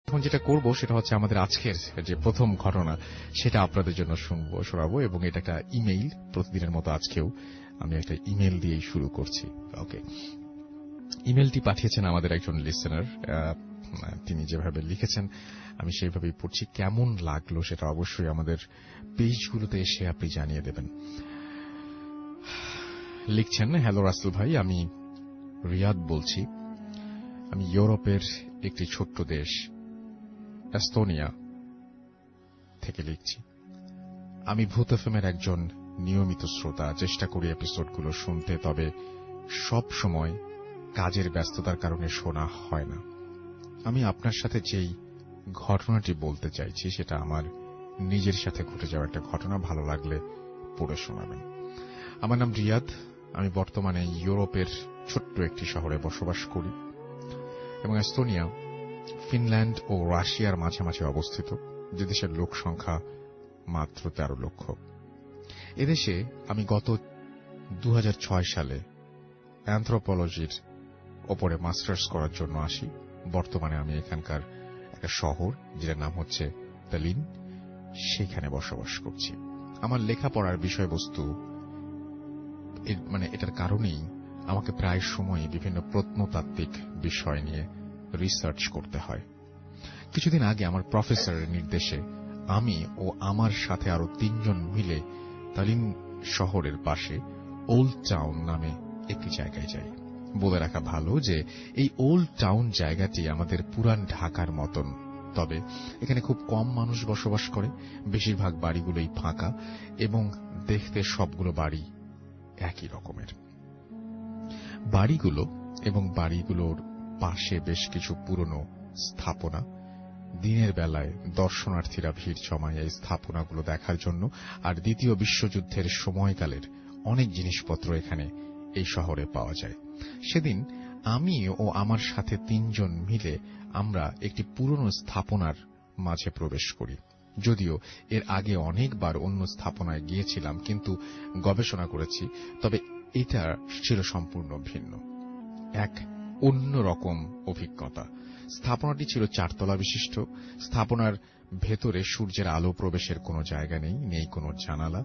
এখন যেটা করব সেটা হচ্ছে আমাদের আজকের যে প্রথম ঘটনা সেটা আপনাদের জন্য শোনাবো, এবং এটা একটা ইমেইল। প্রতিদিনের মতো আজকেও আমি একটা ইমেইল দিয়েই শুরু করছি। ওকে, ইমেইলটি পাঠিয়েছেন আমাদের একজন লিসেনার। তিনি যেভাবে লিখেছেন আমি সেইভাবেই পড়ছি। কেমন লাগলো সেটা অবশ্যই আমাদের পেজগুলোতে এসে আপনি জানিয়ে দেবেন। লিখছেন, হ্যালো রাসেল ভাই, আমি রিয়াদ বলছি। আমি ইউরোপের একটি ছোট্ট দেশ এস্তোনিয়া থেকে লিখছি। আমি ভূত এফএমের একজন নিয়মিত শ্রোতা। চেষ্টা করি এপিসোডগুলো শুনতে, তবে সব সময় কাজের ব্যস্ততার কারণে শোনা হয় না। আমি আপনার সাথে যেই ঘটনাটি বলতে চাইছি সেটা আমার নিজের সাথে ঘটে যাওয়া একটা ঘটনা। ভালো লাগলে পড়ে শোনাবেন। আমার নাম রিয়াদ। আমি বর্তমানে ইউরোপের ছোট্ট একটি শহরে বসবাস করি, এবং এস্তোনিয়া ফিনল্যান্ড ও রাশিয়ার মাঝামাঝি অবস্থিত, যে দেশের লোক সংখ্যা মাত্র 13 লক্ষ। এদেশে আমি গত 2006 সালে অ্যানথ্রোপোলজির ওপরে মাস্টার্স করার জন্য আসি। বর্তমানে আমি এখানকার একটা শহর যেটার নাম হচ্ছে তালিন, সেখানে বসবাস করছি। আমার লেখাপড়ার বিষয়বস্তু এটার কারণেই আমাকে প্রায় সময় বিভিন্ন প্রত্নতাত্ত্বিক বিষয় নিয়ে রিসার্চ করতে হয়। কিছুদিন আগে আমার প্রফেসরের নির্দেশে আমি ও আমার সাথে আরো 3 জন মিলে তালিন শহরের পাশে ওল্ড টাউন নামে একটি জায়গায় যাই। বলে রাখা ভালো যে এই ওল্ড টাউন জায়গাটি আমাদের পুরান ঢাকার মতন, তবে এখানে খুব কম মানুষ বসবাস করে। বেশিরভাগ বাড়িগুলোই ফাঁকা, এবং দেখতে সবগুলো বাড়ি একই রকমের। বাড়িগুলো এবং বাড়িগুলোর পাশে বেশ কিছু পুরনো স্থাপনা। দিনের বেলায় দর্শনার্থীরা ভিড় জমায় এই স্থাপনাগুলো দেখার জন্য। আর দ্বিতীয় বিশ্বযুদ্ধের সময়কালের অনেক জিনিসপত্র এখানে এই শহরে পাওয়া যায়। সেদিন আমি ও আমার সাথে 3 জন মিলে আমরা একটি পুরনো স্থাপনার মাঝে প্রবেশ করি। যদিও এর আগে অনেকবার অন্য স্থাপনায় গিয়েছিলাম, কিন্তু গবেষণা করেছি, তবে এটা ছিল সম্পূর্ণ ভিন্ন, এক অন্য রকম অভিজ্ঞতা। স্থাপনাটি ছিল 4 তলা বিশিষ্ট। স্থাপনার ভেতরে সূর্যের আলো প্রবেশের কোনো জায়গা নেই, নেই কোনো জানালা,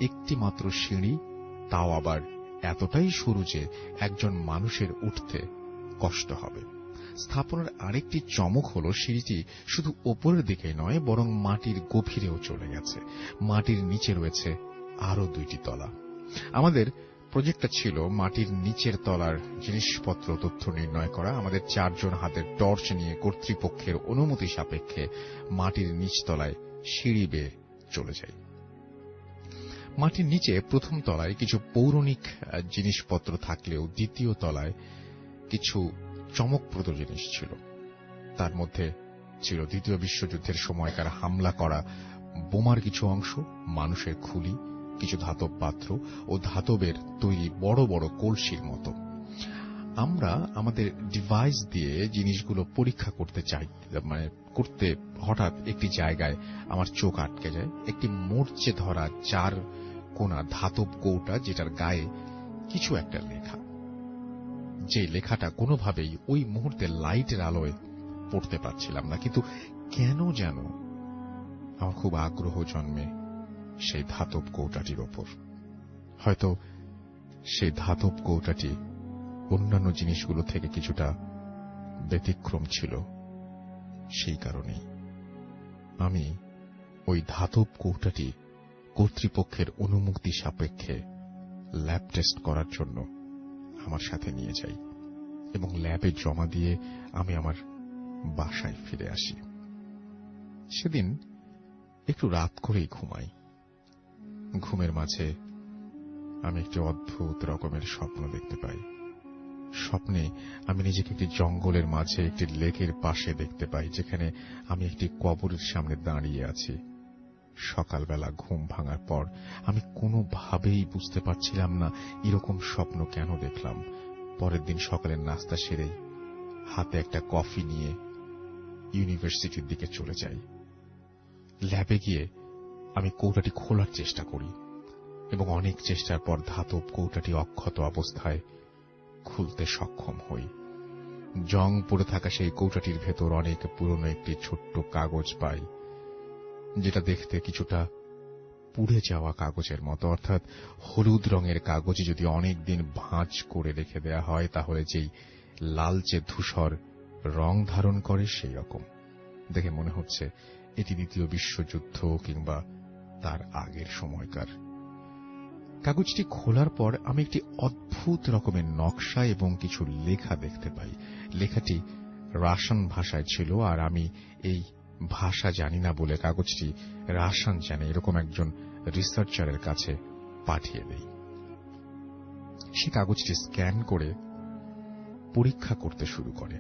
একটি মাত্র সিঁড়ি, তাও আবার এতটাই সরু যে একজন মানুষের উঠতে কষ্ট হবে। স্থাপনার আরেকটি চমক হল সিঁড়িটি শুধু ওপরের দিকে নয়, বরং মাটির গভীরেও চলে গেছে। মাটির নিচে রয়েছে আরো 2টি তলা। আমাদের প্রজেক্টটা ছিল মাটির নিচের তলার জিনিসপত্র তথ্য নির্ণয় করা। আমাদের 4 জন হাতের টর্চ নিয়ে কর্তৃপক্ষের অনুমতি সাপেক্ষে মাটির নিচতলায় সিঁড়ি বেয়ে চলে যাই। মাটির নিচে প্রথম তলায় কিছু পৌরাণিক জিনিসপত্র থাকলেও দ্বিতীয় তলায় কিছু চমকপ্রদ জিনিস ছিল। তার মধ্যে ছিল দ্বিতীয় বিশ্বযুদ্ধের সময়কার হামলা করা বোমার কিছু অংশ, মানুষের খুলি, কিছু ধাতব পাত্র ও ধাতবের তৈরি বড় বড় কলসির মতো। আমরা আমাদের ডিভাইস দিয়ে জিনিসগুলো পরীক্ষা করতে করতে হঠাৎ একটি জায়গায় আমার চোখ আটকে যায়। একটি মরচে ধরা 4 কোনা ধাতব কৌটা, যেটার গায়ে কিছু একটা লেখা। যে লেখাটা কোনোভাবেই ওই মুহূর্তে লাইটের আলোয় পড়তে পারছিলাম না, কিন্তু কেন যেন আমার খুব আগ্রহ জন্মে সেই ধাতব কৌটাটির ওপর। হয়তো সেই ধাতব কৌটাটি অন্যান্য জিনিসগুলো থেকে কিছুটা ব্যতিক্রম ছিল, সেই কারণেই আমি ওই ধাতব কৌটাটি কর্তৃপক্ষের অনুমতি সাপেক্ষে ল্যাব টেস্ট করার জন্য আমার সাথে নিয়ে যাই, এবং ল্যাবে জমা দিয়ে আমি আমার বাসায় ফিরে আসি। সেদিন একটু রাত করেই ঘুমাই। ঘুমের মাঝে আমি একটি অদ্ভুত রকমের স্বপ্ন দেখতে পাই। স্বপ্নে আমি নিজেকে একটি জঙ্গলের মাঝে একটি লেকের পাশে দেখতে পাই, যেখানে আমি একটি কবরের সামনে দাঁড়িয়ে আছি। সকালবেলা ঘুম ভাঙার পর আমি কোনোভাবেই বুঝতে পারছিলাম না এরকম স্বপ্ন কেন দেখলাম। পরের দিন সকালের নাস্তা সেরেই হাতে একটা কফি নিয়ে ইউনিভার্সিটির দিকে চলে যাই। ল্যাবে গিয়ে আমি কৌটাটি খোলার চেষ্টা করি, এবং অনেক চেষ্টার পর ধাতব কৌটাটি অক্ষত অবস্থায় খুলতে সক্ষম হই। জং পড়ে থাকা সেই কৌটাটির ভেতর অনেক পুরনো একটি ছোট্ট কাগজ পাই, যেটা দেখতে কিছুটা পুড়ে যাওয়া কাগজের মতো, অর্থাৎ হলুদ রঙের কাগজে যদি অনেকদিন ভাঁজ করে রেখে দেয়া হয় তাহলে যেই লালচে ধূসর রং ধারণ করে সেই রকম। দেখে মনে হচ্ছে এটি দ্বিতীয় বিশ্বযুদ্ধ কিংবা তার আগের সময়কার। কাগজটি খোলার পর আমি একটি অদ্ভুত রকমের নকশা এবং কিছু লেখা দেখতে পাই। লেখাটি রাশিয়ান ভাষায় ছিল, আর আমি এই ভাষা জানি না বলে কাগজটি রাশিয়ান জানে এরকম একজন রিসার্চারের কাছে পাঠিয়ে দেই। সে কাগজটি স্ক্যান করে পরীক্ষা করতে শুরু করে।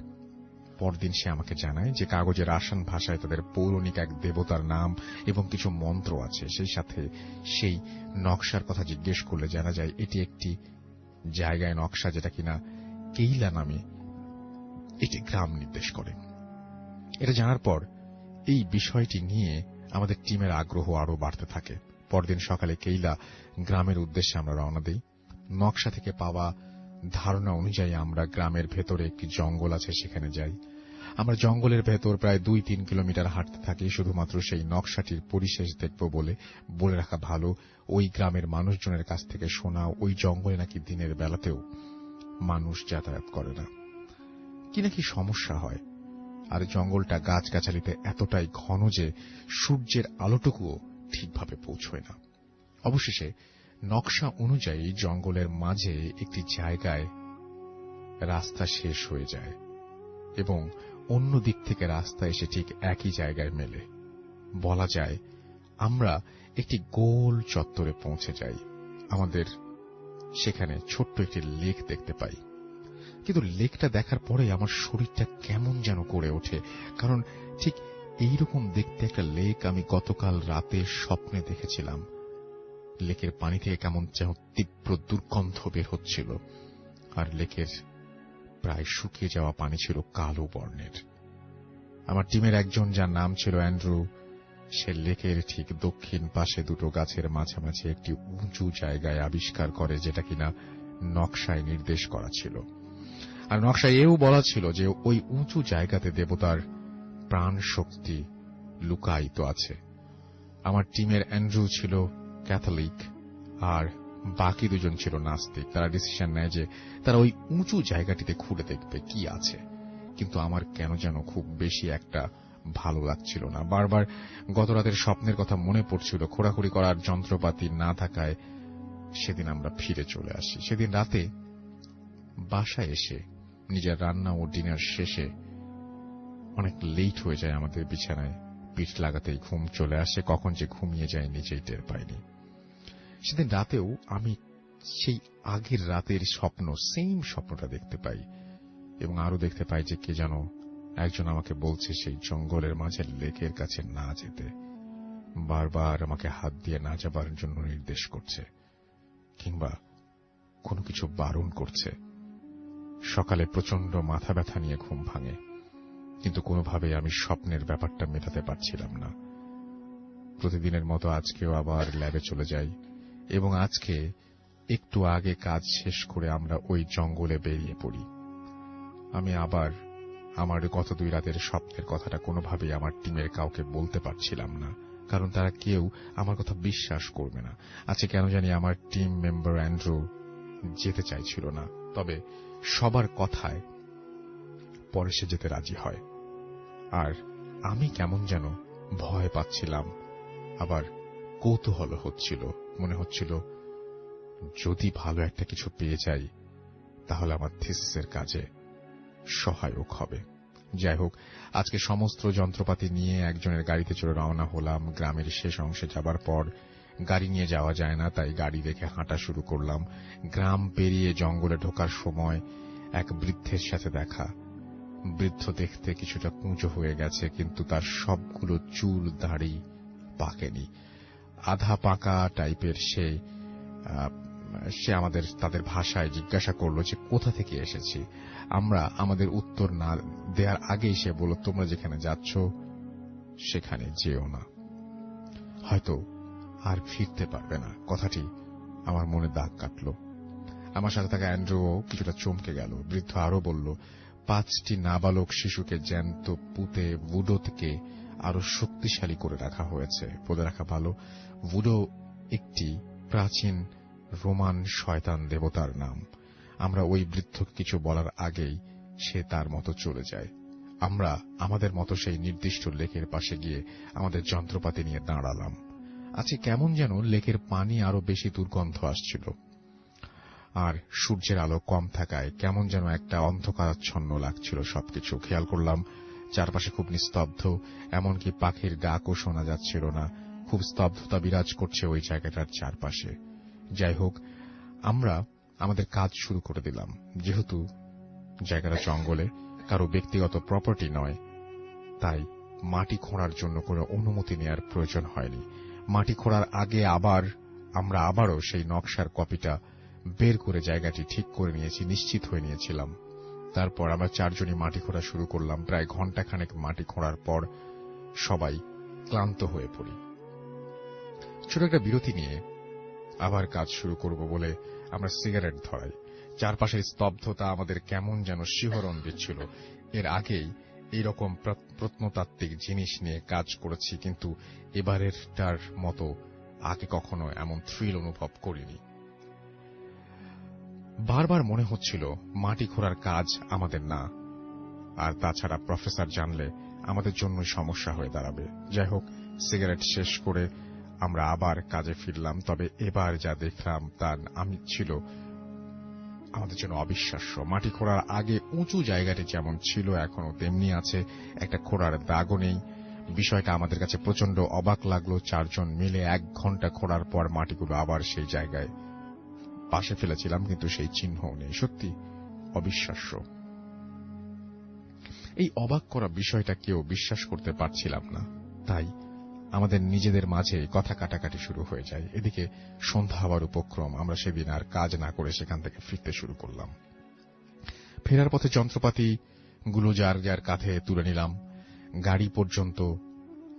পরদিন সে আমাকে জানায় যে কাগজের রাশিয়ান ভাষায় তাদের পৌরাণিক এক দেবতার নাম এবং কিছু মন্ত্র আছে। সেই সাথে সেই নকশার কথা জিজ্ঞেস করলে জানা যায় এটি একটি জায়গায় নকশা, যেটা কিনা কেইলা নামে একটি গ্রাম নির্দেশ করে। এটা জানার পর এই বিষয়টি নিয়ে আমাদের টিমের আগ্রহ আরো বাড়তে থাকে। পরদিন সকালে কেইলা গ্রামের উদ্দেশ্যে আমরা রওনা দিই। নকশা থেকে পাওয়া ধারণা অনুযায়ী আমরা গ্রামের ভেতরে একটি জঙ্গল আছে, সেখানে যাই। আমরা জঙ্গলের ভেতর প্রায় 2-3 কিলোমিটার হাঁটতে থাকি শুধুমাত্র সেই নকশাটির পরিশেষ দেখব বলে। বলে রাখা ভালো, ওই গ্রামের মানুষজনের কাছ থেকে শোনা ওই জঙ্গলে নাকি দিনের বেলাতেও মানুষ যাতায়াত করে না, কি নাকি সমস্যা হয়। আর জঙ্গলটা গাছগাছালিতে এতটাই ঘন যে সূর্যের আলোটুকুও ঠিকভাবে পৌঁছয় না। অবশেষে নকশা অনুযায়ী জঙ্গলের মাঝে একটি জায়গায় রাস্তা শেষ হয়ে যায় এবং অন্য দিক থেকে রাস্তা এসে ঠিক একই জায়গায় মেলে। বলা যায় আমরা একটি গোল চত্বরে পৌঁছে যাই। আমাদের সেখানে ছোট্ট একটি লেক দেখতে পাই, কিন্তু লেকটা দেখার পরে আমার শরীরটা কেমন যেন করে ওঠে, কারণ ঠিক এইরকম দেখতে একটা লেক আমি গতকাল রাতে স্বপ্নে দেখেছিলাম। লেকের পানি থেকে কেমন যেন তীব্র দুর্গন্ধ বের হচ্ছিল, আর লেকের প্রায় শুকিয়ে যাওয়া পানি ছিল কালো বর্ণের। আমার টিমের একজন, যার নাম ছিল অ্যান্ড্রু, সে লেকের ঠিক দক্ষিণ পাশে দুটো গাছের মাঝামাঝি একটি উঁচু জায়গায় আবিষ্কার করে, যেটা কিনা নকশায় নির্দেশ করা ছিল। আর নকশায় এও বলা ছিল যে ওই উঁচু জায়গাতে দেবতার প্রাণ শক্তি লুকায়িত আছে। আমার টিমের অ্যান্ড্রু ছিল ক্যাথলিক আর বাকি দুজন ছিল নাস্তিক। তারা ডিসিশন নেয় যে তারা ওই উঁচু জায়গাটিতে ঘুরে দেখবে কি আছে, কিন্তু আমার কেন যেন খুব বেশি একটা ভালো লাগছিল না। বারবার গত রাতের স্বপ্নের কথা মনে পড়ছিল। খোঁড়াখুড়ি করার যন্ত্রপাতি না থাকায় সেদিন আমরা ফিরে চলে আসি। সেদিন রাতে বাসায় এসে নিজের রান্না ও ডিনার শেষে অনেক লেট হয়ে যায় আমাদের। বিছানায় পিঠ লাগাতেই ঘুম চলে আসে। কখন যে ঘুমিয়ে যায় নিজেই টের পাইনি। সেদিন রাতেও আমি সেই আগের রাতের সেম স্বপ্নটা দেখতে পাই, এবং আরো দেখতে পাই যে কে যেন একজন আমাকে বলছে সেই জঙ্গলের মাঝে লেকের কাছে না যেতে, বারবার আমাকে হাত দিয়ে না যাবার জন্য নির্দেশ করছে কিংবা কোনো কিছু বারণ করছে। সকালে প্রচন্ড মাথা ব্যথা নিয়ে ঘুম ভাঙে, কিন্তু কোনোভাবেই আমি স্বপ্নের ব্যাপারটা মেটাতে পারছিলাম না। প্রতিদিনের মতো আজকেও আবার ল্যাবে চলে যাই, এবং আজকে একটু আগে কাজ শেষ করে আমরা ওই জঙ্গলে বেরিয়ে পড়ি। আমি আবার আমার গত 2 রাতের স্বপ্নের কথাটা কোনোভাবেই আমার টিমের কাউকে বলতে পারছিলাম না, কারণ তারা কেউ আমার কথা বিশ্বাস করবে না। আজকে কেন জানি আমার টিম মেম্বার অ্যান্ড্রু যেতে চাইছিল না, তবে সবার কথায় পরে সে যেতে রাজি হয়। আর আমি কেমন যেন ভয় পাচ্ছিলাম, আবার কৌতূহল হচ্ছিল। মনে হচ্ছিল যদি ভালো একটা কিছু পেয়ে যাই তাহলে আমার থিসিসের কাজে সহায়ক হবে। যাই হোক, আজকে সমস্ত যন্ত্রপাতি নিয়ে একজনের গাড়িতে চড়ে রওনা হলাম। গ্রামের শেষ অংশে যাবার পর গাড়ি নিয়ে যাওয়া যায় না, তাই গাড়ি রেখে হাঁটা শুরু করলাম। গ্রাম পেরিয়ে জঙ্গলে ঢোকার সময় এক বৃদ্ধের সাথে দেখা। বৃদ্ধ দেখতে কিছুটা কুঁচো হয়ে গেছে, কিন্তু তার সবগুলো চুল দাড়ি পাকেনি, আধা পাকা টাইপের। সে তাদের ভাষায় জিজ্ঞাসা করলো যে কোথা থেকে এসেছি। আমরা আমাদের উত্তর না দেওয়ার আগেই সে বলল, তোমরা যেখানে যাচ্ছ সেখানে যেও না, হয়তো আর ফিরতে পারবে না। কথাটি আমার মনে দাগ কাটল। আমার সাথে থাকা অ্যান্ড্রুও কিছুটা চমকে গেল। বৃদ্ধ আরো বলল, 5টি নাবালক শিশুকে জ্যান্ত পুঁতে ভুডোকে আরো শক্তিশালী করে রাখা হয়েছে। বলে রাখা ভালো, ভুডো একটি প্রাচীন রোমান শয়তান দেবতার নাম। আমরা ওই বৃদ্ধ কিছু বলার আগেই সে তার মতো চলে যায়। আমরা আমাদের মতো সেই নির্দিষ্ট লেকের পাশে গিয়ে আমাদের যন্ত্রপাতি নিয়ে দাঁড়ালাম। আজকে কেমন যেন লেকের পানি আরো বেশি দুর্গন্ধ আসছিল, আর সূর্যের আলো কম থাকায় কেমন যেন একটা অন্ধকারাচ্ছন্ন লাগছিল সবকিছু। খেয়াল করলাম চারপাশে খুব নিস্তব্ধ, এমনকি পাখির ডাকও শোনা যাচ্ছিল না। খুব স্তব্ধতা বিরাজ করছে ওই জায়গাটার চারপাশে। যাই হোক, আমরা আমাদের কাজ শুরু করে দিলাম। যেহেতু জায়গাটা জঙ্গলে, কারো ব্যক্তিগত প্রপার্টি নয়, তাই মাটি খোঁড়ার জন্য কোনো অনুমতি নেওয়ার প্রয়োজন হয়নি। মাটি খোঁড়ার আগে আমরা আবারও সেই নকশার কপিটা বের করে জায়গাটি ঠিক করে নিয়েছি, নিশ্চিত হয়ে নিয়েছিলাম। তারপর আমরা 4 জনই মাটি খোঁড়া শুরু করলাম। প্রায় ঘণ্টাখানেক মাটি খোঁড়ার পর সবাই ক্লান্ত হয়ে পড়ি। ছোট একটা বিরতি নিয়ে আবার কাজ শুরু করব বলে আমরা সিগারেট ধরাই। চারপাশের স্তব্ধতা আমাদের কেমন যেন শিহরণ দিচ্ছিল। এর আগেই এইরকম প্রত্নতাত্ত্বিক জিনিস নিয়ে কাজ করেছি, কিন্তু এবারেরটার মতো আগে কখনো এমন থ্রিল অনুভব করিনি। বারবার মনে হচ্ছিল মাটি খোঁড়ার কাজ আমাদের না, আর তাছাড়া প্রফেসর জানলে আমাদের জন্য সমস্যা হয়ে দাঁড়াবে। যাই হোক, সিগারেট শেষ করে আমরা আবার কাজে ফিরলাম। তবে এবার যা দেখলাম তা ছিল আমাদের জন্য অবিশ্বাস্য। মাটি খোঁড়ার আগে উঁচু জায়গাটি যেমন ছিল এখনো তেমনি আছে, একটা খোঁড়ার দাগও নেই। বিষয়টা আমাদের কাছে প্রচন্ড অবাক লাগলো। 4 জন মিলে 1 ঘন্টা খোঁড়ার পর মাটিগুলো আবার সেই জায়গায় পাশে ফেলেছিলাম, কিন্তু সেই চিহ্নও নেই। সত্যি অবিশ্বাস্য। এই অবাক করা বিষয়টা কেউ বিশ্বাস করতে পারছিলাম না, তাই আমাদের নিজেদের মাঝে কথা কাটাকাটি শুরু হয়ে যায়। এদিকে সন্ধ্যা হওয়ার উপক্রম। আমরা সেদিন আর কাজ না করে সেখান থেকে ফিরতে শুরু করলাম। ফেরার পথে যন্ত্রপাতিগুলো যার যার কাঁধে তুলে নিলাম। গাড়ি পর্যন্ত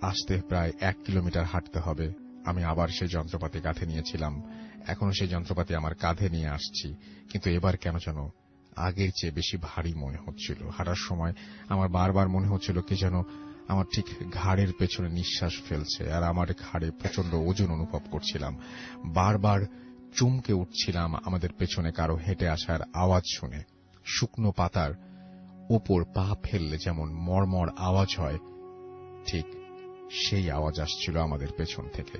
আসতে প্রায় 1 কিলোমিটার হাঁটতে হবে। আমি আবার সেই যন্ত্রপাতি কাঁধে নিয়েছিলাম। এখনো সেই যন্ত্রপাতি আমার কাঁধে নিয়ে আসছি, কিন্তু এবার কেন যেন আগের চেয়ে বেশি ভারী মনে হচ্ছিল। হাঁটার সময় আমার বারবার মনে হচ্ছিল কে যেন আমার ঠিক ঘাড়ের পেছনে নিঃশ্বাস ফেলছে, আর আমার ঘাড়ে প্রচন্ড ওজন অনুভব করছিলাম। বারবার চমকে উঠছিলাম আমাদের পেছনে কারো হেঁটে আসার আওয়াজ শুনে। শুকনো পাতার ওপর পা ফেললে যেমন মরমর আওয়াজ হয়, ঠিক সেই আওয়াজ আসছিল আমাদের পেছন থেকে।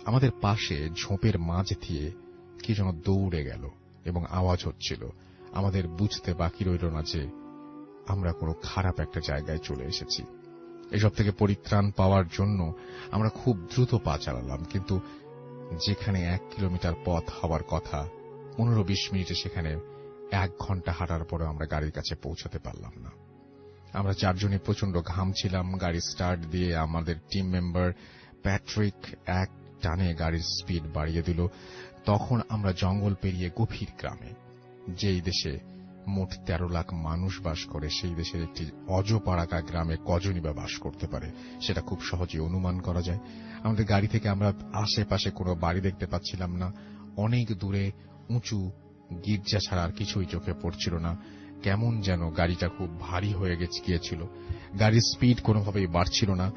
আমাদের পাশে ঝোপের মাঝ দিয়ে কি যেন দৌড়ে গেল এবং আওয়াজ হচ্ছিল। আমাদের বুঝতে বাকি রইল না যে আমরা কোনো খারাপ একটা জায়গায় চলে এসেছি। এসব থেকে পরিত্রাণ পাওয়ার জন্য আমরা খুব দ্রুত পা চালালাম, কিন্তু যেখানে 1 কিলোমিটার পথ হওয়ার কথা 15-20 মিনিটে সেখানে 1 ঘন্টা হাঁটার পরে আমরা গাড়ির কাছে পৌঁছাতে পারলাম না। আমরা 4 জনই প্রচন্ড ঘামছিলাম। গাড়ি স্টার্ট দিয়ে আমাদের টিম মেম্বার প্যাট্রিক এক টানে গাড়ির স্পিড বাড়িয়ে দিল। তখন আমরা জঙ্গল পেরিয়ে গভীর গ্রামে, যেই দেশে মোট 13 লাখ মানুষ বাস করে, সেই দেশের একটি অজপাড়াকা গ্রামে কজনই বা বাস করতে পারে সেটা খুব সহজে অনুমান করা যায়। আমাদের গাড়ি থেকে আমরা আশেপাশে কোনো বাড়ি দেখতে পাচ্ছিলাম না। অনেক দূরে উঁচু গির্জা ছাড়া আর কিছুই চোখে পড়ছিল না। কেমন যেন গাড়িটা খুব ভারী হয়ে গিয়েছিল। গাড়ির স্পিড কোনোভাবেই বাড়ছিল না।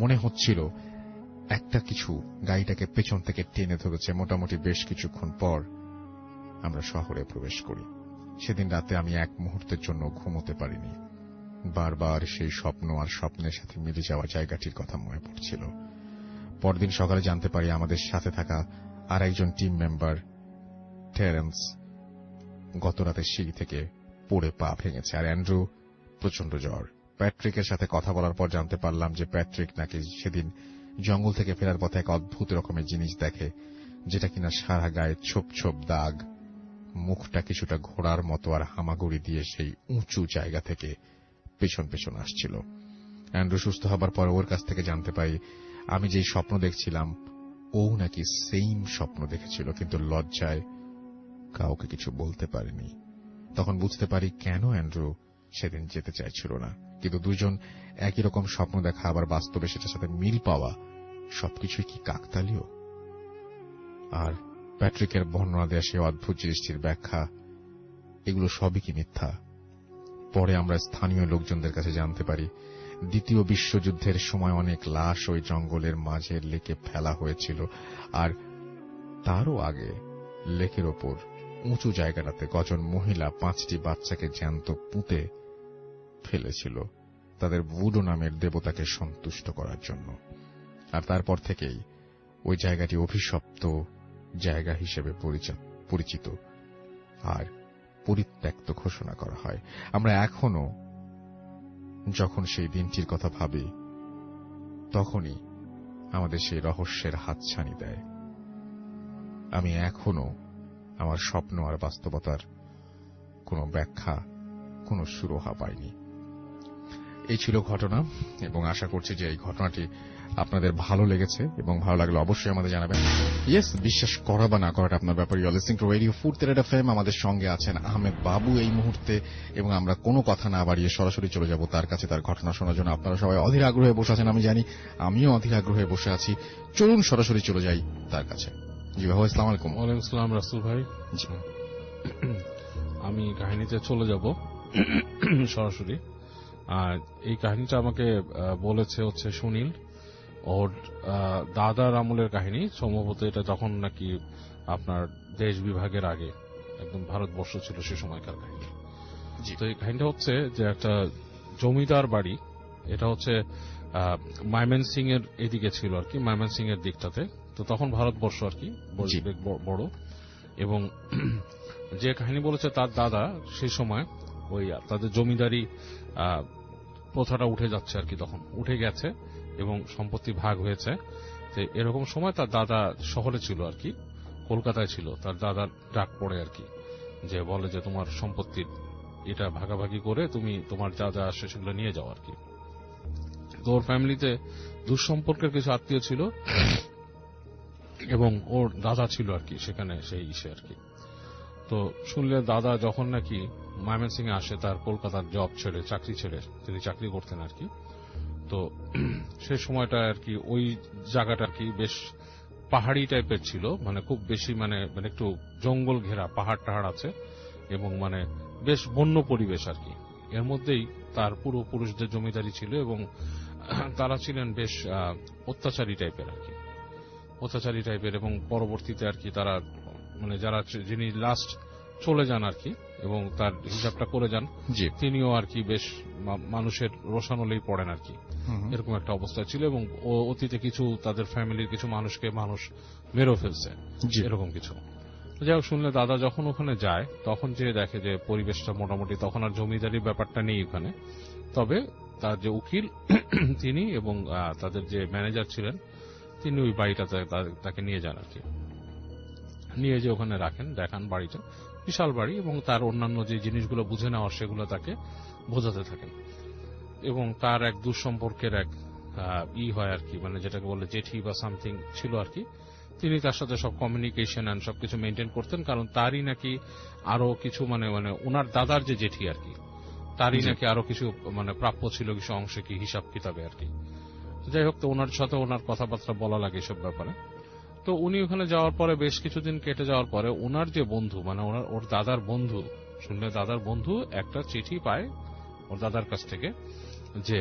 মনে হচ্ছিল একটা কিছু গাড়িটাকে পেছন থেকে টেনে ধরেছে। মোটামুটি বেশ কিছুক্ষণ পর আমরা শহরে প্রবেশ করি। সেদিন রাতে আমি 1 মুহূর্তের জন্য ঘুমোতে পারিনি। বারবার সেই স্বপ্ন আর স্বপ্নের সাথে মিলে যাওয়া জায়গাটির কথা মনে পড়ছিল। পরদিন সকালে জানতে পারি আমাদের সাথে থাকা আর একজন টিম মেম্বার টেরেন্স গত রাতে সিঁড়ি থেকে পড়ে পা ভেঙেছে, আর অ্যান্ড্রু প্রচন্ড জ্বর। প্যাট্রিকের সাথে কথা বলার পর জানতে পারলাম যে প্যাট্রিক নাকি সেদিন জঙ্গল থেকে ফেরার পথে এক অদ্ভুত রকমের জিনিস দেখে, যেটা কিনা সারা গায়ে ছোপ ছোপ দাগ, মুখটা কিছুটা ঘোড়ার মতো, আর হামাগুড়ি দিয়ে সেই উঁচু জায়গা থেকে পেছন পেছন আসছিল। অ্যান্ড্রু সুস্থ হবার পর ওর কাছ থেকে জানতে পারি আমি যেই স্বপ্ন দেখছিলাম ও নাকি সেম স্বপ্ন দেখেছিল, কিন্তু লজ্জায় কাউকে কিছু বলতে পারেনি। তখন বুঝতে পারি কেন অ্যান্ড্রু সেদিন যেতে চাইছিল না। কিন্তু 2 জন একই রকম স্বপ্ন দেখা, আবার বাস্তবে সেটার সাথে মিল পাওয়া, সবকিছুই কি কাকতালীয়? আর প্যাট্রিকের বর্ণনা দেওয়া সেই অদ্ভুত জিনিসটির ব্যাখ্যা, এগুলো সবই কি মিথ্যা? পরে আমরা স্থানীয় লোকজনদের কাছে জানতে পারি দ্বিতীয় বিশ্বযুদ্ধের সময় অনেক লাশ ওই জঙ্গলের মাঝের লেকে ফেলা হয়েছিল, আর তারও আগে লেকের ওপর উঁচু জায়গাটাতে কজন মহিলা 5টি বাচ্চাকে জ্যান্ত পুঁতে ফেলেছিল তাদের বুডো নামের দেবতাকে সন্তুষ্ট করার জন্য। আর তারপর থেকেই ওই জায়গাটি অভিশপ্ত জায়গা হিসেবে পরিচিত আর পরিত্যক্ত ঘোষণা করা হয়। আমরা এখনো যখন সেই দিনটির কথা ভাবি তখনই আমাদের সেই রহস্যের হাতছানি দেয়। আমি এখনো আমার স্বপ্ন আর বাস্তবতার কোনো ব্যাখ্যা, কোনো সুরাহা পাইনি। এই ছিল ঘটনা, এবং আশা করছি যে এই ঘটনাটি আপনাদের ভালো লেগেছে, এবং ভালো লাগলে অবশ্যই আমাদের জানাবেন। ইয়েস, বিশ্বাস করা বা না করাটা আপনার ব্যাপার। You are listening to radio Foorti FM. আমাদের সঙ্গে আছেন আহমেদ বাবু এই মুহূর্তে, এবং আমরা কোনো কথা না বাড়িয়ে সরাসরি চলে যাব তার কাছে, তার ঘটনা শোনার জন্য। আপনারা সবাই অধীর আগ্রহে বসে আছেন, আমি জানি, আমিও অধীর আগ্রহে বসে আছি। চলুন সরাসরি চলে যাই তার কাছে। জি ভাই, আসসালামু আলাইকুম। ওয়ালাইকুম আসসালাম রাসূল ভাই। আমি কাহিনীতে চলে যাব সরাসরি। আর এই কাহিনীটা আমাকে বলেছে হচ্ছে সুনীল, ওর দাদার আমলের কাহিনী। সম্ভবত এটা তখন নাকি আপনার দেশ বিভাগের আগে, একদম ভারতবর্ষ ছিল সে সময়কার কাহিনী। তো এই কাহিনীটা হচ্ছে যে একটা জমিদার বাড়ি, এটা হচ্ছে ময়মনসিং এর এদিকে ছিল আর কি, ময়মনসিং এর দিকটাতে। তো তখন ভারতবর্ষ আর কি বড়, এবং যে কাহিনী বলেছে তার দাদা সেই সময় ওই তাদের জমিদারি প্রথাটা উঠে যাচ্ছে আর কি, তখন উঠে গেছে এবং সম্পত্তি ভাগ হয়েছে। তো এরকম সময় তার দাদা শহরে ছিল আর কি, কলকাতায় ছিল। তার দাদার ডাক পড়ে আর কি, যে বলে যে তোমার সম্পত্তির এটা ভাগাভাগি করে তুমি তোমার যা যা আসে সেগুলো নিয়ে যাও আর কি। তো ওর ফ্যামিলিতে দুঃসম্পর্কের কিছু আত্মীয় ছিল, এবং ওর দাদা ছিল আর কি সেখানে, সেই ইসে আর কি। তো শুনলে দাদা যখন নাকি ময়মনসিং এ আসে, তার কলকাতার জব ছেড়ে, চাকরি ছেড়ে, তিনি চাকরি করতেন আর কি। তো সেই সময়টা আর কি ওই জায়গাটা আর কি বেশ পাহাড়ি টাইপের ছিল, মানে খুব বেশি মানে একটু জঙ্গল ঘেরা, পাহাড় টাহাড় আছে, এবং মানে বেশ বন্য পরিবেশ আর কি। এর মধ্যেই তার পুরুষদের জমিদারি ছিল, এবং তারা ছিলেন বেশ অত্যাচারী টাইপের আর কি, অত্যাচারী টাইপের। এবং পরবর্তীতে আর কি তারা মানে যিনি লাস্ট চলে যান আর কি, এবং তার হিসাবটা করে যান, তিনিও আর কি বেশ মানুষের রোষানলেই পড়েন আর কি, এরকম একটা অবস্থা ছিল। এবং অতীতে কিছু তাদের ফ্যামিলির কিছু মানুষকে মানুষ মেরেও ফেলছে, এরকম কিছু। যাই হোক, শুনলে দাদা যখন ওখানে যায় তখন যে দেখে যে পরিবেশটা মোটামুটি, তখন আর জমিদারির ব্যাপারটা নেই ওখানে। তবে তার যে উকিল তিনি এবং তাদের যে ম্যানেজার ছিলেন তিনি ওই বাড়িটাতে তাকে নিয়ে যান আর কি, নিয়ে যে ওখানে রাখেন, দেখান বাড়িটা, বিশাল বাড়ি, এবং তার অন্যান্য যে জিনিসগুলো বুঝে নেওয়ার সেগুলো তাকে বোঝাতে থাকেন। এবং তার এক দুঃসম্পর্কের এক হয় আর কি, মানে যেটাকে বলে জেঠি বা সামথিং ছিল আর কি। তিনি তার সাথে সব কমিউনিকেশন এন্ড সবকিছু মেনটেন করতেন, কারণ তারই নাকি আরো কিছু মানে ওনার দাদার যে জেঠি আর কি, তারই নাকি আরো কিছু মানে প্রাপ্য ছিল কিছু অংশে কি হিসাব কিতাবে আর কি। যাই হোক, তো ওনার সাথে ওনার কথাবার্তা বলা লাগে এসব ব্যাপারে। তো উনি ওখানে যাওয়ার পরে বেশ কিছুদিন কেটে যাওয়ার পরে ওনার যে বন্ধু, মানে ওর দাদার বন্ধু, শুনলে দাদার বন্ধু একটা চিঠি পায় ওর দাদার কাছ থেকে যে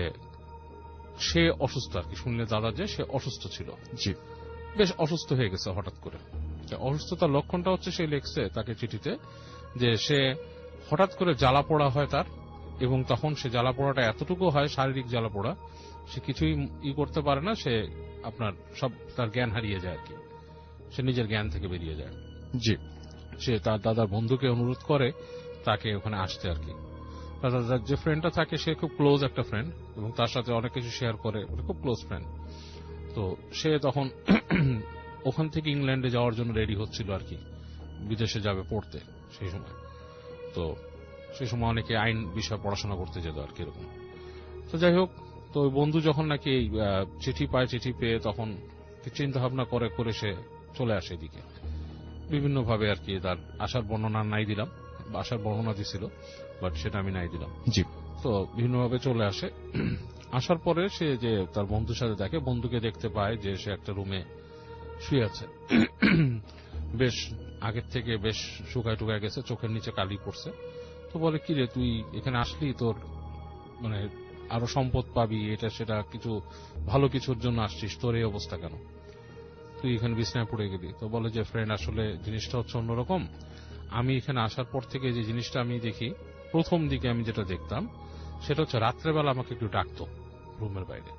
সে অসুস্থ আর কি। শুনলে দাদা যে সে অসুস্থ ছিল, বেশ অসুস্থ হয়ে গেছে হঠাৎ করে। অসুস্থতার লক্ষণটা হচ্ছে সে লিখছে তাকে চিঠিতে যে সে হঠাৎ করে জ্বালা পোড়া হয় তার, এবং তখন সে জ্বালা পোড়াটা এতটুকু হয়, শারীরিক জ্বালা পোড়া, সে কিছুই করতে পারে না, সে আপনার সব তার জ্ঞান হারিয়ে যায় আর কি, সে নিজের জ্ঞান থেকে বেরিয়ে যায়। সে তার দাদার বন্ধুকে অনুরোধ করে তাকে ওখানে আসতে আর কি। তার দাদার যে ফ্রেন্ডটা থাকে সে খুব ক্লোজ একটা ফ্রেন্ড, এবং তার সাথে অনেক কিছু শেয়ার করে, খুব ক্লোজ ফ্রেন্ড। তো সে তখন ওখান থেকে ইংল্যান্ডে যাওয়ার জন্য রেডি হচ্ছিল আর কি, বিদেশে যাবে পড়তে সেই সময়। তো সেই সময় অনেকে আইন বিষয়ে পড়াশোনা করতে যেত আর কি এরকম। তো যাই হোক, তো ওই বন্ধু যখন নাকি চিঠি পায়, চিঠি পেয়ে তখন চিন্তা ভাবনা করে করে সে চলে আসে এদিকে বিভিন্ন ভাবে আর কি। তার আসার বর্ণনা নাই দিলাম, আসার বর্ণনা দিছিল, বাট সেটা আমি নাই দিলাম। তো বিভিন্নভাবে চলে আসে। আসার পরে সে যে তার বন্ধুর সাথে দেখে, বন্ধুকে দেখতে পায় যে সে একটা রুমে শুয়ে আছে, বেশ আগের থেকে বেশ শুকায় টুকায় গেছে, চোখের নিচে কালি পড়ছে, তো বলে কি রে তুই এখানে আসলি, তোর মানে আরো সম্পদ পাবি, এটা সেটা কিছু ভালো কিছুর জন্য আসছিস, তোর এই অবস্থা কেন, তুই এখানে বিছনায় পড়ে গেলি? তো বলে যে ফ্রেন্ড আসলে জিনিসটা হচ্ছে অন্যরকম। আমি এখানে আসার পর থেকে যে জিনিসটা আমি দেখি, প্রথম দিকে আমি যেটা দেখতাম সেটা হচ্ছে রাত্রেবেলা আমাকে একটু ডাকতো রুমের বাইরে।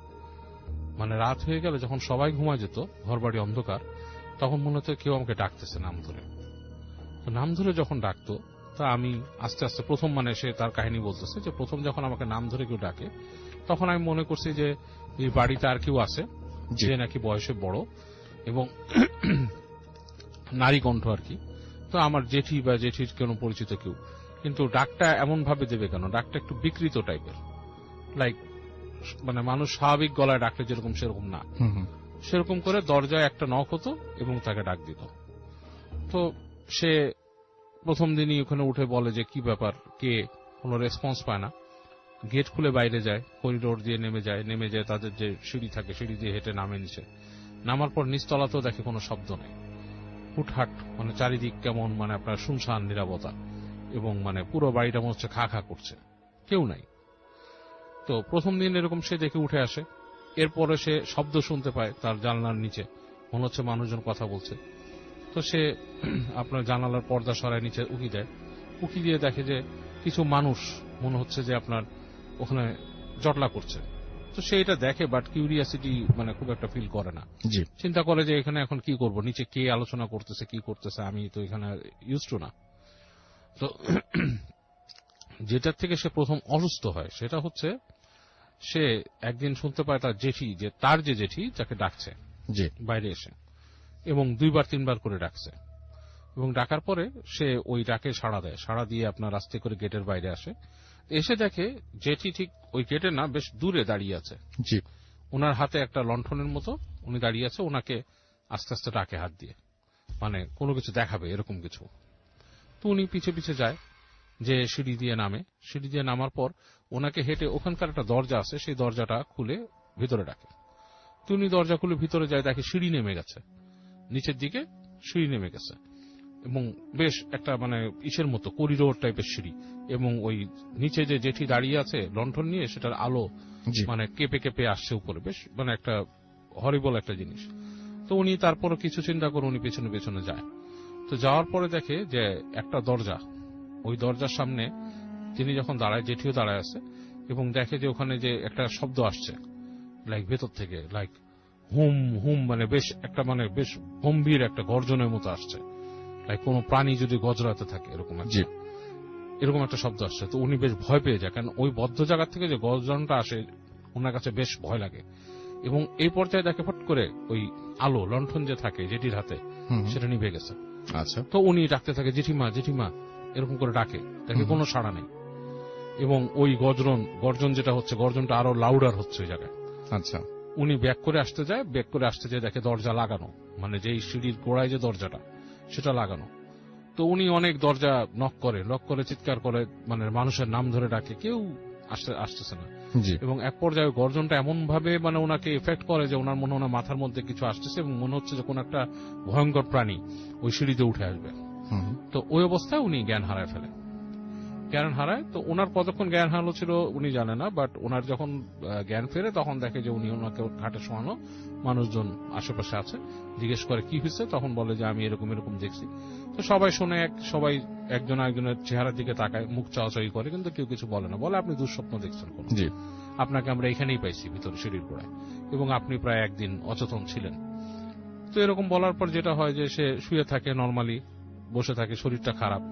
মানে রাত হয়ে গেলে যখন সবাই ঘুমায় যেত, ঘর বাড়ি অন্ধকার, তখন মনে হতো কেউ আমাকে ডাকতেছে নাম ধরে। তো নাম ধরে যখন ডাকতো, তা আমি আস্তে আস্তে প্রথম, মানে সে তার কাহিনী বলতেছে যে প্রথম যখন আমাকে নাম ধরে কেউ ডাকে, তখন আমি মনে করছি যে এই বাড়িতে আর কেউ আছে যে নাকি বয়সে বড় এবং নারী কণ্ঠ আর কি। তো আমার জেঠি বা জেঠির কোনো পরিচিত কেউ, কিন্তু ডাকটা এমন ভাবে দেবে কেন, ডাকটা একটু বিকৃত টাইপের, লাইক মানে মানুষ স্বাভাবিক গলায় ডাকলে যেরকম সেরকম না, সেরকম করে দরজায় একটা নক হতো এবং তাকে ডাক দিত। তো সে প্রথম দিনই ওখানে উঠে বলে যে কি ব্যাপার, কে, কোনো রেসপন্স পায় না। গেট খুলে বাইরে যায়, করিডোর দিয়ে নেমে যায় তাদের যে সিঁড়ি থাকে, সিঁড়ি দিয়ে হেঁটে নামে নিচে। নামার পর নিচতলাতেও দেখে কোনো শব্দ নেই, হুটহাট, মানে চারিদিক কেমন, মানে আপনার শুনশান নীরবতা, এবং মানে পুরো বাড়িটা মনে হচ্ছে খা খা করছে, কেউ নাই। তো প্রথম দিন এরকম সে দেখে উঠে আসে। এরপরে সে শব্দ শুনতে পায় তার জানলার নিচে, মনে হচ্ছে মানুষজন কথা বলছে। তো সে আপনার জানালার পর্দা সরায় নিচে উকি দেয়, উকি দিয়ে দেখে যে কিছু মানুষ মনে হচ্ছে যে আপনার ওখানে জটলা করছে। তো সে এটা দেখে, বাট কিউরিয়াসিটি মানে খুব একটা ফিল করে না। চিন্তা করে যে এখানে এখন কি করব, নিচে কে আলোচনা করতেছে, কি করতেছে, আমি তো এখানে ইউজ টু না। তো যেটার থেকে সে প্রথম অসুস্থ হয় সেটা হচ্ছে, সে একদিন শুনতে পায় তার যে জেঠি যাকে ডাকছে বাইরে এসে, এবং 2-3 বার করে ডাকছে, এবং ডাকার পরে সে ওই ডাকে সাড়া দেয়, সাড়া দিয়ে আপনার আস্তে করে গেটের বাইরে আসে। এসে দেখে জেঠি ঠিক ওই গেটে না, বেশ দূরে দাঁড়িয়ে আছে। ওনার হাতে একটা লণ্ঠনের মতো উনি দাঁড়িয়ে আছে, ওনাকে আস্তে আস্তে ডাকে হাত দিয়ে, মানে কোনো কিছু দেখাবে এরকম কিছু। তো উনি পিছে পিছে যায়, যে সিঁড়ি দিয়ে নামে, সিঁড়ি দিয়ে নামার পর ওনাকে হেঁটে ওখানকার একটা দরজা আছে, সেই দরজাটা খুলে ভিতরে ডাকে। তো উনি দরজা খুলে ভিতরে যায়, দেখে সিঁড়ি নেমে গেছে, নিচের দিকে সিঁড়ি নেমে গেছে, এবং বেশ একটা মানে ইসের মতো করিডোর টাইপের সিঁড়ি, এবং ওই নিচে যে জেঠি দাঁড়িয়ে আছে লণ্ঠন নিয়ে, সেটার আলো মানে কেঁপে কেঁপে আসছে উপরে, বেশ মানে একটা হরিবল একটা জিনিস। তো উনি তারপর কিছু চিন্তা করে উনি পেছনে পেছনে যায়। তো যাওয়ার পরে দেখে যে একটা দরজা, ওই দরজার সামনে তিনি যখন দাঁড়ায়, জেঠিও দাঁড়ায় আছে, এবং দেখে যে ওখানে যে একটা শব্দ আসছে লাইক ভেতর থেকে, লাইক হুম হুম, মানে বেশ একটা মানে বেশ গম্ভীর একটা গর্জনের মতো আসছে, লাইক কোনো প্রাণী যদি গজরাতে থাকে এরকম একটা শব্দ আসছে। তো উনি বেশ ভয় পেয়ে যায়, কারণ ওই বদ্ধ জায়গা থেকে যে গর্জনটা আসে ওনার কাছে বেশ ভয় লাগে। এবং এই পর্যায়ে দেখে ফট করে ওই আলো লণ্ঠন যে থাকে জেঠির হাতে, সেটা নিভে গেছে। আচ্ছা। তো উনি ডাকতে থাকে জেঠিমা জেঠিমা, এরকম করে ডাকে, দেখে কোনো সাড়া নেই, এবং ওই গর্জন যেটা হচ্ছে, গর্জনটা আরো লাউডার হচ্ছে ওই জায়গায়। আচ্ছা। উনি ব্যাক করে আসতে যায়, দেখে দরজা লাগানো, মানে যেই সিঁড়ির গোড়ায় যে দরজাটা সেটা লাগানো। তো উনি অনেক দরজা নক করে চিৎকার করে, মানে মানুষের নাম ধরে ডাকে, কেউ আসতেছে না। এবং এক পর্যায়ে গর্জনটা এমন ভাবে মানে ওনাকে এফেক্ট করে যে ওনার মনে হয় মাথার মধ্যে কিছু আসতেছে, এবং মনে হচ্ছে যে কোন একটা ভয়ঙ্কর প্রাণী ওই সিঁড়িতে উঠে আসবে। তো ওই অবস্থায় উনি জ্ঞান হারায় ফেলে। তো ওনার কতক্ষণ জ্ঞান হারানো ছিল উনি জানে না, বাট ওনার যখন জ্ঞান ফেরে তখন দেখে যে উনি ওনাকে ঘাটে শোয়ানো, মানুষজন আশেপাশে আছে, জিজ্ঞেস করে কি হয়েছে, তখন বলে যে আমি এরকম এরকম দেখছি। তো সবাই শোনে, সবাই একজন একজনের চেহারার দিকে তাকায়, মুখ চাওয়াচাই করে, কিন্তু কেউ কিছু বলে না। বলে আপনি দুঃস্বপ্ন দেখছেন, আপনাকে আমরা এখানেই পাইছি ভিতরে সিঁড়ির গোড়ায়, এবং আপনি প্রায় একদিন অচেতন ছিলেন। তো এরকম বলার পর যেটা হয় যে সে শুয়ে থাকে, নর্মালি বসে থাকে, শরীরটা খারাপ।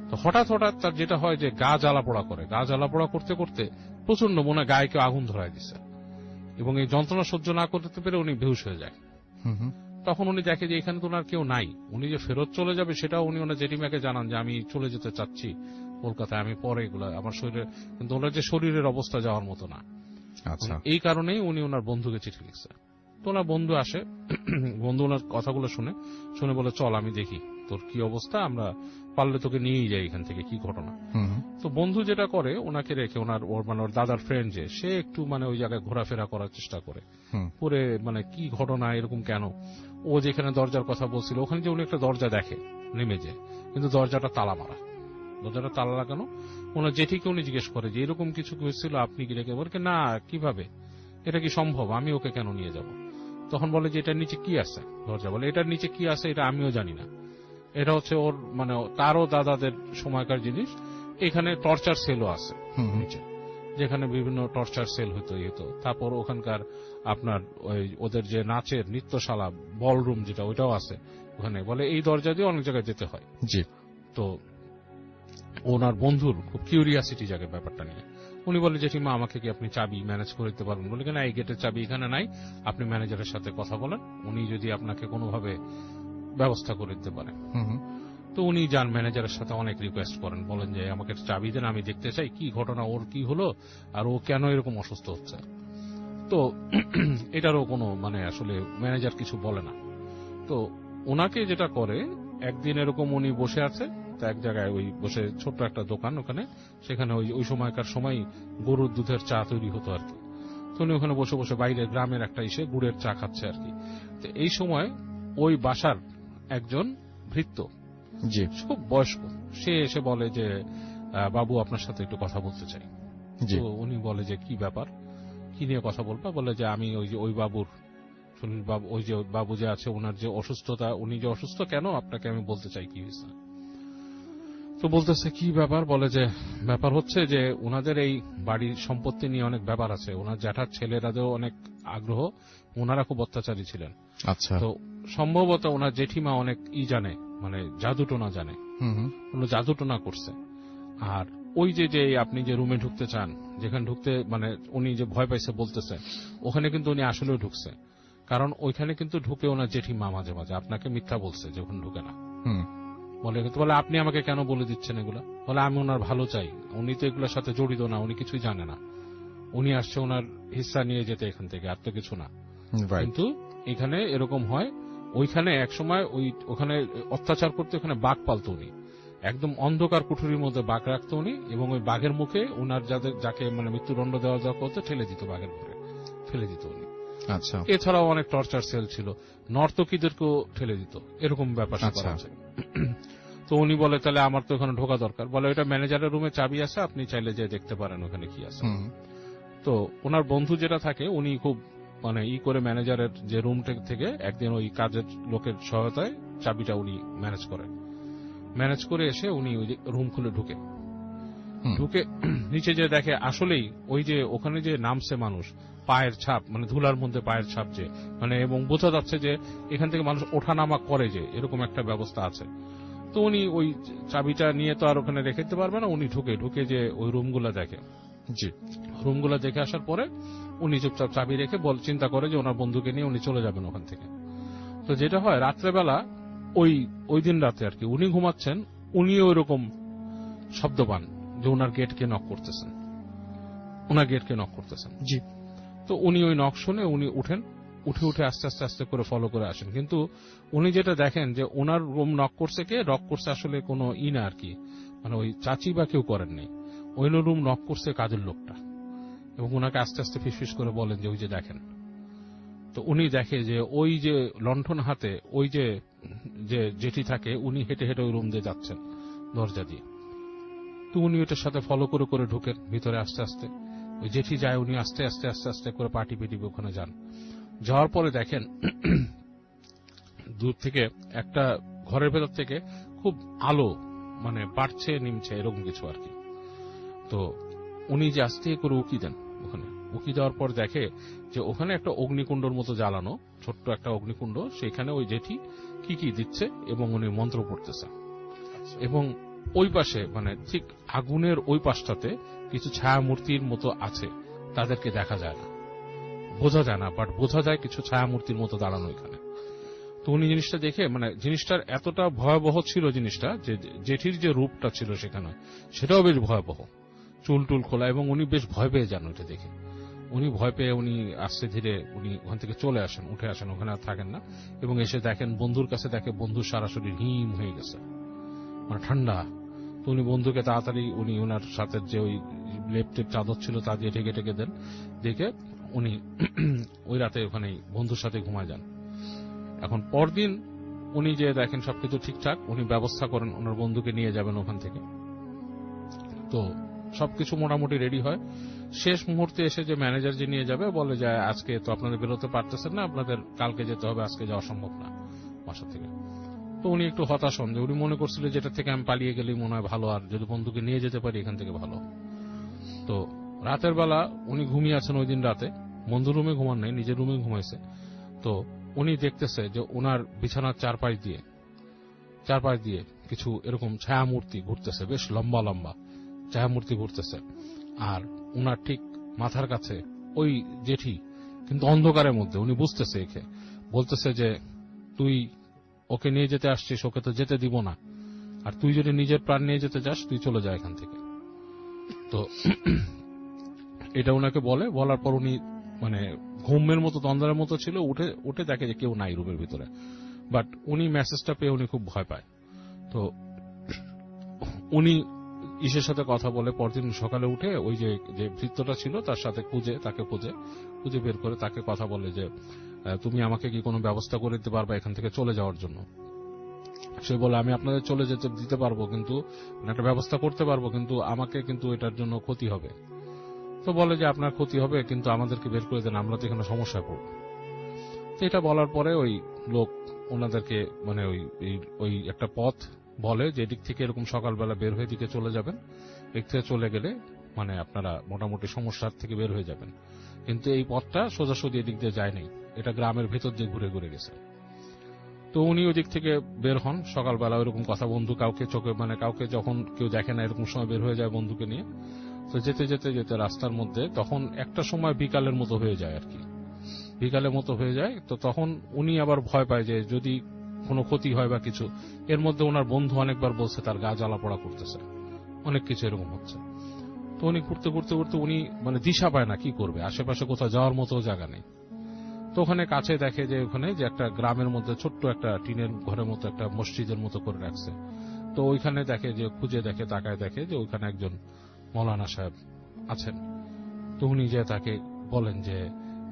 তো হঠাৎ তার যেটা হয় যে গা জ্বালাপোড়া করতে করতে প্রচন্ড মনে গায়ে কেউ আগুন ধরায় দিচ্ছে, এবং এই যন্ত্রণা সহ্য না করতে পেরে উনি বেহুশ হয়ে যায়। তখন উনি দেখে যে এখানে তো ওনার কেউ নাই, উনি যে ফেরত চলে যাবে সেটাও উনি ওনার জেঠিমাকে জানান যে আমি চলে যেতে চাচ্ছি কলকাতায়, আমি পরে এগুলো আমার শরীরে, কিন্তু ওনার যে শরীরের অবস্থা যাওয়ার মতো না। আচ্ছা। এই কারণেই উনি ওনার বন্ধুকে চিঠি লিখছে। তো ওনার বন্ধু আসে, বন্ধু ওনার কথাগুলো শুনে বলে চল আমি দেখি তোর কি অবস্থা, আমরা পারলে তোকে নিয়েই যাই এখান থেকে, কি ঘটনা। তো বন্ধু যেটা করে, ওনাকে রেখে ওর দাদার ফ্রেন্ড যে, সে একটু মানে ওই জায়গায় ঘোরাফেরা করার চেষ্টা করে, পুরে মানে কি ঘটনা, এরকম কেন, ও যেখানে দরজার কথা বলছিল ওখানে যে উনি একটা দরজা দেখে নেমে যে, কিন্তু দরজাটা তালা মারা। দরজাটা তালা লাগানো। ওনার জেঠিকে উনি জিজ্ঞেস করে যে এরকম কিছু হয়েছিল, আপনি কি রেখে? বলে না, কিভাবে, এটা কি সম্ভব, আমি ওকে কেন নিয়ে যাব? তখন বলে যে এটার নিচে কি আছে। দরজা বলে এটার নিচে কি আছে এটা আমিও জানি না, এটা হচ্ছে ওর মানে তারও দাদাদের সময়কার জিনিস। এখানে টর্চার সেলও আছে নিচে, যেখানে বিভিন্ন টর্চার সেল হতো। তারপর ওখানকার আপনার ওদের যে নাচের নৃত্যশালা বলরুম যেটা, ওইটাও আছে ওখানে। বলে এই দরজা দিয়ে অনেক জায়গায় যেতে হয়। জি। তো ওনার বন্ধুর খুব কিউরিয়াসিটি জাগে ব্যাপারটা নিয়ে। উনি বলে জেঠিমা আমাকে কি আপনি চাবি ম্যানেজ করে দিতে পারবেন? বলে না, এই গেটের চাবি এখানে নাই, আপনি ম্যানেজারের সাথে কথা বলেন, উনি যদি আপনাকে কোনোভাবে ব্যবস্থা করে দিতে পারে। তো উনি যান ম্যানেজারের সাথে, অনেক রিকোয়েস্ট করেন, বলেন যে আমাকে চাবি দেন, আমি দেখতে চাই কি ঘটনা, ওর কি হলো, আর ও কেন এরকম অসুস্থ হচ্ছে। তো এটারও কোনো মানে আসলে ম্যানেজার কিছু বলে না। তো ওনাকে যেটা করে, একদিন এরকম উনি বসে আছে এক জায়গায়, ওই বসে ছোট্ট একটা দোকান ওখানে, সেখানে ওই সময়কার সময় গরুর দুধের চা তৈরি হতো আর কি। তো উনি ওখানে বসে বসে বাইরে গ্রামের একটা এসে গুড়ের চা খাচ্ছে আর কি। তো এই সময় ওই বাসার একজন ভৃত্য, খুব বয়স্ক, সে এসে বলে যে বাবু আপনার সাথে একটু কথা বলতে চাই। তো উনি বলে যে কি ব্যাপার, কি নিয়ে কথা বলবা? বলে যে আমি ওই বাবুর সুনীল বাবু, ওই যে বাবু যে আছে ওনার যে অসুস্থতা, উনি যে অসুস্থ কেন আপনাকে আমি বলতে চাই কি হয়েছে। তো বলতেছে কি ব্যাপার? বলে যে ব্যাপার হচ্ছে যে ওনাদের এই বাড়ির সম্পত্তি নিয়ে অনেক ব্যাপার আছে, ওনার জ্যাঠার ছেলেরাও অনেক আগ্রহ, ওনারা খুব অত্যাচারী ছিলেন। আচ্ছা। তো সম্ভবত ওনার জেঠিমা অনেক জানে, মানে জাদুটোনা জানে, জাদুটোনা করছে। আর ওই যে আপনি যে রুমে ঢুকতে চান, যেখানে ঢুকতে মানে উনি যে ভয় পাইছে বলতেছে, ওখানে কিন্তু উনি আসলেও ঢুকছে, কারণ ওইখানে কিন্তু ঢুকে ওনার জেঠিমা মাঝে মাঝে আপনাকে মিথ্যা বলছে যে ওখানে ঢুকে না। বলে আপনি আমাকে কেন বলে দিচ্ছেন এগুলা? বলে আমি ওনার ভালো চাই, উনি তো এগুলোর সাথে জড়িত না, উনি কিছুই জানে না, উনি আসছে ওনার হিস্সা নিয়ে যেতে এখান থেকে, আর তো কিছু না। কিন্তু এখানে এরকম হয়, ওইখানে একসময় ওখানে অত্যাচার করতে ওখানে বাঘ পালতো উনি, একদম অন্ধকার কুঠুরির মধ্যে বাঘ রাখতো উনি, এবং ওই বাঘের মুখে ওনার যাকে মানে মৃত্যুদণ্ড দেওয়া যাওয়া করতো ঠেলে দিত, বাঘের ঘরে ফেলে দিত উনি। আচ্ছা। এছাড়াও অনেক টর্চার সেল ছিল, নর্তকীদেরকেও ঠেলে দিত, এরকম ব্যাপার আছে। তো উনি বলে তাহলে আমার তো ওখানে ঢোকা দরকার। বলে এটা ম্যানেজারের রুমে চাবি আছে, আপনি চাইলে যে দেখতে পারেন ওখানে কি আছে। তো ওনার বন্ধু যেটা থাকে, উনি খুব মানে করে ম্যানেজারের যে রুম থেকে একদিন ওই কাজের লোকের সহায়তায় চাবিটা উনি ম্যানেজ করে এসে উনি ওই রুম খুলে ঢুকে নিচে যে দেখে আসলেই ওই যে ওখানে যে নামছে মানুষ, পায়ের ছাপ, মানে ধুলার মধ্যে পায়ের ছাপ, যে মানে এবং বোঝা যাচ্ছে যে এখান থেকে মানুষ ওঠানামা করে, যে এরকম একটা ব্যবস্থা আছে। তো উনি ওই চাবিটা নিয়ে তো আর ওখানে রেখে দিতে পারবে না, উনি ঢুকে যে ওই রুমগুলা দেখে। রুমগুলা দেখে আসার পরে উনি চুপচাপ চাবি রেখে চিন্তা করে যে ওনার বন্ধুকে নিয়ে উনি চলে যাবেন ওখান থেকে। তো যেটা হয়, রাত্রেবেলা ওই দিন রাতে আর কি, উনি ঘুমাচ্ছেন, উনিও ওইরকম শব্দ পান যে ওনার গেটকে নক করতেছেন। জি। তো উনি ওই নক শুনে উনি উঠে আস্তে আস্তে আস্তে করে ফলো করে আসেন। কিন্তু উনি যেটা দেখেন যে ওনার রুম নক করছে আসলে কোনো না আর কি, মানে ওই চাচি বা কেউ করেন নাই, ওই রুম নক করছে কাজের লোকটা, এবং ওনাকে আস্তে আস্তে ফিসফিস করে বলেন যে ওই যে দেখেন। তো উনি দেখে যে ওই যে লণ্ঠন হাতে ওই যে জেঠি থাকে, উনি হেঁটে হেঁটে ওই রুম দিয়ে যাচ্ছেন দরজা দিয়ে। তো উনি ওটার সাথে ফলো করে করে ঢুকেন ভিতরে আস্তে আস্তে। ওই জেঠি যায়, উনি আস্তে আস্তে আস্তে আস্তে করে পাটি পিটিবে ওখানে যান। যাওয়ার পরে দেখেন দূর থেকে একটা ঘরের ভেতর থেকে খুব আলো মানে বাড়ছে নিমছে এরকম কিছু আর কি। তো উনি যে আস্তে করে উকি দেন, ওখানে উকি দেওয়ার পর দেখে যে ওখানে একটা অগ্নিকুণ্ডর মতো জ্বালানো, ছোট্ট একটা অগ্নিকুণ্ড, সেখানে ওই জেঠি কি দিচ্ছে এবং উনি মন্ত্র পড়তেছে। এবং ওই পাশে মানে ঠিক আগুনের ওই পাশটাতে কিছু ছায়া মূর্তির মতো আছে, তাদেরকে দেখা যায় না, বোঝা যায় না, বাট বোঝা যায় কিছু ছায়া মূর্তির মতো দাঁড়ানো এখানে। তো উনি জিনিসটা দেখে, মানে জিনিসটার এতটা ভয়াবহ ছিল জিনিসটা, যে জেঠির যে রূপটা ছিল সেখানে, সেটাও বেশ ভয়াবহ, চুল টুল খোলা, এবং উনি বেশ ভয় পেয়ে যান ওইটা দেখে। উনি ভয় পেয়ে উনি আস্তে ধীরে উনি ওখান থেকে উঠে আসেন, ওখানে আর থাকেন না, এবং এসে দেখেন বন্ধুর কাছে, দেখে বন্ধুর সারা শরীর হিম হয়ে গেছে, মানে ঠান্ডা। তো উনি বন্ধুকে তাড়াতাড়ি উনি ওনার সাথে যে ওই লেপটেপ চাদর ছিল তা দিয়ে ঢেকে দেন, দেখে উনি ওই রাতে ওখানে বন্ধুর সাথে ঘুমায় যান। এখন পরদিন উনি যে দেখেন সবকিছু ঠিকঠাক, উনি ব্যবস্থা করেন ওনার বন্ধুকে নিয়ে যাবেন ওখান থেকে। তো সবকিছু মোটামুটি রেডি হয়। শেষ মুহূর্তে এসে যে ম্যানেজার যে নিয়ে যাবে বলে যে আজকে তো আপনাদের বেরোতে পারতেছেন না, আপনাদের কালকে যেতে হবে, আজকে যাওয়া সম্ভব না বাসা থেকে। তো উনি একটু হতাশ হন, যে উনি মনে করছিল যেটা থেকে আমি পালিয়ে গেলেই মনে হয় ভালো, আর যদি বন্ধুকে নিয়ে যেতে পারি এখান থেকে ভালো। তো রাতের বেলা উনি ঘুমিয়ে আছেন, ওই দিন রাতে বন্ধুর রুমে ঘুমান নাই, নিজের রুমে ঘুমাইছে। তো উনি দেখতেছে যে ওনার বিছানার চারপাশ দিয়ে কিছু এরকম ছায়ামূর্তি ঘুরতেছে, বেশ লম্বা লম্বা ছায়ামূর্তি ঘুরতেছে। আর উনার ঠিক মাথার কাছে ওই জেঠি, কিন্তু অন্ধকারের মধ্যে, উনি বুঝতেছে একে, বলতেছে যে তুই ওকে নিয়ে যেতে আসছিস, ওকে তো যেতে দিব না, আর তুই যদি নিজের প্রাণ নিয়ে যেতে চাস তুই চলে যা এখান থেকে। তো এটা ওনাকে বলার পর উনি মানে ঘুমের মতো তন্দ্রার মতো ছিল, উঠে দেখে যে কেউ নাই রুমের ভিতরে। বাট উনি মেসেজটা পেয়ে উনি খুব ভয় পায়। তো উনি ইসের সাথে কথা বলে, পরদিন সকালে উঠে ওই যে ভৃত্যটা ছিল তার সাথে তাকে খুঁজে বের করে তাকে কথা বলে যে তুমি আমাকে কি কোনো ব্যবস্থা করে দিতে পারবা এখান থেকে চলে যাওয়ার জন্য। সে বলে আমি আপনাদের চলে যেতে দিতে পারবো, কিন্তু একটা ব্যবস্থা করতে পারবো, কিন্তু আমাকে কিন্তু এটার জন্য ক্ষতি হবে। তো বলে যে আপনার ক্ষতি হবে, কিন্তু আমাদেরকে বের করে দেন, আমরা তো এখানে সমস্যায় পড়ব। তো এটা বলার পরে ওই লোক ওনাদেরকে মানে ওই একটা পথ বলে যে দিক থেকে এরকম সকালবেলা বের হয়ে দিকে চলে যাবেন, এদিক থেকে চলে গেলে মানে আপনারা মোটামুটি সমস্যার থেকে বের হয়ে যাবেন। কিন্তু এই পথটা সোজাসুজি এদিক দিয়ে যায় নাই, এটা গ্রামের ভেতর দিয়ে ঘুরে ঘুরে গেছে। তো উনি ওই দিক থেকে বের হন সকালবেলা, ওইরকম কথা, বন্ধু কাউকে চোখে মানে কাউকে যখন কেউ দেখে না এরকম সময় বের হয়ে যায় বন্ধুকে নিয়ে। তো যেতে যেতে যেতে রাস্তার মধ্যে তখন একটা সময় বিকালের মতো হয়ে যায় আর কি, বিকালের মতো হয়ে যায়। তো তখন উনি আবার ভয় পায় যে যদি কোনো ক্ষতি হয় বা কিছু। এর মধ্যে ওনার বন্ধু অনেকবার বলছে তার গা জ্বালা পড়া করতেছে, অনেক কিছু এরকম হচ্ছে। তো উনি ঘুরতে ঘুরতে ঘুরতে উনি মানে দিশা পায় না কি করবে, আশেপাশে কোথাও যাওয়ার মতো জায়গা নেই। তো ওখানে কাছে দেখে যে ওখানে যে একটা গ্রামের মধ্যে ছোট্ট একটা টিনের ঘরের মতো একটা মসজিদের মতো করে রাখছে। তো ওইখানে দেখে যে খুঁজে দেখে, তাকায় দেখে যে ওইখানে একজন মৌলানা সাহেব আছেন। তো উনি যে তাকে বলেন যে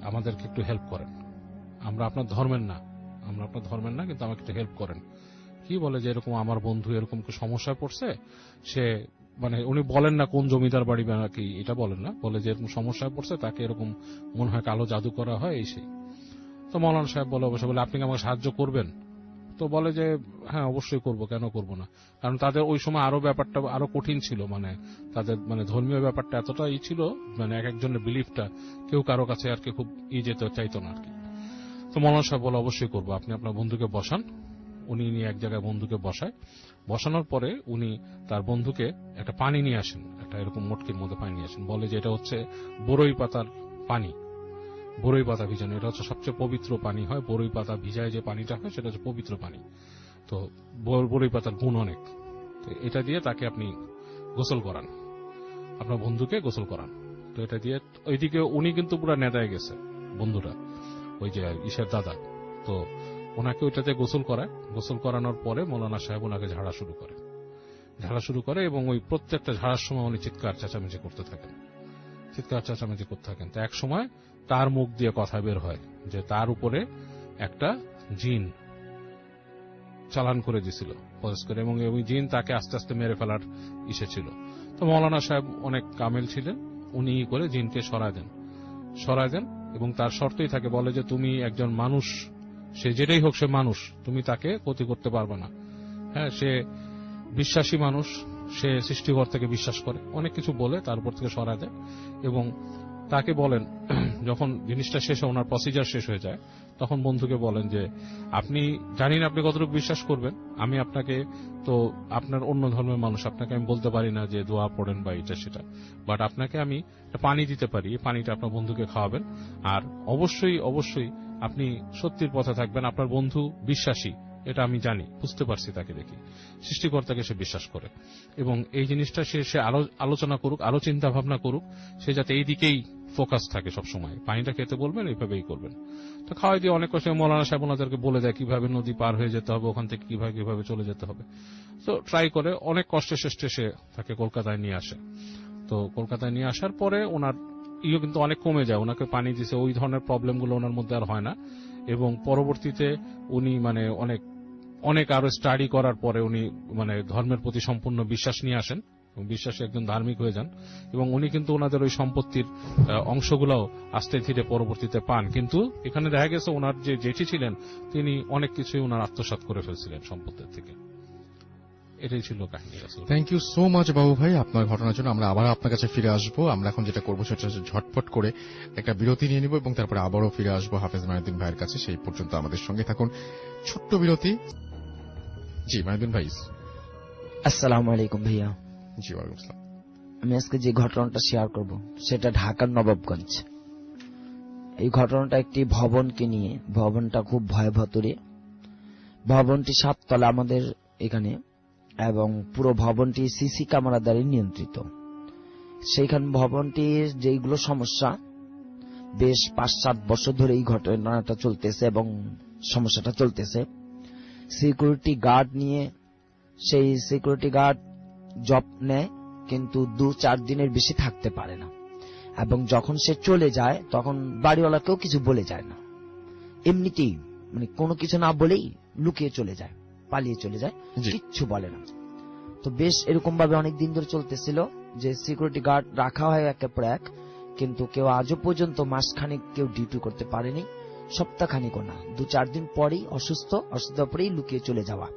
আমাদেরকে একটু হেল্প করেন, আমরা আপনার ধর্মের না, কিন্তু আমাকে একটু হেল্প করেন। কি বলে যে এরকম আমার বন্ধু এরকম সমস্যায় পড়ছে, সে মানে উনি বলেন না কোন জমিদার বাড়ি বা কি, এটা বলেন না, বলে যে এরকম সমস্যায় পড়ছে, তাকে এরকম মনে হয় কালো জাদু করা হয় এই সেই। তো মৌলানা সাহেব বলে অবশ্যই, বলে আপনি কি আমাকে সাহায্য করবেন? তো বলে যে হ্যাঁ অবশ্যই করব, কেন করব না। কারণ তাদের ওই সময় আরো ব্যাপারটা আরো কঠিন ছিল, মানে তাদের মানে ধর্মীয় ব্যাপারটা এতটাই ছিল, মানে এক একজনের বিলিফটা কেউ কারো কাছে আর কি খুব যেতে চাইতো না আর কি। তো মৌলানা সাহেব বলে অবশ্যই করবো, আপনি আপনার বন্ধুকে বসান। উনি নিয়ে এক জায়গায় বন্ধুকে বসায়, বসানোর পরে উনি তার বন্ধুকে একটা পানি নিয়ে আসেন, একটা এরকম মটকির মধ্যে পানি নিয়ে আসেন। বলে যে এটা হচ্ছে বড়ই পাতার পানি, বড়ই পাতা ভিজানো, এটা হচ্ছে সবচেয়ে পবিত্র পানি হয়, বড়ই পাতা ভিজায় যে পানিটা হয় সেটা হচ্ছে পবিত্র পানি। তো বড়ই পাতার গুণ অনেক, তো এটা দিয়ে তাকে আপনি গোসল করান, আপনার বন্ধুকে গোসল করান। তো এটা দিয়ে ওইদিকে উনি কিন্তু পুরো নেদায় গেছে বন্ধুরা, ওই যে ঈশের দাদা। তো ওনাকে ওইটাতে গোসল করায়, গোসল করানোর পরে মৌলানা সাহেব ওনাকে ঝাড়া শুরু করে এবং ওই প্রত্যেকটা ঝাড়ার সময় উনি চিৎকার চেঁচামেচি করতে থাকেন। তো এক সময় তার মুখ দিয়ে কথা বের হয় যে তার উপরে একটা জিন চালান করে দিছিল প্রসেস করে, এবং ওই জিন তাকে আস্তে আস্তে মেরে ফেলার ইসে ছিল। তো মৌলানা সাহেব অনেক কামেল ছিলেন, উনি করে জিনকে সরায় দেন এবং তার শর্তই থাকে, বলে যে তুমি একজন মানুষ, সে যেটাই হোক সে মানুষ, তুমি তাকে ক্ষতি করতে পারবে না। হ্যাঁ, সে বিশ্বাসী মানুষ, সে সৃষ্টিকর্তাকে বিশ্বাস করে, অনেক কিছু বলে তারপর থেকে সরায় দেয়। এবং তাকে বলেন যখন জিনিসটা শেষ হয়, ওনার প্রসিজার শেষ হয়ে যায়, তখন বন্ধুকে বলেন যে আপনি জানেন আপনি কতটুকু বিশ্বাস করবেন, আমি আপনাকে, তো আপনার অন্য ধর্মের মানুষ, আপনাকে আমি বলতে পারি না যে দোয়া পড়েন বা এটা সেটা, বাট আপনাকে আমি পানি দিতে পারি, এই পানিটা আপনার বন্ধুকে খাওয়াবেন। আর অবশ্যই আপনি সত্যির পথে থাকবেন, আপনার বন্ধু বিশ্বাসী, এটা আমি জানি, বুঝতে পারছি, তাকে দেখি সৃষ্টিকর্তাকে সে বিশ্বাস করে, এবং এই জিনিসটা সে আলোচনা করুক, আরো চিন্তা ভাবনা করুক, সে যাতে এই দিকেই ফোকাস থাকে সবসময়। পানিটা খেতে বলবেন, এইভাবেই করবেন। তো খাওয়াই দিয়ে অনেক কষ্ট মৌলানা সাহেব ওনাদেরকে বলে দেয় কিভাবে নদী পার হয়ে যেতে হবে, ওখান থেকে কিভাবে চলে যেতে হবে। তো ট্রাই করে অনেক কষ্টে শেষে সে তাকে কলকাতায় নিয়ে আসে। তো কলকাতায় নিয়ে আসার পরে ওনার কিন্তু অনেক কমে যায়, ওনাকে পানি দিছে, ওই ধরনের প্রবলেমগুলো ওনার মধ্যে আর হয় না। এবং পরবর্তীতে উনি মানে অনেক আরো স্টাডি করার পরে উনি মানে ধর্মের প্রতি সম্পূর্ণ বিশ্বাস নিয়ে আসেন, বিশ্বাসী একজন ধার্মিক হয়ে যান, এবং উনি কিন্তু ওনাদের ওই সম্পত্তির অংশগুলোও আস্তে ধীরে পরবর্তীতে পান। কিন্তু এখানে দেখা গেছে ওনার যে জেঠি ছিলেন তিনি অনেক কিছুই ওনার আত্মসাৎ করে ফেলছিলেন সম্পত্তির থেকে। এটাই ছিল কাহিনী। থ্যাংক ইউ সো মাচ বাবু ভাই আপনার ঘটনার জন্য। আমরা আবার আপনার কাছে ফিরে আসবো। আমরা এখন যেটা করবো সেটা হচ্ছে ঝটপট করে একটা বিরতি নিয়ে নিব এবং তারপরে আবারও ফিরে আসবো হাফেজ মাইনুদ্দিন ভাইয়ের কাছে। সেই পর্যন্ত আমাদের সঙ্গে থাকুন। ছোট্ট বিরতি। জি মাইনুদ্দিন ভাই। আসসালামু আলাইকুম ভাইয়া। জি ওয়ালাইকুম আসসালাম। আমি আজকে যে ঘটনাটা শেয়ার করব সেটা ঢাকার নবাবগঞ্জ। এই ঘটনাটা একটি ভবনকে নিয়ে। ভবনটা খুব ভয়াবহতরে। ভবনটি 7 তলা আমাদের এখানে, এবং পুরো ভবনটি সিসি ক্যামেরা দ্বারা নিয়ন্ত্রিত। সেইখান ভবনটির যেগুলো সমস্যা, বেশ 5-7 বছর ধরে এই ঘটনাটা চলতেছে এবং সমস্যাটা চলতেছে। সিকিউরিটি গার্ড নিয়ে, সেই সিকিউরিটি গার্ড জব নেয় কিন্তু 2-4 দিনের বেশি থাকতে পারে না, এবং যখন সে চলে যায় তখন বাড়িওয়ালাকেও কিছু বলে যায় না, এমনিতেই মানে কোনো কিছু না বলেই লুকিয়ে চলে যায়, পালিয়ে চলে যায়, কিচ্ছু বলে না। তো বেশ এরকম ভাবে অনেক দিন ধরে চলতেছিল যে সিকিউরিটি গার্ড রাখা হয় একের পর এক, কিন্তু কেউ আজও পর্যন্ত মাসখানেক কেউ ডিউটি করতে পারেনি, সপ্তাহখানিকও না। 2-4 দিন পরেই অসুস্থ পরেই লুকিয়ে চলে যাওয়া।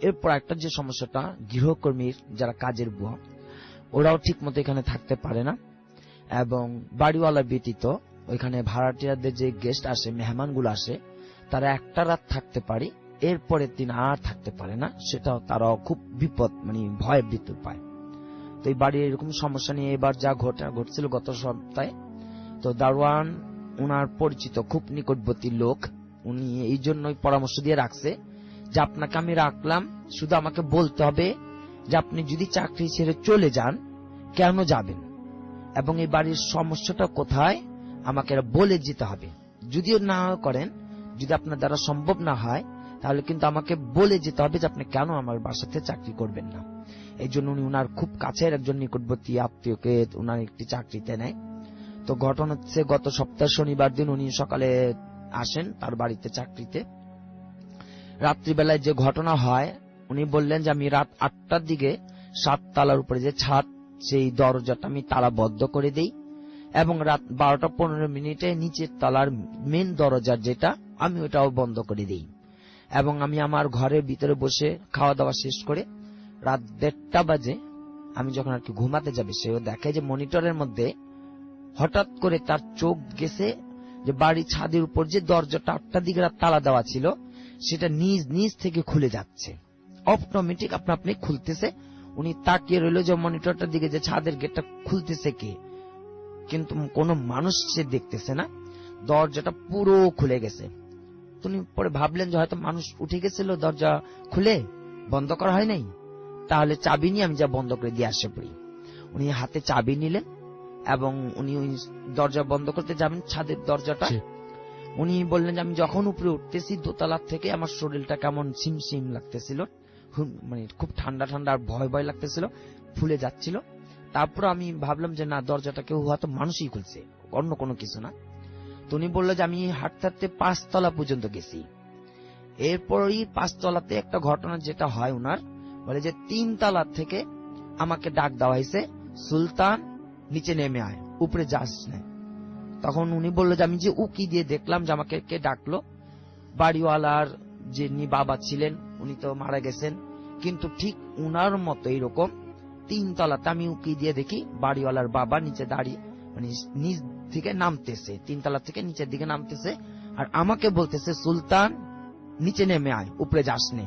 এরপর একটা যে সমস্যাটা, গৃহকর্মীর যারা কাজের বুয়া ওরাও ঠিক মতো এখানে থাকতে পারে না, এবং বাড়িওয়ালা ব্যতীত ওইখানে ভাড়াটিয়াদের যে গেস্ট আসে, মেহমানগুলো আসে, তারা একটা রাত থাকতে পারে, এরপরের দিন আর থাকতে পারে না। সেটাও তারাও খুব বিপদ, মানে ভয় ভিতর পায়। তো এই বাড়ির এরকম সমস্যা নিয়ে এবার যা ঘটছিল গত সপ্তাহে, তো দারোয়ান উনার পরিচিত খুব নিকটবর্তী লোক, উনি এই জন্যই পরামর্শ দিয়ে রাখছে যে আপনাকে আমি রাখলাম, শুধু আমাকে বলতে হবে যে আপনি যদি চাকরি ছেড়ে চলে যান কেন যাবেন, এবং এই বাড়ির সমস্যাটা কোথায় আমাকে বলে যেতে হবে। যদিও না করেন, যদি আপনার দ্বারা সম্ভব না হয়, তাহলে কিন্তু আমাকে বলে যেতে হবে যে আপনি কেন আমার বাসাতে চাকরি করবেন না। এই জন্য উনি উনার খুব কাছের একজন নিকটবর্তী আত্মীয়কে উনার একটি চাকরিতে নেয়। তো ঘটনা হচ্ছে গত সপ্তাহ শনিবার দিন উনি সকালে আসেন তার বাড়িতে চাকরিতে। রাত্রিবেলায় যে ঘটনা হয়, উনি বললেন যে আমি রাত 8টার দিকে 7 তলার উপরে যে ছাদ, সেই দরজাটা আমি তালাবদ্ধ করে দেই, এবং রাত 12:15 নিচের তলার মেন দরজার যেটা, আমি ওটাও বন্ধ করে দেই, এবং আমি আমার ঘরের ভিতরে বসে খাওয়া দাওয়া শেষ করে রাত 1:30 বাজে আমি যখন আর কি ঘুমাতে যাবে, সেও দেখে যে মনিটরের মধ্যে হঠাৎ করে তার চোখ গেছে যে বাড়ি ছাদের উপর যে দরজাটা 8টার দিকে তালা দেওয়া ছিল, সেটা নিজ নিজ থেকে খুলে যাচ্ছে, অটোমেটিক আপনা আপনি খুলতেছে। উনি তাকিয়ে রইল যে মনিটরটার দিকে, যে ছাদের গেটটা খুলতেছে কে, কিন্তু কোনো মানুষ সে দেখতেছে না, দরজাটা পুরো খুলে গেছে। তুমি পরে ভাবলেন যে হয়তো মানুষ উঠে গেছিল, দরজা খুলে বন্ধ করা হয় নাই, তাহলে চাবি নিয়ে আমি যা বন্ধ করে দিয়ে আসে পড়ি। উনি হাতে চাবি নিলেন এবং উনি ওই দরজা বন্ধ করতে যাবেন, ছাদের দরজাটা। উনি বললেন যে আমি যখন উপরে উঠতেছি দোতলার থেকে, আমার শরীরটা কেমন সিমসিম লাগতেছিল, মানে খুব ঠান্ডা ঠান্ডা আর ভয় ভয় লাগতেছিল, ফুলে যাচ্ছিল। তারপর আমি ভাবলাম যে না, দরজাটা কেউ হয়তো মানুষই খুলছে, অন্য কোনো কিছু না। তো উনি বললো যে আমি হাঁটতে হাঁটতে 5 তলা পর্যন্ত গেছি। এরপরই 5 তলাতে একটা ঘটনা যেটা হয়, উনার বলে যে 3 তলা থেকে আমাকে ডাক দেওয়া হয়েছে, সুলতান নিচে নেমে আয়, উপরে যাস না। তখন উনি বললো যে আমি যে উকি দিয়ে দেখলাম যে আমাকে কে ডাকলো, বাড়িওয়ালার যিনি বাবা ছিলেন উনি তো মারা গেছেন, কিন্তু ঠিক উনার মতো এইরকম 3 তলাতে আমি উকি দিয়ে দেখি বাড়িওয়ালার বাবা নিচে দাঁড়িয়ে, মানে নিচ থেকে নামতেছে, 3 তলা থেকে নিচের দিকে নামতেছে, আর আমাকে বলতেছে সুলতান নিচে নেমে আয়, উপরে যাস নে।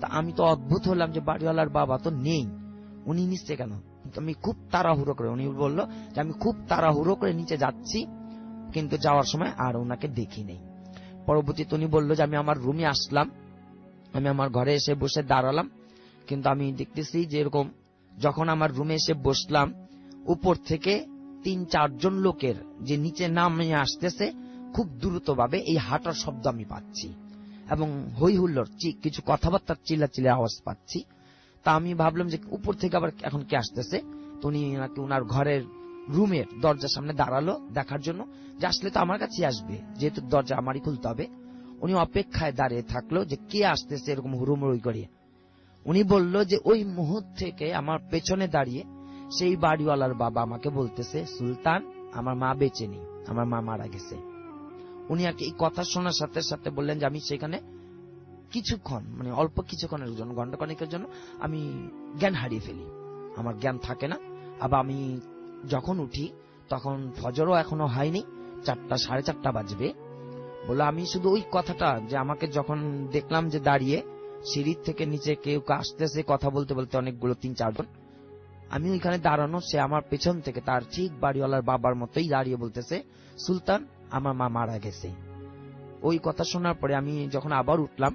তা আমি তো অদ্ভুত হলাম যে বাড়িওয়ালার বাবা তো নেই, উনি নিচে কেন? আমি খুব তাড়াহুড়ো করে, উনি বললো যে আমি খুব তাড়াহুড়ো করে নিচে যাচ্ছি, কিন্তু যাওয়ার সময় আর ওনাকে দেখি নেই। পরবর্তীতে উনি বললো যে আমি আমার রুমে আসলাম, আমি আমার ঘরে এসে বসে দাঁড়ালাম, কিন্তু আমি দেখতেছি যে এরকম যখন আমার রুমে এসে বসলাম, উপর থেকে 3-4 জন লোকের যে নিচে নামে আসতেছে খুব দ্রুত ভাবে, এই হাঁটার শব্দ আমি পাচ্ছি, এবং হই হুল্লোড় কিছু কথাবার্তার চিল্লাচিল্লি আওয়াজ পাচ্ছি। তা আমি ভাবলাম যে উপর থেকে আবার এখন কে আসতেছে। তো উনি ওনার ঘরের রুমের দরজার সামনে দাঁড়ালো দেখার জন্য, যে আসলে তো আমার কাছে আসবে, যেহেতু দরজা আমারই খুলতে হবে। উনি অপেক্ষায় দাঁড়িয়ে থাকলো যে কে আসতেছে এরকম হুড়োমুড়ি করে। উনি বলল যে ওই মুহূর্ত থেকে আমার পেছনে দাঁড়িয়ে সেই বাড়িওয়ালার বাবা আমাকে বলতেছে, সুলতান, আমার মা বেঁচে নেই, আমার মা মারা গেছে। উনি আর কি এই কথা শোনার সাথে সাথে বললেন যে আমি সেখানে কিছুক্ষণ, মানে অল্প কিছুক্ষণের জন্য, ঘন্টা খানেকের জন্য আমি জ্ঞান হারিয়ে ফেলি, আমার জ্ঞান থাকে না। আবার আমি যখন উঠি তখন ফজরও এখনো হয়নি, 4টা 4:30 বাজবে। বলে আমি শুধু ওই কথাটা, যে আমাকে যখন দেখলাম যে দাঁড়িয়ে সিঁড়ির থেকে নিচে কেউ আসতেছে কথা বলতে বলতে, অনেকগুলো 3-4 জন, আমি ওইখানে দাঁড়ানো, সে আমার পেছন থেকে তার ঠিক বাড়িওয়ালার বাবার মতোই দাঁড়িয়ে বলতেছে, সুলতান, আমার মা মারা গেছে। ওই কথা শোনার পরে আমি যখন আবার উঠলাম,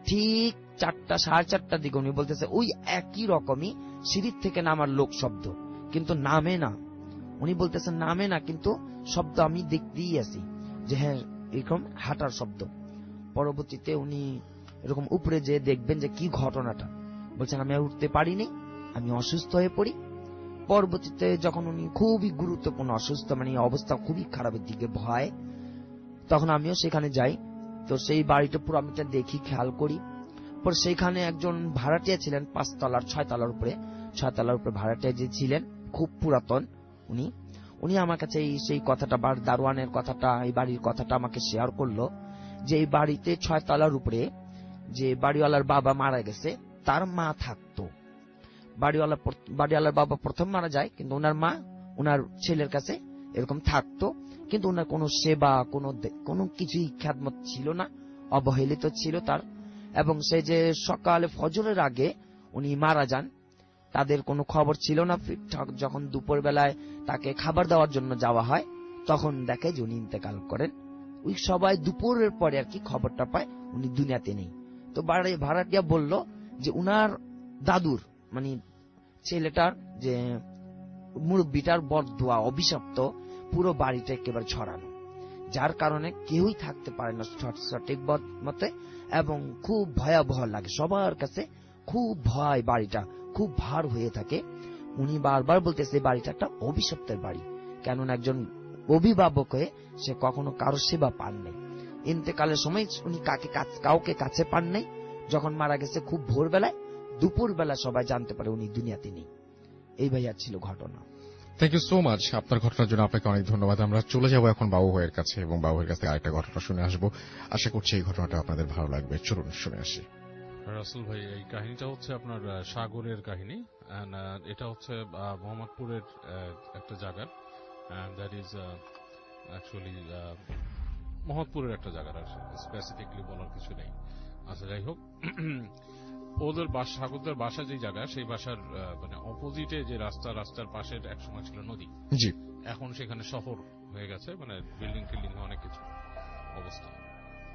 ঠিক 4টা 4:30 দিকে উনি বলতেছে ওই একই রকমই সিঁড়ির থেকে নামার লোক শব্দ, কিন্তু নামে না। উনি বলতেছেন নামে না, কিন্তু শব্দ আমি দেখতেই আছি যে হ্যাঁ এরকম হাঁটার শব্দ। পরবর্তীতে উনি এরকম উপরে যে দেখবেন যে কি ঘটনাটা, বলছেন আমি আর উঠতে পারিনি, আমি অসুস্থ হয়ে পড়ি। পরবর্তীতে যখন উনি খুবই গুরুত্বপূর্ণ অসুস্থ, মানে অবস্থা খুবই খারাপের দিকে ভয়, তখন আমিও সেখানে যাই। তো সেই বাড়িটা পুরো আমি দেখি, খেয়াল করি। পর সেইখানে একজন ভাড়াটিয়া ছিলেন, 5 তলার 6 তলার উপরে, 6 তলার উপরে ভাড়াটিয়া যে ছিলেন, খুব পুরাতন উনি আমার কাছে সেই কথাটা, দারোয়ানের কথাটা, এই বাড়ির কথাটা আমাকে শেয়ার করলো যে এই বাড়িতে 6 তলার উপরে যে বাড়িওয়ালার বাবা মারা গেছে, তার মা থাকতো। বাড়িওয়ালার বাবা প্রথম মারা যায়, কিন্তু ওনার মা ওনার ছেলের কাছে এরকম থাকতো, কিন্তু ওনার কোনো সেবা, কোনো কিছুই খেদমত ছিল না, অবহেলিত ছিল তার। এবং সে যে সকালে ফজরের আগে উনি মারা যান, তাদের কোনো খবর ছিল না। যখন দুপুর বেলায় তাকে খাবার দেওয়ার জন্য যাওয়া হয়, তখন দেখে যে উনি ইন্তেকাল করেন। ওই সবাই দুপুরের পরে আর কি খবরটা পায় উনি দুনিয়াতে নেই। তো ভাড়াটিয়া বলল যে উনার দাদুর, মানে ছেলেটার যে মুরব্বিটার বরদোয়া, অভিশপ্ত পুরো বাড়িটা একেবারে ছড়ানো, যার কারণে কেউই থাকতে পারে না সঠিক মতে, এবং খুব ভয়াবহ লাগে সবার কাছে, খুব ভয়, বাড়িটা খুব ভার হয়ে থাকে। উনি বারবার বলতেছে বাড়িটা একটা অভিশপ্তের বাড়ি, কেননা একজন অভিভাবক হয়ে সে কখনো কারো সেবা পান নাই। ইন্তেকালের সময় উনি কাউকে কাছে পান নাই। যখন মারা গেছে খুব ভোরবেলায়, দুপুর বেলা সবাই জানতে পারে উনি দুনিয়াতে নেই। এই ভাইয়া ছিল ঘটনা। থ্যাংক ইউ সো মাচ আপনার ঘটনার জন্য, আপনাকে অনেক ধন্যবাদ। আমরা চলে যাব এখন বাবু ভাইয়ের কাছে, এবং বাবু ভাইয়ের কাছ থেকে আরেকটা ঘটনা শুনে আসবো। আশা করছি এই ঘটনাটা আপনাদের ভালো লাগবে। চলুন শুনে আসি। রাসেল ভাই, এই কাহিনীটা হচ্ছে আপনার সাগরের কাহিনী। এটা হচ্ছে মোহাম্মদপুরের একটা জায়গার, দ্যাট ইজ অ্যাকচুয়ালি মোহাম্মদপুরের একটা জায়গার, আর স্পেসিফিকলি বলার কিছু নেই। আচ্ছা, যাই হোক, ওদের সাগরদের বাসা যে জায়গা, সেই বাসার মানে অপোজিটে যে রাস্তার পাশে একসময় ছিল নদী। জি। এখন সেখানে শহর হয়ে গেছে, মানে বিল্ডিং টিল্ডিং অনেক কিছু অবস্থা।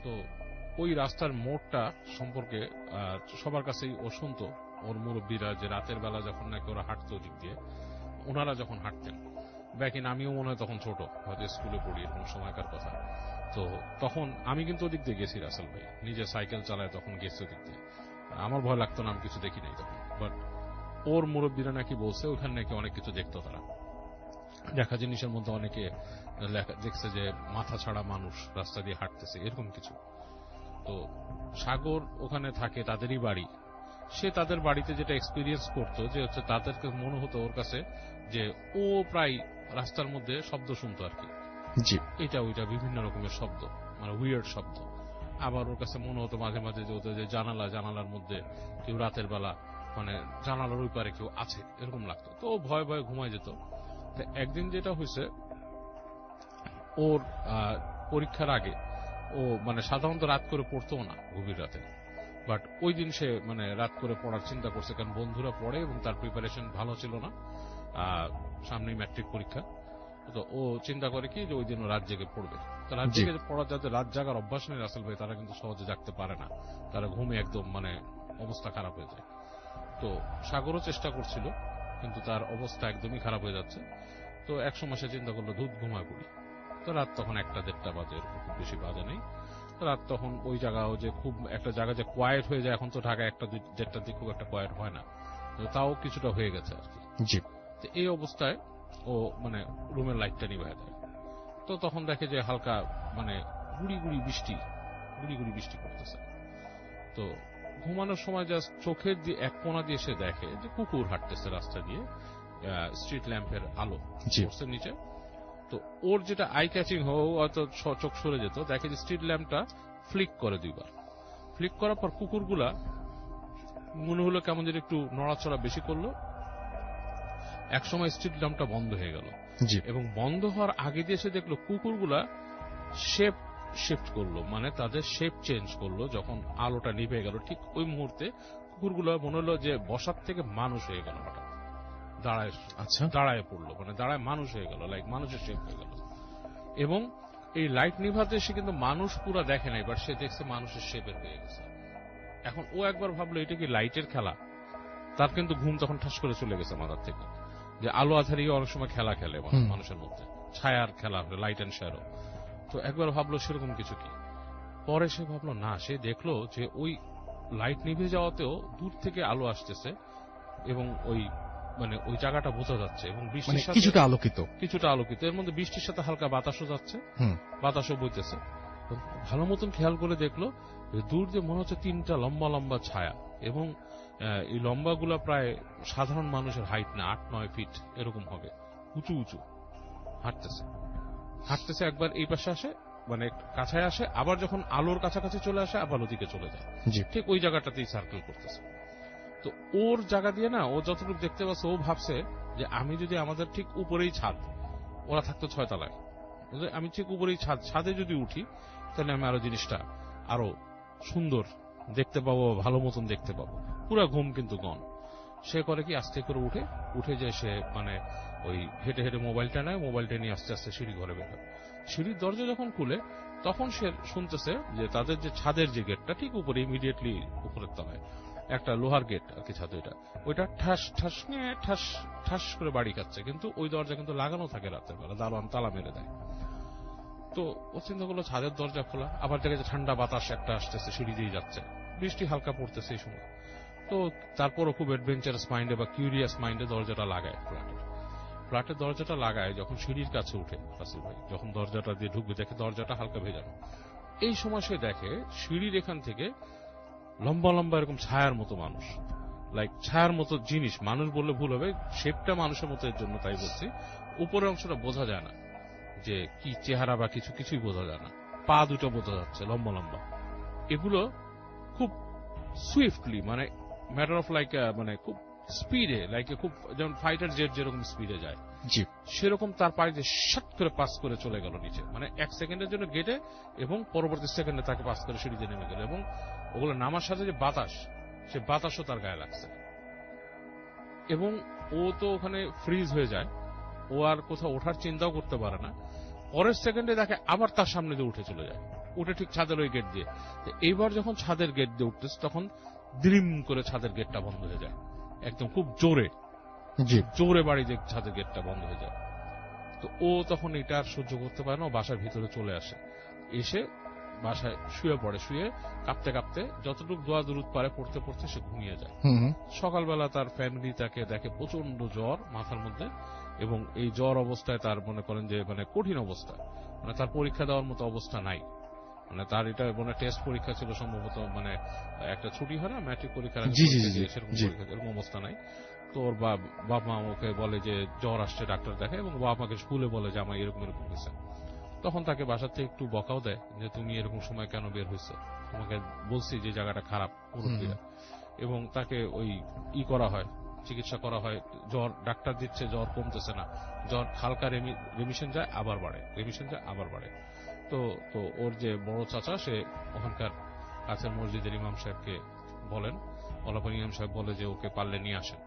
তো ওই রাস্তার মোড়টা সম্পর্কে সবার কাছেই ও শুনতো, ওর মুরব্বীরা, যে রাতের বেলা যখন নাকি ওরা হাঁটতো দিক দিয়ে, ওনারা যখন হাঁটতেন, ব্যাকিন আমিও মনে হয় তখন ছোট, হয়তো স্কুলে পড়ি, এরকম সময়কার কথা। তো তখন আমি কিন্তু ওদিক দিয়ে গেছি, রাসেল ভাই নিজে সাইকেল চালায় তখন গেছি ওদিক দিয়ে। আমার ভয় লাগতো না, আমি কিছু দেখি নাই তখন। বাট ওর মুরব্বীরা নাকি বলছে ওইখানে নাকি অনেক কিছু দেখতো তারা। দেখা জিনিসের মধ্যে অনেকে দেখছে যে মাথা ছাড়া মানুষ রাস্তা দিয়ে হাঁটতেছে, এরকম কিছু। তো সাগর ওখানে থাকে, তাদেরই বাড়ি। সে তাদের বাড়িতে যেটা এক্সপিরিয়েন্স করতো, যে হচ্ছে তাদেরকে মনে হতো ওর কাছে যে ও প্রায় রাস্তার মধ্যে শব্দ শুনতো আর কি, এটা ওইটা বিভিন্ন রকমের শব্দ, মানে উইয়ার্ড শব্দ। আবার ওর কাছে মনে হতো মাঝে মাঝে যে ওদের যে জানালার মধ্যে কেউ রাতের বেলা, মানে জানালার ওই পারে কেউ আছে, এরকম লাগতো। তো ও ভয়ে ভয়ে ঘুমায় যেত। একদিন যেটা হয়েছে, ওর পরীক্ষার আগে ও মানে সাধারণত রাত করে পড়তো না, গভীর রাতে। বাট ওই দিন সে মানে রাত করে পড়ার চিন্তা করছে, কারণ বন্ধুরা পড়ে এবং তার প্রিপারেশন ভালো ছিল না, সামনেই ম্যাট্রিক পরীক্ষা। তো ও চিন্তা করে কি যে ওই দিন ও রাত জেগে পড়বে। তো রাত জেগে পড়ার, যাদের রাত জাগার অভ্যাস নেই রাসেল ভাই, তারা কিন্তু সহজে জাগতে পারে না, তারা ঘুমে একদম মানে অবস্থা খারাপ হয়ে যায়। তো সাগরও চেষ্টা করছিল, কিন্তু তার অবস্থা একদমই খারাপ হয়ে যাচ্ছে। তো একসময় সে চিন্তা করলো ধূপ ঘুমায় পড়ি। তো রাত তখন 1টা-1.5টা বাজে, খুব বেশি বাজে নেই। রাত তখন ওই জায়গাও যে খুব একটা জায়গা যে কোয়াইট হয়ে যায়, এখন তো ঢাকা 1টা-2টার দিকে খুব একটা কোয়াইট হয় না, তাও কিছুটা হয়ে গেছে আর কি। তো এই অবস্থায় ও মানে রুমের লাইটটা নিভায় দেয়। তো তখন দেখে যে হালকা মানে গুড়ি গুড়ি বৃষ্টি করতেছে। তো ঘুমানোর সময় জাস্ট চোখের দিয়ে এক কোণা দিয়ে সে দেখে যে কুকুর হাঁটতেছে রাস্তা দিয়ে স্ট্রিট ল্যাম্পের আলো পড়ছে নিচে। তো ওর যেটা আই ক্যাচিং হয়তো চোখ সরে যেত, দেখে যে স্ট্রিট ল্যাম্পটা ফ্লিক করে 2বার। ফ্লিক করার পর কুকুরগুলা মনে হলো কেমন যেন একটু নড়াচড়া বেশি করলো। একসময় স্ট্রিট ল্যাম্পটা বন্ধ হয়ে গেল, এবং বন্ধ হওয়ার আগে দিয়ে সে দেখলো কুকুরগুলা শেপ শিফট করলো, মানে তাদের শেপ চেঞ্জ করলো। যখন আলোটা নিভে গেল ঠিক ওই মুহূর্তে কুকুরগুলো মনে হলো যে বসার থেকে মানুষ হয়ে গেল, হঠাৎ দাঁড়ায় পড়লো, মানে দাঁড়ায় মানুষ হয়ে গেল, লাইক মানুষের শেপ হয়ে গেল। এবং এই লাইট নিভাতে সে কিন্তু মানুষ পুরো দেখে নাই, বাট সে দেখছে মানুষের শেপের হয়ে গেছে। এখন ও একবার ভাবলো এটা কি লাইটের খেলা। তার কিন্তু ঘুম তখন ঠাস করে চলে গেছে মাথার থেকে, যে আলো আধারিয়ে অনেক সময় খেলা খেলে মানুষের মধ্যে, ছায়ার খেলা, লাইট অ্যান্ড শ্যাডো। তো একবার ভাবলো সেরকম কিছু কি। পরে সে ভাবলো না, সে দেখলো যে ওই লাইট নিভে যাওয়াতেও দূর থেকে আলো আসতেছে, এবং ওই মানে ওই জায়গাটা বোঝা যাচ্ছে, এবং বৃষ্টির সাথে কিছুটা আলোকিত, এর মধ্যে বৃষ্টির সাথে হালকা বাতাসও যাচ্ছে, বাতাসও বইতেছে। ভালো মতন খেয়াল করে দেখলো দূর দিয়ে মনে হচ্ছে 3টা লম্বা লম্বা ছায়া, এবং এই লম্বাগুলা প্রায় সাধারণ মানুষের হাইট না, 8-9 ফিট এরকম হবে, উঁচু উঁচু হাঁটতেছে। একবার এই পাশে আসে, মানে কাছায় আসে, আবার যখন আলোর কাছাকাছি চলে আসে আবার ওদিকে চলে যায়, ঠিক ওই জায়গাটাতেই সার্কেল করতেছে। তো ওর জায়গা দিয়ে না, ও যতটুকু দেখতে পাচ্ছে ও ভাবছে যে আমি যদি আমাদের ঠিক উপরেই ছাদ, ওরা থাকতো 6 তলায়, আমি ঠিক উপরেই ছাদে যদি উঠি তাহলে আমি আরো জিনিসটা আরো সুন্দর দেখতে পাবো, ভালো মতন দেখতে পাবো। পুরা ঘুম কিন্তু গন। সে করে কি, আস্তে করে উঠে যে সে মানে ওই হেঁটে হেঁটে মোবাইলটা নেয়, মোবাইলটা নিয়ে আস্তে আস্তে সিঁড়ি ঘরে বের হয়। সিঁড়ির দরজা যখন খুলে তখন সে শুনতেছে যে তাদের যে ছাদের যে গেটটা ঠিক উপরে, ইমিডিয়েটলি উপরের তলায় একটা লোহার গেট আর কি ছাদ, ওইটা ঠাস ঠাস ঠাস ঠাস করে বাড়ি খাচ্ছে, কিন্তু ওই দরজা কিন্তু লাগানো থাকে রাতের বেলা, দারোয়ান তালা মেরে দেয়। তো ও চিন্তা করলো ছাদের দরজা খোলা, আবার দেখে ঠান্ডা বাতাস একটা আসতেছে, সিঁড়ি দিয়ে যাচ্ছে, বৃষ্টি হালকা পড়তেছে এই সময়। তো তারপরও খুব অ্যাডভেঞ্চারাস মাইন্ডে বা কিউরিয়াস মাইন্ডে দরজাটা লাগায়, ফ্ল্যাটের দরজাটা লাগায়। যখন সিঁড়ির কাছে উঠে রাসেল ভাই, যখন দরজাটা দিয়ে ঢুকবে দেখে দরজাটা হালকা ভেজানো। এই সময় সে দেখে সিঁড়ির এখান থেকে লম্বা লম্বা এরকম ছায়ার মতো মানুষ, লাইক ছায়ার মতো জিনিস, মানুষ বললে ভুল হবে, শেপটা মানুষের মতো, এর জন্য তাই বলছি। উপরের অংশটা বোঝা যায় না যে কি চেহারা বা কিছুই বোঝা যায় না, পা দুটো বোঝা যাচ্ছে লম্বা লম্বা। এগুলো খুব সুইফটলি, মানে ম্যাটার অফ লাইক, মানে খুব স্পিডে, লাইক খুব যেমন ফাইটার জেট যেরকম স্পিডে যায় সেরকম তার পায়ে দিয়ে শাট করে পাস করে চলে গেল নিচে, মানে 1 সেকেন্ডের জন্য গেটে, এবং পরবর্তী সেকেন্ডে তাকে পাস করে সিঁড়িতে নেমে গেল। এবং ওগুলো নামার সাথে যে বাতাস, সে বাতাসও তার গায়ে লাগছে, এবং ও তো ওখানে ফ্রিজ হয়ে যায়, ও আর কোথাও ওঠার চিন্তাও করতে পারে না। পরের সেকেন্ডে দেখে আবার তার সামনে দিয়ে উঠে চলে যায়, উঠে ঠিক ছাদের ওই গেট দিয়ে। এইবার যখন ছাদের গেট দিয়ে উঠতেছে তখন দ্রিম করে ছাদের গেটটা বন্ধ হয়ে যায়, একদম খুব জোরে বাড়ি দিয়ে ছাদের গেটটা বন্ধ হয়ে যায়। তো ও তখন এটা আর সহ্য করতে পারে না, ও বাসার ভিতরে চলে আসে, এসে বাসায় শুয়ে পড়ে, শুয়ে কাঁপতে কাঁপতে যতটুকু দোয়া দুরুদ পারে পড়তে পড়তে সে ঘুমিয়ে যায়। সকালবেলা তার ফ্যামিলি তাকে দেখে প্রচন্ড জ্বর মাথার মধ্যে, এবং এই জ্বর অবস্থায় তার মনে করেন যে মানে কঠিন অবস্থা, মানে তার পরীক্ষা দেওয়ার মতো অবস্থা নাই, মানে তার এটা মানে টেস্ট পরীক্ষা ছিল সম্ভবত, মানে একটা ছুটি হয় না ম্যাট্রিক পরীক্ষার সেরকম পরীক্ষা, এরকম অবস্থা নাই। তো ওর বাবা মা ওকে বলে যে জ্বর আসছে, ডাক্তার দেখায়, এবং বাবা মাকে স্কুলে বলে যে আমার এরকম এরকম হয়েছে। তখন তাকে বাসার থেকে একটু বকাও দেয় যে তুমি এরকম সময় কেন বের হয়েছে, তোমাকে বলছি যে জায়গাটা খারাপ মুরব্বীরা, এবং তাকে ওই করা হয়, চিকিৎসা করা হয়। জ্বর ডাক্তার দিচ্ছে, জ্বর কমতেছে না, জ্বর হালকা রেমিশন যায় আবার বাড়ে, রেমিশন যায় আবার বাড়ে। তো ওর যে বড় চাচা, সে ওখানকার কাছের মসজিদের ইমাম সাহেবকে বলেন, অলাপন ইমাম সাহেব বলে যে ওকে পারলে নিয়ে আসেন।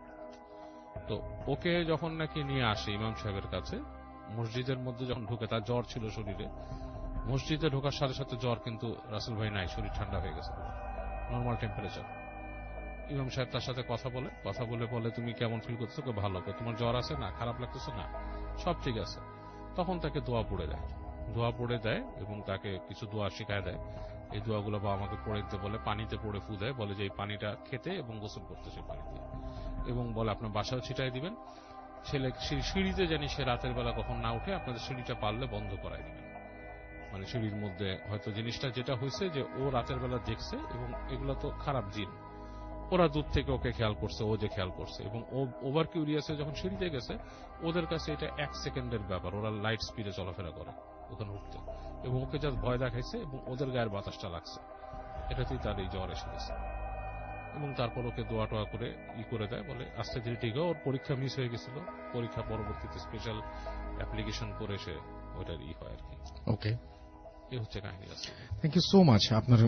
তো ওকে যখন নাকি নিয়ে আসে ইমাম সাহেবের কাছে, মসজিদের মধ্যে যখন ঢুকে, তার জ্বর ছিল শরীরে, মসজিদে ঢোকার সাথে সাথে জ্বর কিন্তু রাসেল ভাই নাই, শরীর ঠান্ডা হয়ে গেছে, নর্মাল টেম্পারেচার। ইমাম সাহেব তার সাথে কথা বলে তুমি কেমন ফিল করতেছো, ভালো, তোমার জ্বর আছে না, খারাপ লাগতেছে না, সব ঠিক আছে। তখন তাকে দোয়া পড়ে দেয় এবং তাকে কিছু দোয়া শিখায় দেয়। এই দোয়াগুলো বাবা আমাকে পড়ে দিতে বলে, পানিতে পড়ে ফু দেয়, বলে যে এই পানিটা খেতে এবং গোসল করতে সেই পানি দিয়ে, এবং বলে আপনার বাসাও ছিটাই দিবেন, ছেলে সিঁড়িতে জানি সে রাতের বেলা কখন না উঠে আপনাদের সিঁড়িটা পারলে বন্ধ করাই দিবেন। মানে সিঁড়ির মধ্যে হয়তো জিনিসটা যেটা হয়েছে যে ও রাতের বেলা দেখছে, এবং এগুলো তো খারাপ জিন, ওরা দূর থেকে ওকে খেয়াল করছে, ও যে খেয়াল করছে, এবং ও ওভার কিউরিয়াসে যখন সিঁড়িতে গেছে, ওদের কাছে এটা 1 সেকেন্ডের ব্যাপার, ওরা লাইট স্পিডে চলাফেরা করে ওখানে উঠতে, এবং ওকে জাস্ট ভয় দেখাইছে এবং ওদের গায়ের বাতাসটা লাগছে, এটাতেই তার এই জ্বর এসে গেছে। এবং তারপর ওকে দোয়া টোয়া করে করে দেয়, বলে আস্তে ধীরে ঠিক হয়। ওর পরীক্ষা মিস হয়ে গেছিল, পরীক্ষা পরবর্তীতে স্পেশাল অ্যাপ্লিকেশন করে সে ওইটার হয় আর কি। ওকে, এই হচ্ছে কাহিনী আছে। Thank you so much. আপনার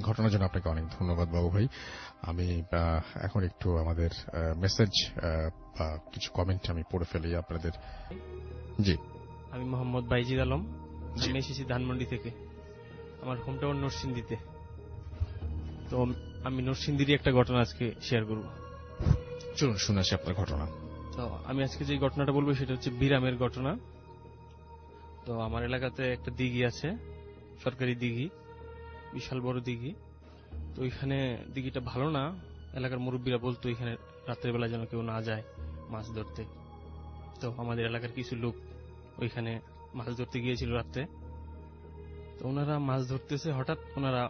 ঘটনার জন্য আপনাকে অনেক ধন্যবাদ বাবু ভাই। আমি এখন একটু আমাদের মেসেজ বা কিছু কমেন্ট আমি পড়ে ফেলি আপনাদের। জি, আমি মোহাম্মদ বাইজিদ আলম, আমি এসেছি ধানমন্ডি থেকে, আমার হোমটাউন নরসিংদীতে। তো আমি নরসিংদীরই একটা ঘটনা আজকে শেয়ার করব। চলুন শুনে আসি আপনার ঘটনা। তো আমি আজকে যে ঘটনাটা বলবো সেটা হচ্ছে বিরামের ঘটনা। তো আমার এলাকাতে একটা দিঘি আছে, সরকারি দিঘি, বিশাল বড় দিঘি। তো ওইখানে দিঘিটা ভালো না, এলাকার মুরব্বীরা বলতো এখানে রাত্রের বেলা যেন কেউ না যায় মাছ ধরতে। তো আমাদের এলাকার কিছু লোক ওইখানে মাছ ধরতে গিয়েছিল রাত্রে। তো ওনারা মাছ ধরতেছে, হঠাৎ ওনারা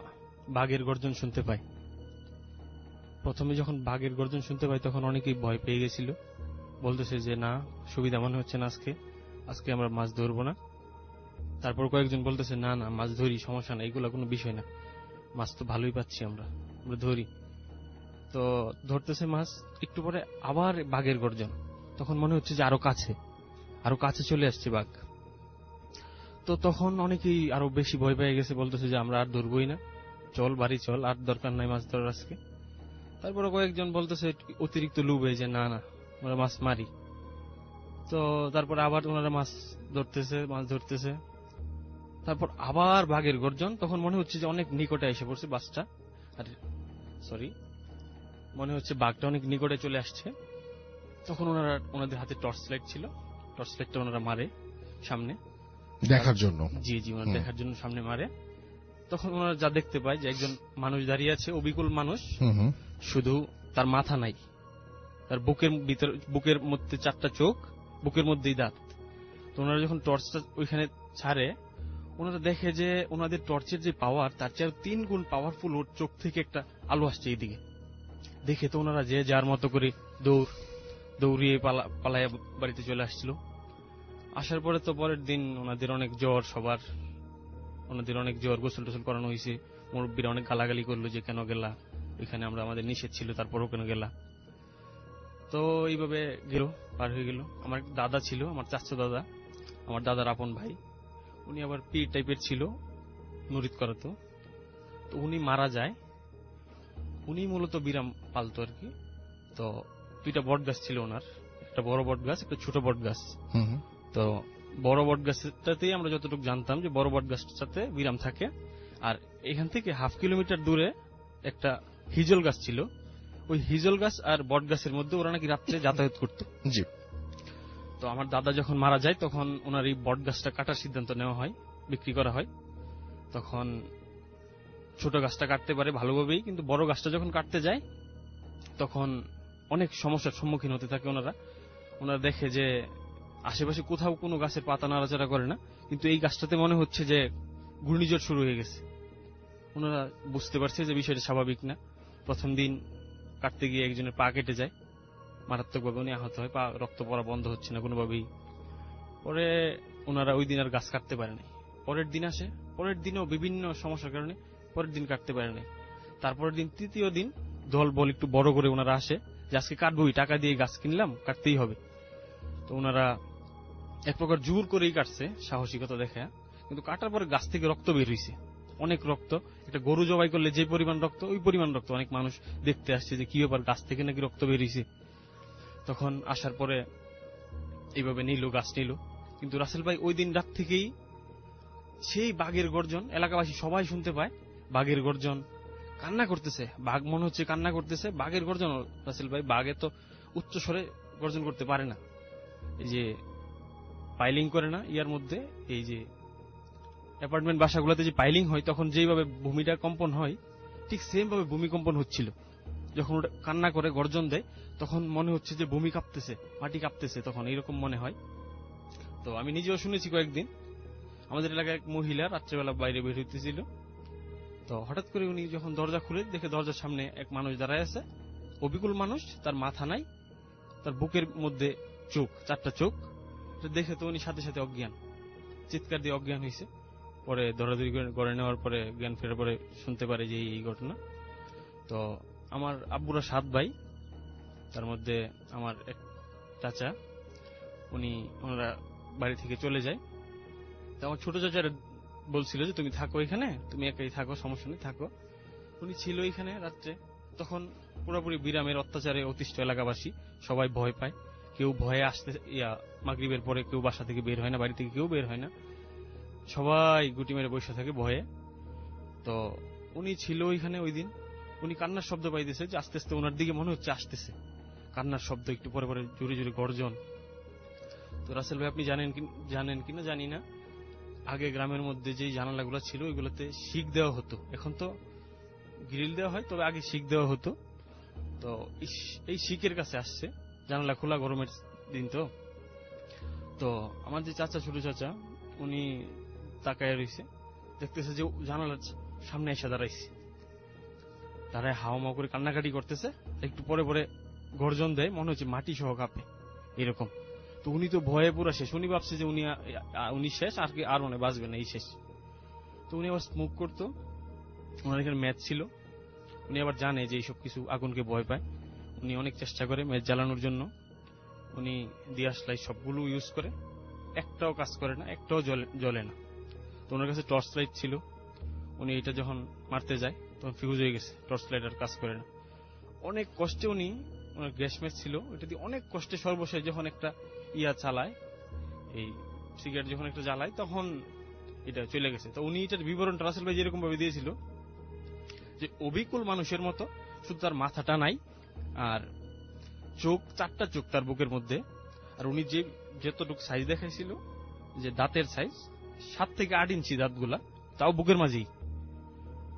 বাঘের গর্জন শুনতে পায়। প্রথমে যখন বাঘের গর্জন শুনতে পায় তখন অনেকেই ভয় পেয়ে গেছিল, বলতেছে যে না, সুবিধা মনে হচ্ছে না, আজকে আমরা মাছ ধরবো না। তারপর কয়েকজন বলতেছে না না, মাছ ধরি, সমস্যা না, এগুলো কোনো বিষয় না, মাছ তো ভালোই পাচ্ছি, আমরা ধরি। তো ধরতেছে মাছ, একটু পরে আবার বাঘের গর্জন, তখন মনে হচ্ছে যে আরো কাছে চলে আসছে বাঘ। তো তখন অনেকেই আরো বেশি ভয় পেয়ে গেছে, বলতেছে যে আমরা আর ধরবই না, চল বাড়ি চল, আর দরকার নাই মাছ ধরার আজকে। তারপরে কয়েকজন বলতেছে অতিরিক্ত লুবে যে না না, আমরা মাছ মারি। তো তারপর আবার ওনারা মাছ ধরতেছে। তারপর আবার বাঘের গর্জন, তখন মনে হচ্ছে যে অনেক নিকটে এসে পড়ছে বাঘটা, আর মনে হচ্ছে বাঘটা অনেক নিকটে চলে আসছে। তখন ওনাদের হাতে টর্চ লাইট ছিল, টর্চ লাইটটা ওনারা মারে সামনে দেখার জন্য। জি জি, ওনারা দেখার জন্য সামনে মারে। তখন ওনারা যা দেখতে পায় যে একজন মানুষ দাঁড়িয়ে আছে, অবিকল মানুষ, শুধু তার মাথা নাই, তার বুকের মধ্যে 4টা চোখ, বুকের মধ্যেই দাঁত। তো ওনারা যখন টর্চটা ওইখানে ছাড়ে, ওনারা দেখে যে ওনাদের টর্চের যে পাওয়ার, তার চেয়ে 3 গুণ পাওয়ারফুল ওর চোখ থেকে একটা আলো আসছে এইদিকে। দেখে তো ওনারা যে যার মতো করে দৌড়িয়ে পালায় বাড়িতে চলে আসছিল। আসার পরে তো পরের দিন ওনাদের অনেক জ্বর, গোসল টোসল করানো হয়েছে। মুরব্বীরা অনেক গালাগালি করলো যে কেন গেলা, ওইখানে আমাদের নিষেধ ছিল, তারপরও কেন গেলা। তো এইভাবে পার হয়ে গেল। আমার দাদা ছিল, আমার চাচা দাদা, আমার দাদার আপন ভাই, উনি আবার পীর টাইপের ছিল, মুরিদ করাতো। তো উনি মারা যায়। উনি মূলত বিরাম পালতো আর কি। তো 2টা বট গাছ ছিল ওনার, একটা বড় বট গাছ, একটা ছোট বট গাছ। তো বড় বট গাছটাতেই আমরা যতটুকু জানতাম যে বড় বট গাছটাতে বিরাম থাকে, আর এখান থেকে 1/2 কিলোমিটার দূরে একটা হিজল গাছ ছিল। ওই হিজল গাছ আর বট গাছের মধ্যে ওরা নাকি রাত্রে যাতায়াত করতো। জি। তো আমার দাদা যখন মারা যায় তখন ওনার এই বট গাছটা কাটার সিদ্ধান্ত নেওয়া হয়, বিক্রি করা হয়। তখন ছোট গাছটা কাটতে পারে ভালোভাবেই, কিন্তু বড় গাছটা যখন কাটতে যায় তখন অনেক সমস্যার সম্মুখীন হতে থাকে ওনারা দেখে যে আশেপাশে কোথাও কোনো গাছের পাতা নাড়াচাড়া করে না, কিন্তু এই গাছটাতে মনে হচ্ছে যে ঘূর্ণিঝড় শুরু হয়ে গেছে। ওনারা বুঝতে পারছে যে বিষয়টা স্বাভাবিক না। প্রথম দিন কাটতে গিয়ে একজনের পা কেটে যায়, মারাত্মকভাবে উনি আহত হয়, পা রক্ত পড়া বন্ধ হচ্ছে না কোনোভাবেই। পরে ওনারা ওই দিন আর গাছ কাটতে পারে নাই। পরের দিন আসে, পরের দিনেও বিভিন্ন সমস্যার কারণে পরের দিন কাটতে পারে নাই। তারপরের দিন, তৃতীয় দিন দল বল একটু বড় করে ওনারা আসে যে আজকে কাটবই, টাকা দিয়ে গাছ কিনলাম, কাটতেই হবে। তো ওনারা এক প্রকার জোর করেই কাটছে, সাহসিকতা দেখে, কিন্তু কাটার পরে গাছ থেকে রক্ত বের হয়েছে, অনেক রক্ত। একটা গরু জবাই করলে যে পরিমাণ রক্ত, ওই পরিমাণ রক্ত। অনেক মানুষ দেখতে আসছে যে কি ব্যাপার, গাছ থেকে নাকি রক্ত বের হয়েছে। তখন আসার পরে এইভাবে গাছ নিল। কিন্তু রাসেল ভাই ওই দিন রাত থেকেই সেই বাঘের গর্জন, এলাকাবাসী সবাই শুনতে পায় বাঘের গর্জন, কান্না করতেছে, বাঘ মনে হচ্ছে কান্না করতেছে, বাঘের গর্জন। রাসেল ভাই, বাঘে তো উচ্চ স্বরে গর্জন করতে পারে না, এই যে পাইলিং করে না ইয়ার মধ্যে, এই যে অ্যাপার্টমেন্ট বাসাগুলোতে যে পাইলিং হয় তখন যেভাবে ভূমিটা কম্পন হয়, ঠিক সেম ভাবে ভূমিকম্পন হচ্ছিল। যখন ওটা কান্না করে গর্জন দেয় তখন মনে হচ্ছে যে ভূমি কাঁপতেছে, মাটি কাঁপতেছে, তখন এইরকম মনে হয়। তো আমি নিজেও শুনেছি কয়েকদিন। আমাদের এলাকায় এক মহিলা রাত্রেবেলা বাইরে বের হইতেছিল, তো হঠাৎ করে উনি যখন দরজা খুলে দেখে দরজার সামনে এক মানুষ দাঁড়ায় আছে, অবিকল মানুষ, তার মাথা নাই, তার বুকের মধ্যে চোখ, 4টা চোখ। দেখে তো উনি সাথে সাথে অজ্ঞান, চিৎকার দিয়ে অজ্ঞান হয়েছে। পরে দৌড়াদৌড়ি করে নেওয়ার পরে জ্ঞান ফেরার পরে শুনতে পারে যে এই ঘটনা। তো আমার আব্বুরা 7 ভাই, তার মধ্যে আমার এক চাচা, ওনারা বাড়ি থেকে চলে যায়। তো আমার ছোট চাচারা বলছিল যে তুমি থাকো এখানে, তুমি একাই থাকো, সমস্যা নেই, থাকো। উনি ছিল এখানে রাত্রে। তখন পুরোপুরি বিরামের অত্যাচারে অতিষ্ঠ এলাকাবাসী, সবাই ভয় পায়। কেউ ভয়ে আসতে মাগরিবের পরে কেউ বাসা থেকে বের হয় না, বাড়ি থেকে কেউ বের হয় না, সবাই গুটি মেরে বসে থাকে ভয়ে। তো উনি ছিল ওইখানে ওই দিন। উনি কান্নার শব্দ পাইতেছে যে আস্তে আস্তে ওনার দিকে মনে হচ্ছে আসতেছে, কান্নার শব্দ, একটু পরে পরে জোরে জোরে গর্জন। তো রাসেল ভাই আপনি জানেন কিনা জানি না, আগে গ্রামের মধ্যে যে জানালাগুলো ছিল ওইগুলোতে শিক দেওয়া হতো, এখন তো গ্রিল দেওয়া হয়, তবে আগে শিক দেওয়া হতো। তো এই শিকের কাছে আসছে, জানালা খোলা, গরমের দিন। তো আমার যে চাচা, ছোট চাচা, উনি তাকায় রয়েছে, দেখতেছে যে জানালার সামনে এসে দাঁড়াইছে, দাঁড়ায় হাওয়া মাও করে কান্নাকাটি করতেছে। একটু পরে পরে গর্জন দেয়, মনে হচ্ছে মাটি সহ কাঁপে এরকম। তো উনি তো ভয়ে পুরো শেষ, উনি ভাবছে যে উনি শেষ, আর মনে বাঁচবে না, এই শেষ। তো উনি আবার স্মোক করতো, ওনার এখানে ম্যাচ ছিল। উনি আবার জানে যে এইসব কিছু আগুনকে ভয় পায়। উনি অনেক চেষ্টা করে ম্যাচ জ্বালানোর জন্য, উনি দিয়াশ লাইট সবগুলো ইউজ করে, একটাও কাজ করে না, একটাও জ্বলে না। তো ওনার কাছে টর্চ লাইট ছিল, উনি এটা যখন মারতে যায় তখন ফিউজ হয়ে গেছে, টর্চ লাইট আর কাজ করে না। অনেক কষ্টে ওনার গ্যাস ম্যাচ ছিল, এটা দিয়ে অনেক কষ্টে সর্বশেষ যখন একটা চালায়, এই সিগারেট যখন একটা জ্বালায়, তখন এটা চলে গেছে। তো উনি এটার বিবরণটা রাসেল ভাই যেরকম ভাবে দিয়েছিল যে অবিকল মানুষের মতো, শুধু তার মাথাটা নাই আর চোখ, 4টা চোখ তার বুকের মধ্যে। আর উনি যতটুকু সাইজ দেখাইছিল, যে দাঁতের সাইজ 7 থেকে 8 ইঞ্চি দাঁতগুলা, তাও বুকের মাঝেই।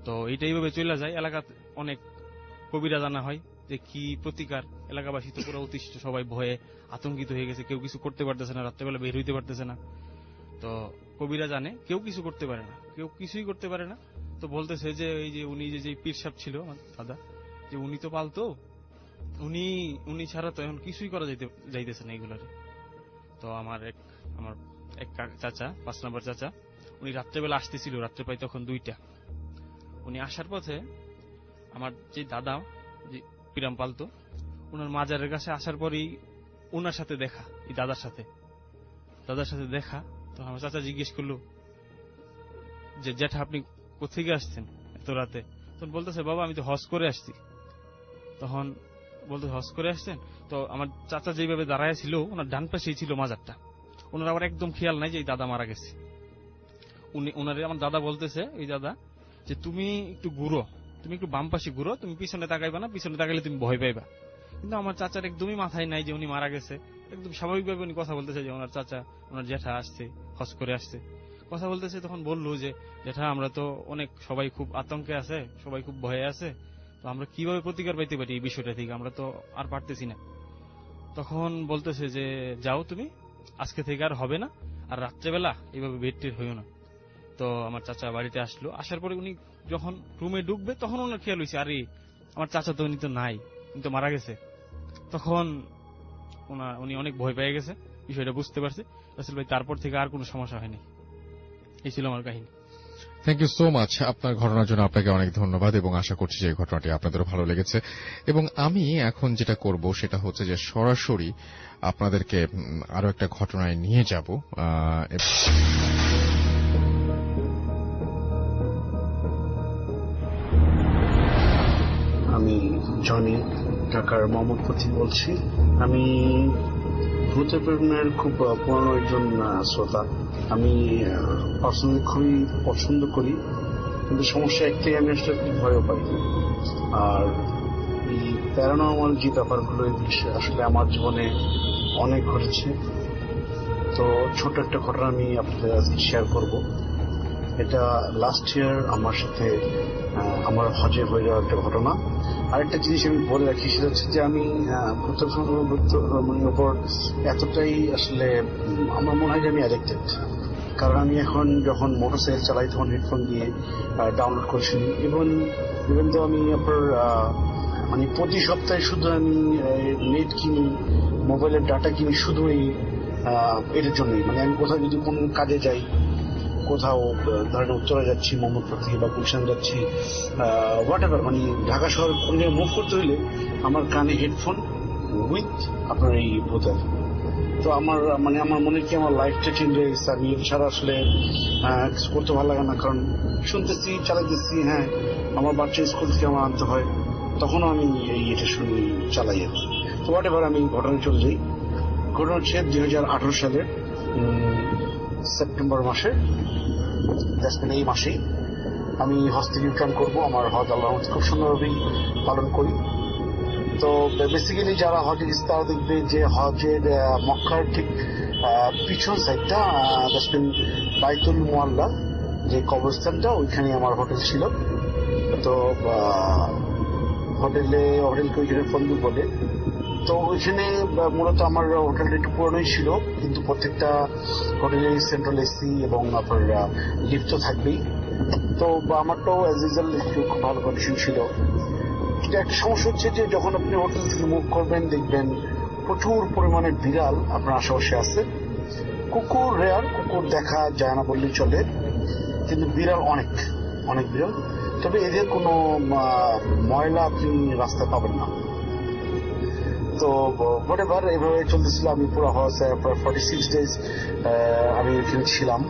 তো এইটা এইভাবে চলে যায়, এলাকাতে অনেক কবিরা জানা হয় যে কি প্রতিকার। এলাকাবাসী তো পুরো অতিষ্ঠ, সবাই ভয়ে আতঙ্কিত হয়ে গেছে, কেউ কিছু করতে পারতেছে না, রাত্রেবেলা বের হইতে পারতেছে না। তো কবিরা জানে কেউ কিছু করতে পারে না, কেউ কিছুই করতে পারে না। তো বলতেছে যে এই যে উনি যে পীর সাহেব ছিল দাদা, যে উনি তো পালতো, উনি ছাড়া তো এখন কিছুই করা যাইতেছে না এগুলারে। তো আমার এক চাচা, 5 নম্বর চাচা, উনি রাত্রেবেলা আসতেছিল, রাত্রে প্রায় তখন 2টা। উনি আসার পথে আমার যে দাদা, যে পিরাম পালতো, ওনার মাজারের কাছে আসার পরেই ওনার সাথে দেখা, এই দাদার সাথে দেখা। তো আমার চাচা জিজ্ঞেস করলো যে জ্যাঠা আপনি কোথেকে আসছেন এত রাতে? তখন বলতেছে বাবা আমি তো হজ করে আসছি। তখন বলতে হজ করে আসছেন? তো আমার চাচা যেভাবে দাঁড়ায় ছিল, ওনার ডান পাশেই ছিল মাজারটা। ওনার আবার একদম খেয়াল নাই যে এই দাদা মারা গেছে। ওনারে আমার দাদা বলতেছে, এই দাদা, যে তুমি একটু ঘুরো, তুমি একটু বাম পাশে ঘুরো, তুমি পিছনে তাকাইবা না, পিছনে তাকাইলে তুমি ভয় পাইবা। কিন্তু আমার চাচার একদমই মাথায় নাই যে উনি মারা গেছে। একদম স্বাভাবিকভাবে উনি কথা বলতেছে যে ওনার চাচা, ওনার জ্যাঠা আসছে, হজ করে আসছে, কথা বলতেছে। তখন বললো যে জ্যাঠা আমরা তো অনেক, সবাই খুব আতঙ্কে আছে, সবাই খুব ভয়ে আছে, তো আমরা কিভাবে প্রতিকার পাইতে পারি এই বিষয়টা থেকে, আমরা তো আর পারতেছি না। তখন বলতেছে যে যাও তুমি, আজকে থেকে আর হবে না, আর রাত্রেবেলা এইভাবে বেড টের হইও না। তো আমার চাচা বাড়িতে আসলো, আসার পরে উনি যখন রুমে ঢুকবে তখন ওনার খেয়াল হয়েছে আরে আমার চাচা তো উনি তো নাই, উনি তো মারা গেছে। তখন উনি অনেক ভয় পেয়ে গেছে, বিষয়টা বুঝতে পারছে। রাসেল ভাই তারপর থেকে আর কোনো সমস্যা হয়নি। এই ছিল আমার কাহিনী। Thank you so much. আপনার ঘটনার জন্য আপনাকে অনেক ধন্যবাদ, এবং আশা করছি যে এই ঘটনাটি আপনাদেরও ভালো লেগেছে। এবং আমি এখন যেটা করব সেটা হচ্ছে যে সরাসরি আপনাদেরকে আরো একটা ঘটনায় নিয়ে যাব। আমি জনি, ঢাকার মোহাম্মদপুর বলছি। আমি ভূতের প্রেমের খুব পুরনো একজন শ্রোতা। আমি পার্সোনালি খুবই পছন্দ করি, কিন্তু সমস্যা একটাই, আমি আসলে খুব ভয়ও পাই। আর এই প্যারানর্মাল যে ব্যাপারগুলো, আসলে আমার জীবনে অনেক ঘটেছে। তো ছোট একটা ঘটনা আমি আপনাদের আজকে শেয়ার করব। এটা লাস্ট ইয়ার আমার সাথে আমার হজে হয়ে যাওয়া একটা ঘটনা। আরেকটা জিনিস আমি বলে রাখি, সেটা হচ্ছে যে আমি ভূতের উপর এতটাই আসলে আমার মনে হয় যে আমি অ্যাডিক্টেড। কারণ আমি এখন যখন মোটরসাইকেল চালাই তখন হেডফোন দিয়ে ডাউনলোড করে শুনি। ইভেন তো আমি আপনার মানে প্রতি সপ্তাহে শুধু আমি নেট কিনি, মোবাইলের ডাটা কিনি শুধু এটার জন্যই। মানে আমি কোথাও যদি কোন কাজে যাই, কোথাও ধরেন উত্তরা যাচ্ছি, মোহাম্মদপুর থেকে বা গুলশান যাচ্ছি, হোয়াট এভার, মানে ঢাকা শহর কোন জায়গায় মুভ করতে হইলে আমার কানে হেডফোন উইথ আপনার এই ভোটার। তো আমার মনে কি আমার লাইফটা চেঞ্জ হয়ে গেছে। আমি এটা ছাড়া আসলে কিছু করতে ভালো লাগে না, কারণ শুনতেছি, চালাইতেছি। হ্যাঁ, আমার বাচ্চা স্কুল থেকে আমার আনতে হয়, তখনও আমি এটা শুনি, চালাই আর কি। তো হোয়াট এভার, আমি ঘটনা চলে যাই। ঘটনা হচ্ছে 2018 সালের সেপ্টেম্বর মাসে, এই মাসেই আমি হজ থেকে রিটার্ন করবো। আমার হজ আল্লাহ খুব সুন্দরভাবেই পালন করি। তো বেসিক্যালি যারা হজে গেছে তারা দেখবে যে হজের মক্কার ঠিক পিছন সাইডটা বাইতুল মুআল্লা যে কবরস্থানটা, ওইখানে আমার হোটেল ছিল। তো হোটেলকে ওইখানে ফন্দুক বলে। তো ওইখানে মূলত আমার হোটেলটা একটু পুরনোই ছিল, কিন্তু প্রত্যেকটা হোটেলে সেন্ট্রাল এসি এবং আপনার লিফট তো থাকবেই। তো আমারটাও অ্যাজ ইউজুয়াল খুব ভালো কন্ডিশন ছিল। কিন্তু একটা সমস্যা হচ্ছে যে যখন আপনি হোটেল থেকে মুভ করবেন, দেখবেন প্রচুর পরিমাণে বিড়াল আপনার আশেপাশে আছে। কুকুর রেয়ার, কুকুর দেখা যায় না বললেই চলে, কিন্তু বিড়াল অনেক অনেক বিড়াল। তবে এদের কোনো ময়লা আপনি রাস্তায় পাবেন না। তো হোয়াটএভার এভাবে চলতেছিল। আমি পুরো প্রায় 46 ডেজ আমি এখানে ছিলাম।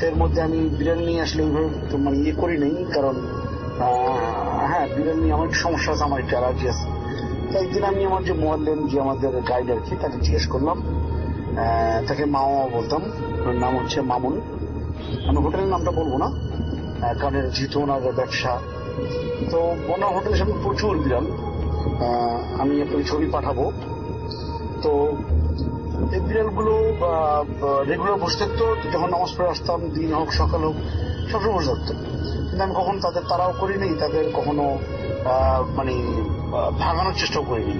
এর মধ্যে আমি বিড়াল নিয়ে আসলে ওইভাবে মানে করি নেই, কারণ হ্যাঁ, বিড়াল নিয়ে আমার একটু সমস্যা আছে, আমার একটু অ্যালার্জি আছে। তো একদিন আমি আমার যে মোয়াল্লেম, যে আমাদের গাইড আর কি, তাকে জিজ্ঞেস করলাম। তাকে মামা বলতাম, ওর নাম হচ্ছে মামুন। আমি হোটেলের নামটা বলবো না, কারণ যেহেতু ওনার ব্যবসা। তো ওনার হোটেলের সামনে প্রচুর বিড়াল, আমি আপনাকে ছবি পাঠাবো। তো এই বিড়ালগুলো রেগুলার বসে থাকতো, যখন নামাজ পড়ে আসতাম, দিন হোক সকাল হোক সবসময় বসে থাকতো। কিন্তু আমি কখনো তাদের তাড়াও করিনি, তাদের কখনো মানে ভাগানোর চেষ্টাও করিনি।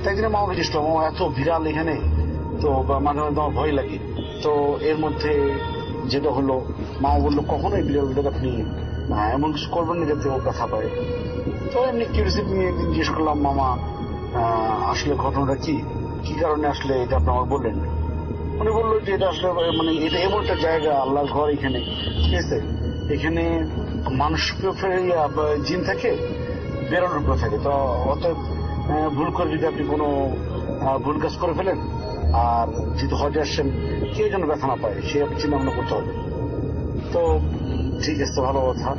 তাই জন্য মামাকে জিজ্ঞেস করলাম, এত বিড়াল এখানে, তো মাঝে মাঝে আমার ভয় লাগে। তো এর মধ্যে যেটা হলো, মামা বললো কখনোই বিড়াল আপনি এমন কিছু করবেন না যাতে ও ব্যথা পায়। তো এমনি কিউরিয়াসিটি নিয়ে একদিন জিজ্ঞেস করলাম, মামা আসলে ঘটনাটা কি কারণে আসলে এটা আপনি আমার বললেন? উনি বললো যে এটা আসলে মানে এটা এমন একটা জায়গা, আল্লাহর ঘর এখানে, ঠিক আছে? এখানে মানুষ জিন থাকে, বেরোনোর উপরে থাকে। তো অতএব ভুল করে যদি আপনি কোনো ভুল কাজ করে ফেলেন, আর যেহেতু হজে আসছেন, কেউ যেন ব্যথা না পায় সে আপনি চিন্তা ভাবনা করতে হবে। তো ঠিক আছে, ভালো কথা।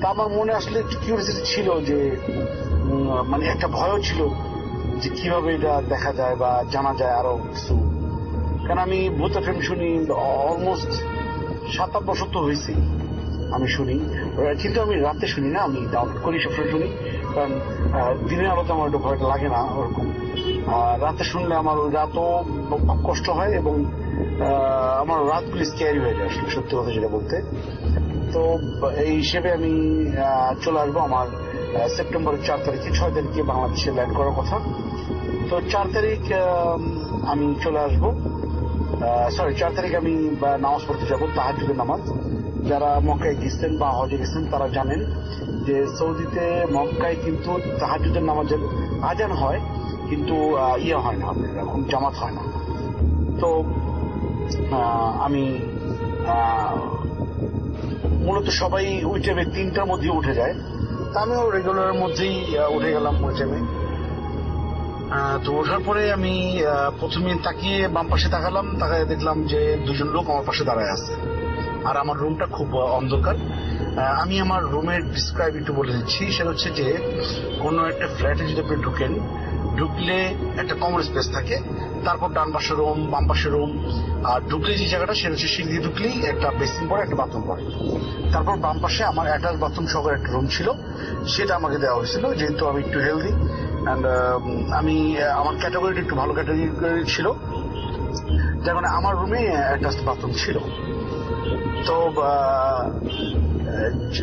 তা আমার মনে আসলে একটু কিউরিয়াসিটি ছিল, যে মানে একটা ভয়ও ছিল যে কিভাবে এটা দেখা যায় বা জানা যায় আরো কিছু। কারণ আমি ভূত এফএম শুনি অলমোস্ট 7-8 বছর তো হয়েছে আমি শুনি, কিন্তু আমি রাতে শুনি না, আমি ডাউনলোড করি সবসময় শুনি। কারণ দিনের আলোতে আমার একটু ভয়টা লাগে না ওরকম। রাতে শুনলে আমার ওই রাতও কষ্ট হয়, এবং আমার রাতগুলি স্ক্যারি হয়ে যায় আসলে, সত্যি কথা যেটা বলতে। তো এই হিসেবে আমি চলে আসবো আমার সেপ্টেম্বরের 4 তারিখে, 6 তারিখে বাংলাদেশে ল্যান্ড করার কথা। তো 4 তারিখ আমি চলে আসবো। 4 তারিখ আমি নামাজ পড়তে যাবো, তাহাজ্জুদের নামাজ। যারা মক্কায় গেছেন বা হজে গেছেন তারা জানেন যে সৌদিতে মক্কায় কিন্তু তাহাজ্জুদের নামাজের আজান হয়, কিন্তু হয় না, এরকম জামাত হয় না। তো আমি মূলত সবাই ওই টাইমে 3টার মধ্যে উঠে যায়, তা আমিও রেগুলারের মধ্যেই উঠে গেলাম ওই টাইমে। তো ওঠার পরে আমি প্রথমে তাকিয়ে বাম পাশে তাকালাম, তাকায় দেখলাম যে 2জন লোক আমার পাশে দাঁড়ায় আছে, আর আমার রুমটা খুব অন্ধকার। আমি আমার রুমের ডিসক্রাইব একটু বলে দিচ্ছি। সেটা হচ্ছে যে কোনো একটা ফ্ল্যাটে যদি আপনি ঢুকলে একটা কমন স্পেস থাকে, তারপর ডান পাশে রুম, বাম পাশে রুম, আর ঢুকলে যে জায়গাটা সেটা হচ্ছে সিঁড়ি ঢুকলেই একটা বেসিন পড়ে, একটা বাথরুম পড়ে। তারপর বাম পাশে আমার অ্যাটাচ বাথরুম সহ একটা রুম ছিল, সেটা আমাকে দেওয়া হয়েছিল, যেহেতু আমি একটু হেলদি অ্যান্ড আমি আমার ক্যাটাগরিটা একটু ভালো ক্যাটাগরি ছিল, যার মানে আমার রুমে অ্যাটাচ বাথরুম ছিল। তো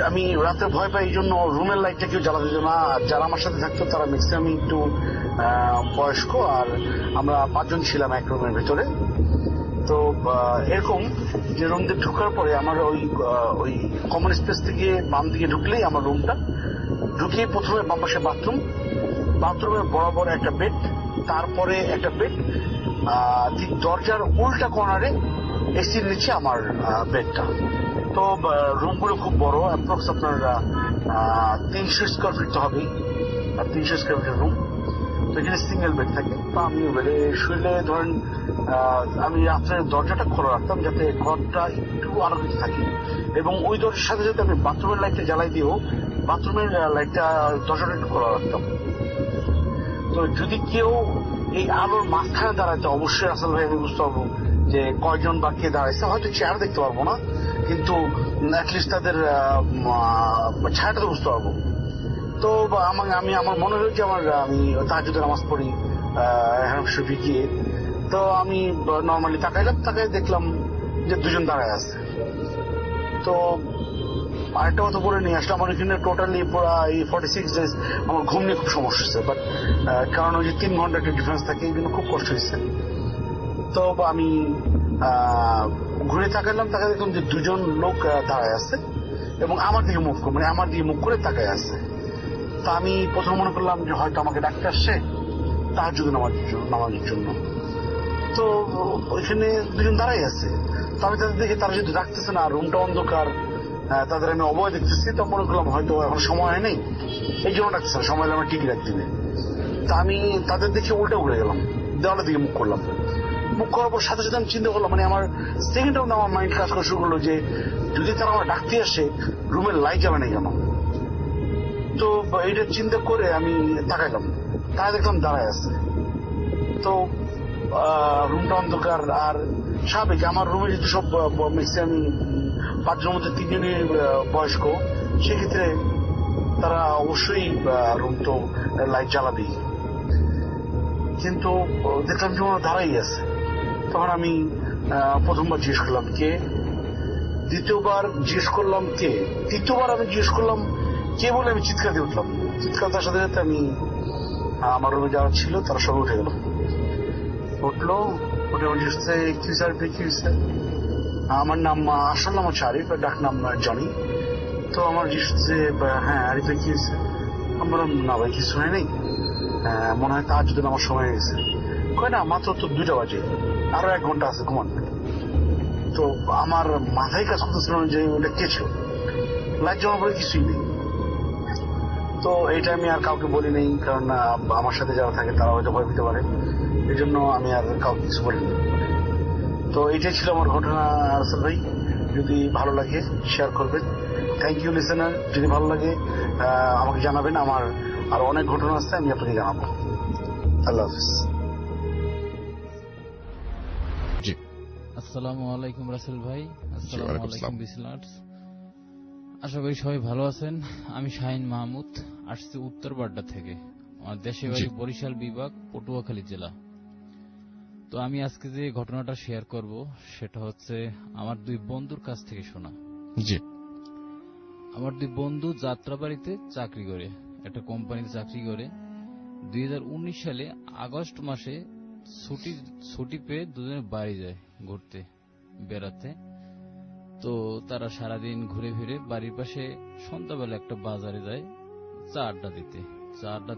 আমি রাতে ভয় পাই, এই জন্য রুমের লাইটটা কেউ জ্বালা দিত না। আর যারা আমার সাথে থাকতো তারা ম্যাক্সিমাম একটু বয়স্ক, আর আমরা 5 জন ছিলাম এক রুমের ভিতরে। তো এরকম যে রুম দিয়ে ঢুকার পরে আমার ওই কমন স্পেস থেকে বাম দিকে ঢুকলেই আমার রুমটা, ঢুকিয়ে প্রথমে বাম পাশে বাথরুম, বাথরুমের বরাবর একটা বেড, তারপরে একটা বেড, ঠিক দরজার উল্টা কর্নারে এসির নিচে আমার বেডটা। তো রুমগুলো খুব বড়, অ্যাপ্রক্স আপনার 300 স্কোয়ার ফিট তো হবেই, 300 স্কোয়ার ফিটের রুম। তো এখানে সিঙ্গেল বেড থাকে। তো আমি বেডে শুলে ধরেন আমি রাত্রে দরজাটা খোলা রাখতাম যাতে ঘরটা একটু আলোকিত থাকে, এবং ওই দরজার সাথে সাথে আমি বাথরুমের লাইটটা জ্বালাই দিয়েও বাথরুমের লাইটটা দরজাটা একটু খোলা রাখতাম। তো যদি কেউ এই আলোর মাঝখানে দাঁড়ায়, তো অবশ্যই আসল ভাই আমি বুঝতে পারবো যে কয়জন বা কে দাঁড়াইছে। হয়তো চেয়ার দেখতে পারবো না, কিন্তু অ্যাটলিস্ট তাদের ছায়াটা তো বুঝতে পারবো। তো আমি আমার মনে হলো যে আমি তাহাজ্জুদের নামাজ পড়ি শফি গিয়ে। তো আমি নর্মালি তাকাইলাম, তাকাই দেখলাম যে দুজন দাঁড়ায় আছে। তো আরেকটা কথা বলে নিয়ে আসলে আমার এখানে টোটালি পুরো এই 46 ডেজ আমার ঘুম নিয়ে খুব সমস্যা হচ্ছে, বাট কারণ ওই যে 3 ঘন্টা একটা ডিফারেন্স থাকে, এই জন্য খুব কষ্ট হয়েছে। তো আমি ঘুরে তাকাইলাম, তাকাই দেখলাম যে দুজন লোক দাঁড়ায় আছে এবং আমার দিকে মুখ করে, মানে আমার দিকে মুখ করে তাকায় আছে। তা আমি প্রথম মনে করলাম যে হয়তো আমাকে ডাকতে আসছে তাহাজ্জুদ নামাজের জন্য। তো ওইখানে দুজন দাঁড়াই আছে। তো আমি তাদের দেখে তারা যদি ডাকতেছে না, রুমটা অন্ধকার, তাদের আমি অবয় দেখতেছি, তো মনে করলাম হয়তো এখন সময় হয় নেই, এই জন্য ডাকতেছে না, সময় হলে আমার টিকিট একদিনে। তা আমি তাদের দেখে উল্টে উড়ে গেলাম, দেওয়ালের দিকে মুখ করলাম। মুখ করার পর সাথে সাথে আমি চিন্তা করলাম, মানে আমার সেকেন্ড রাউন্ড আমার মাইন্ড কাজ করা শুরু করলো যে যদি তারা আমার ডাকতে আসে রুমের লাইট জ্বালানো কেন। তো এটা চিন্তা করে আমি তাকাইলাম, তাই দেখলাম দাঁড়ায় আছে। তো রুমটা অন্ধকার, আর স্বাভাবিক আমার রুমে যেহেতু সব ম্যাক্সিমাম 5 জনের মধ্যে 3 জনই বয়স্ক, সেক্ষেত্রে তারা অবশ্যই রুম তো লাইট জ্বালাবেই। কিন্তু দেখলাম যে ওরা দাঁড়াই আছে। তখন আমি প্রথমবার জিজ্ঞেস করলাম কে, দ্বিতীয়বার জিজ্ঞেস করলাম কে, তৃতীয়বার আমি জিজ্ঞেস করলাম কে বলে আমি চিৎকার দিয়ে উঠলাম। চিৎকার তার সাথে সাথে আমি আমার রুমে যারা ছিল তারা সব উঠে গেল। উঠলো, উঠে জিজ্ঞেস কি স্যার কি স্যার, আমার নাম আসল নাম হচ্ছে আরিফ, ডাক নাম জনি। তো আমার জিজ্ঞেস হ্যাঁ আরিফে কি হয়েছে। আমি বললাম না ভাই কিছু হয় নেই, মনে হয় তার যদি আমার সময় হয়ে গেছে। কয় না মাত্র তো 2টা বাজে, আরো 1 ঘন্টা আছে ঘুমান। তো আমার মাথায় কাজ করতেছিল যে ওটা কে ছিল, লাইট জমা বলে কিছুই নেই। তো এইটা আমি আর কাউকে বলি নেই, কারণ আমার সাথে যারা থাকে তারা হয়তো ভয় পেতে পারে, এই জন্য আমি আর কাউকে কিছু বলিনি। তো এইটাই ছিল আমার ঘটনা রাসেল ভাই। যদি ভালো লাগে শেয়ার করবেন। Thank you listener. যদি ভালো লাগে আমাকে জানাবেন, আমার আর অনেক ঘটনা আছে আমি আপনাকে জানাবো। আল্লাহ হাফিজ। আসসালামু আলাইকুম রাসেল ভাই। আসসালামু আলাইকুম বিসলার্স। আশা করি সবাই ভালো আছেন। আমি শাহিন মাহমুদ, আসছি উত্তর বাড্ডা থেকে। আমার দেশের বাড়ি বরিশাল বিভাগ, পটুয়াখালী জেলা। তো আমি আজকে যে ঘটনাটা শেয়ার করব সেটা হচ্ছে আমার 2 বন্ধুর কাছ থেকে শোনা। আমার 2 বন্ধু যাত্রাবাড়িতে চাকরি করে, একটা কোম্পানিতে চাকরি করে। 2019 সালে আগস্ট মাসে ছুটি পেয়ে দুজনে বাড়ি যায় ঘুরতে বেড়াতে। তো তারা সারাদিন ঘুরে ফিরে বাড়ির পাশে সন্ধ্যাবেলা একটা বাজারে যায় চা আড্ডা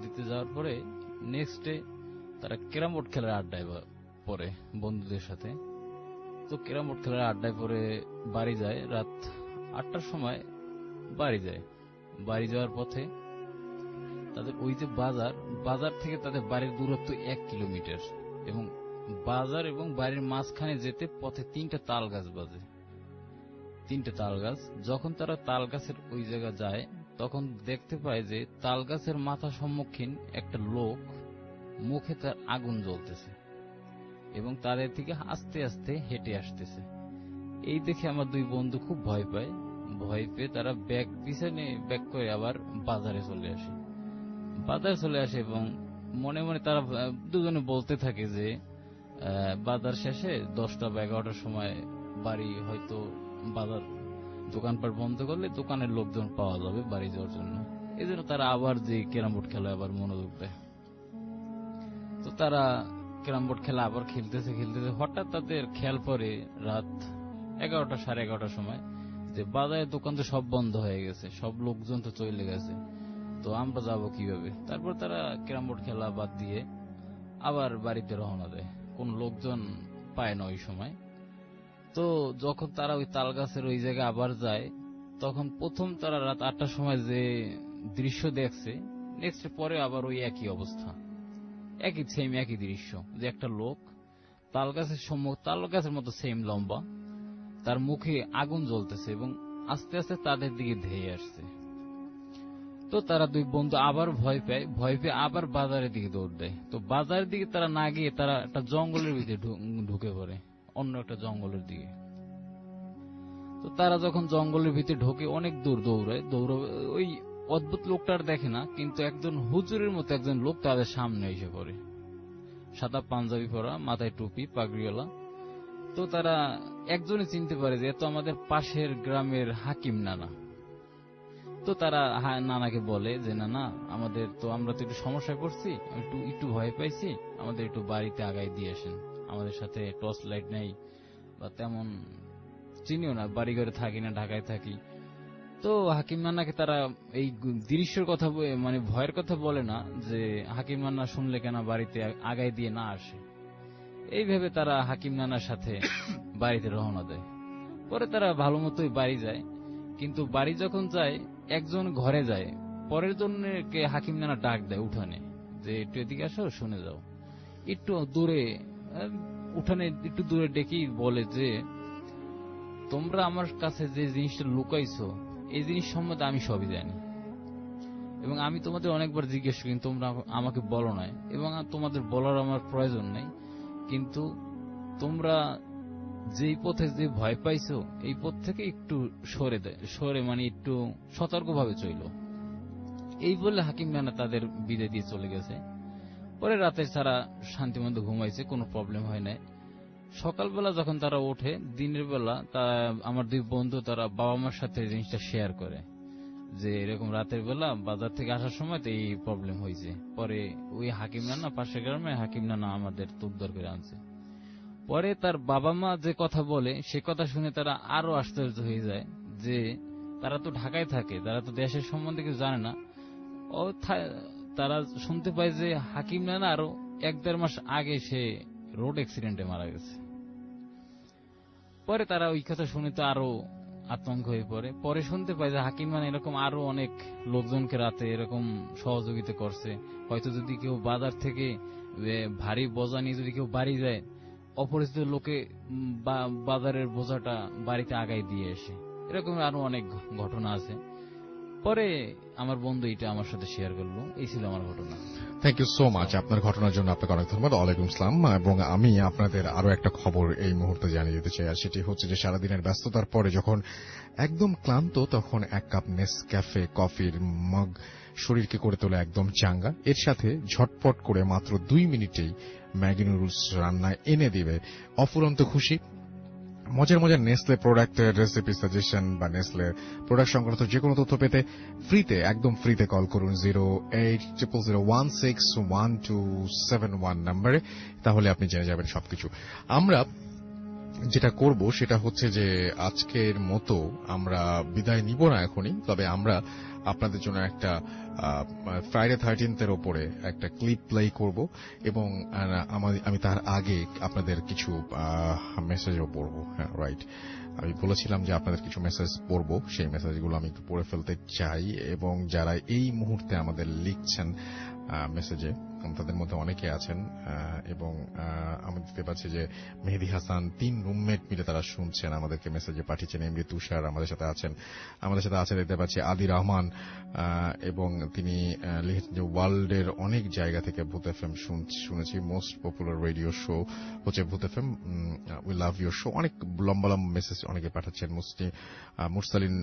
দিতে যাওয়ার পরে নেক্সট ডে তারা ক্যারাম বোর্ড খেলার আড্ডায় পরে বন্ধুদের সাথে। তো ক্যারাম বোর্ড খেলার আড্ডায় পরে বাড়ি যায়, রাত 8টার সময় বাড়ি যাওয়ার পথে তাদের ওই যে বাজার থেকে তাদের বাড়ির দূরত্ব 1 কিলোমিটার, এবং বাজার এবং বাড়ির মাঝখানে যেতে পথে 3টা তাল গাছ বাজে। 3টে তাল গাছ। যখন তারা তাল গাছের ওই জায়গা যায় তখন দেখতে পায় যে তাল গাছের মাথা সম্মুখীন একটা লোক, মুখে তার আগুন জ্বলতেছে এবং তাদের থেকে আস্তে আস্তে হেঁটে আসতেছে। এই দেখে আমার 2 বন্ধু খুব ভয় পায়। ভয় পেয়ে তারা পিছনে ব্যাক করে আবার বাজারে চলে আসে এবং মনে মনে তারা দুজনে বলতে থাকে যে বাজার শেষে 10টা বা 11টার সময় বাড়ি, হয়তো বাজার দোকানপাট বন্ধ করলে দোকানের লোকজন পাওয়া যাবে বাড়ি যাওয়ার জন্য। এই জন্য তারা আবার যে ক্যারাম বোর্ড খেলায় আবার মনোযোগ দেয়। তো তারা ক্যারাম বোর্ড খেলা আবার খেলতেছে হঠাৎ তাদের খেয়াল পড়ে রাত 11টা সাড়ে 11টার সময় যে বাজারের দোকান তো সব বন্ধ হয়ে গেছে, সব লোকজন তো চলে গেছে। তো আমরা যাব কিভাবে? তারপর তারা ক্যারাম বোর্ড খেলা বাদ দিয়ে আবার বাড়িতে রওনা দেয়। কোন লোকজন পায় না ওই সময়। তো যখন তারা ওই তাল গাছের ওই জায়গায় আবার যায়, তখন প্রথম তারা রাত 8টার সময় যে দৃশ্য দেখছে, নেক্সট পরে আবার ওই একই অবস্থা, একই দৃশ্য, যে একটা লোক তাল গাছের মতো সেম লম্বা, তার মুখে আগুন জ্বলতেছে এবং আস্তে আস্তে তাদের দিকে ধেয়ে আসছে। তো তারা দুই বন্ধু আবার ভয় পেয়ে আবার বাজারের দিকে দৌড় দেয়। তো বাজারের দিকে তারা না গিয়ে তারা একটা জঙ্গলের ভিতরে ঢুকে পড়ে, অন্য একটা জঙ্গলের দিকে। তো তারা যখন জঙ্গলের ভিতরে ঢোকে, অনেক দূর দৌড়ায়, ওই অদ্ভুত লোকটার দেখে না, কিন্তু একজন হুজুরের মতো একজন লোক তাদের সামনে এসে পড়ে, সাদা পাঞ্জাবি পরা, মাথায় টুপি, পাগড়িওয়ালা। তো তারা একজনই চিনতে পারে যে তো আমাদের পাশের গ্রামের হাকিম নানা। তো তারা নানাকে বলে যে নানা, আমরা তো একটু সমস্যায় পড়ছি, একটু ভয় পাইছি, আমাদের একটু বাড়িতে আগাই দিয়ে আসেন, আমাদের সাথে টর্চ লাইট নেই বা তেমন চিনিও না, বাড়ি ঘরে থাকি না, ঢাকায় থাকি। তো হাকিম নানাকে তারা এই দৃশ্যের কথা, মানে ভয়ের কথা বলে না, যে হাকিম নানা শুনলে কেন বাড়িতে আগাই দিয়ে না আসে। এইভাবে তারা হাকিম নানার সাথে বাড়িতে রওনা দেয়। পরে তারা ভালো মতোই বাড়ি যায়, কিন্তু বাড়ি যখন যায়, একজন ঘরে যায়, পরের জনকে হাকিম নানা ডাক দেয় উঠানে, যে একটু এদিকে আসো, শুনে যাও। একটু দূরে উঠানে একটু দূরে ডেকেই বলে যে তোমরা আমার কাছে যে জিনিসটা লুকাইছো, এই জিনিস সম্বন্ধে আমি সবই জানি, এবং আমি তোমাদের অনেকবার জিজ্ঞেস করি, তোমরা আমাকে বলো না, এবং তোমাদের বলার আমার প্রয়োজন নেই, কিন্তু তোমরা যেই পথে যে ভয় পাইছো, এই পথ থেকে একটু সরে মানে একটু সতর্কভাবে চইল। এই বলে হাকিম নানা তাদের বিদায় দিয়ে চলে গেছে। পরে রাতে তারা শান্তিমতো ঘুমাইছে, কোনো প্রবলেম হয় নাই। সকালবেলা যখন তারা ওঠে, দিনের বেলা আমার দুই বন্ধু তারা বাবা মার সাথে জিনিসটা শেয়ার করে, যে এরকম রাতের বেলা বাজার থেকে আসার সময় তো এই প্রবলেম হয়েছে। পরে ওই হাকিম নানা, পাশের গ্রামে হাকিম নানা আমাদের তুকদর করে আনছে। পরে তার বাবা মা যে কথা বলে, সে কথা শুনে তারা আরো আশ্চর্য হয়ে যায়, যে তারা তো ঢাকায় থাকে, তারা তো দেশের সম্বন্ধে কিছু জানে না। তারা শুনতে পায় যে হাকিম নানা আরো 1-1.5 মাস আগে সে রোড অ্যাক্সিডেন্টে মারা গেছে। পরে তারা ওই কথা শুনে তো আরো আতঙ্ক হয়ে পড়ে। পরে শুনতে পায় যে হাকিম নানা এরকম আরো অনেক লোকজনকে রাতে এরকম সহযোগিতা করছে। হয়তো যদি কেউ বাজার থেকে ভারী বোঝা নিয়ে যদি কেউ বাড়ি যায়, অপরিচিত লোকে বাজারের বোঝাটা বাড়িতে আগাই দিয়ে আসে। এরকম আরো অনেক ঘটনা আছে। পরে আমার বন্ধু এটা আমার সাথে শেয়ার করলো। এই ছিল আমার ঘটনা। Thank you so much. আপনার ঘটনার জন্য আপনাকে অনেক ধন্যবাদ। ওয়ালাইকুম আসসালাম। এবং আমি আপনাদের আরো একটা খবর এই মুহূর্তে জানিয়ে দিতে চাই, আর সেটি হচ্ছে যে সারাদিনের ব্যস্ততার পরে যখন একদম ক্লান্ত, তখন এক কাপ নেসক্যাফে কফির মগ শরীরকে করে তোলে একদম চাঙ্গা। এর সাথে ঝটপট করে মাত্র 2 মিনিটেই ম্যাগি নুডলস রান্নায় এনে দিবে অফুরন্ত খুশি। মজার মজার নেসলে প্রোডাক্টের রেসিপি সাজেশন বা নেসলে প্রোডাক্ট সংক্রান্ত যে কোনো তথ্য পেতে একদম ফ্রিতে কল করুন 08000161271 নম্বরে। তাহলে আপনি জেনে যাবেন সবকিছু। আমরা যেটা করব সেটা হচ্ছে যে আজকের মতো আমরা বিদায় নিব না এখনই, তবে আমরা আপনাদের জন্য একটা ফ্রাইডে 13th ওপরে একটা ক্লিপ প্লে করব, এবং আমি তার আগে আপনাদের কিছু মেসেজও পড়ব। হ্যাঁ, রাইট, আমি বলেছিলাম যে আপনাদের কিছু মেসেজ পড়ব, সেই মেসেজগুলো আমি একটু পড়ে ফেলতে চাই। এবং যারা এই মুহূর্তে আমাদের লিখছেন মেসেজে, তাদের মধ্যে অনেকে আছেন, এবং আমি দেখতে পাচ্ছি যে মেহেদি হাসান 3 রুমমেট মিলে তারা শুনছেন, আমাদেরকে মেসেজে পাঠিয়েছেন। এমডি তুষার আমাদের সাথে আছেন দেখতে পাচ্ছি। আদি রহমান, এবং তিনি লিখেছেন যে ওয়ার্ল্ডের অনেক জায়গা থেকে ভূত এফএম শুনেছি, মোস্ট পপুলার রেডিও শো হচ্ছে ভূত FM, we love your show. অনেক লম্বা লম্বা মেসেজ অনেকে পাঠাচ্ছেন। মুরসালিন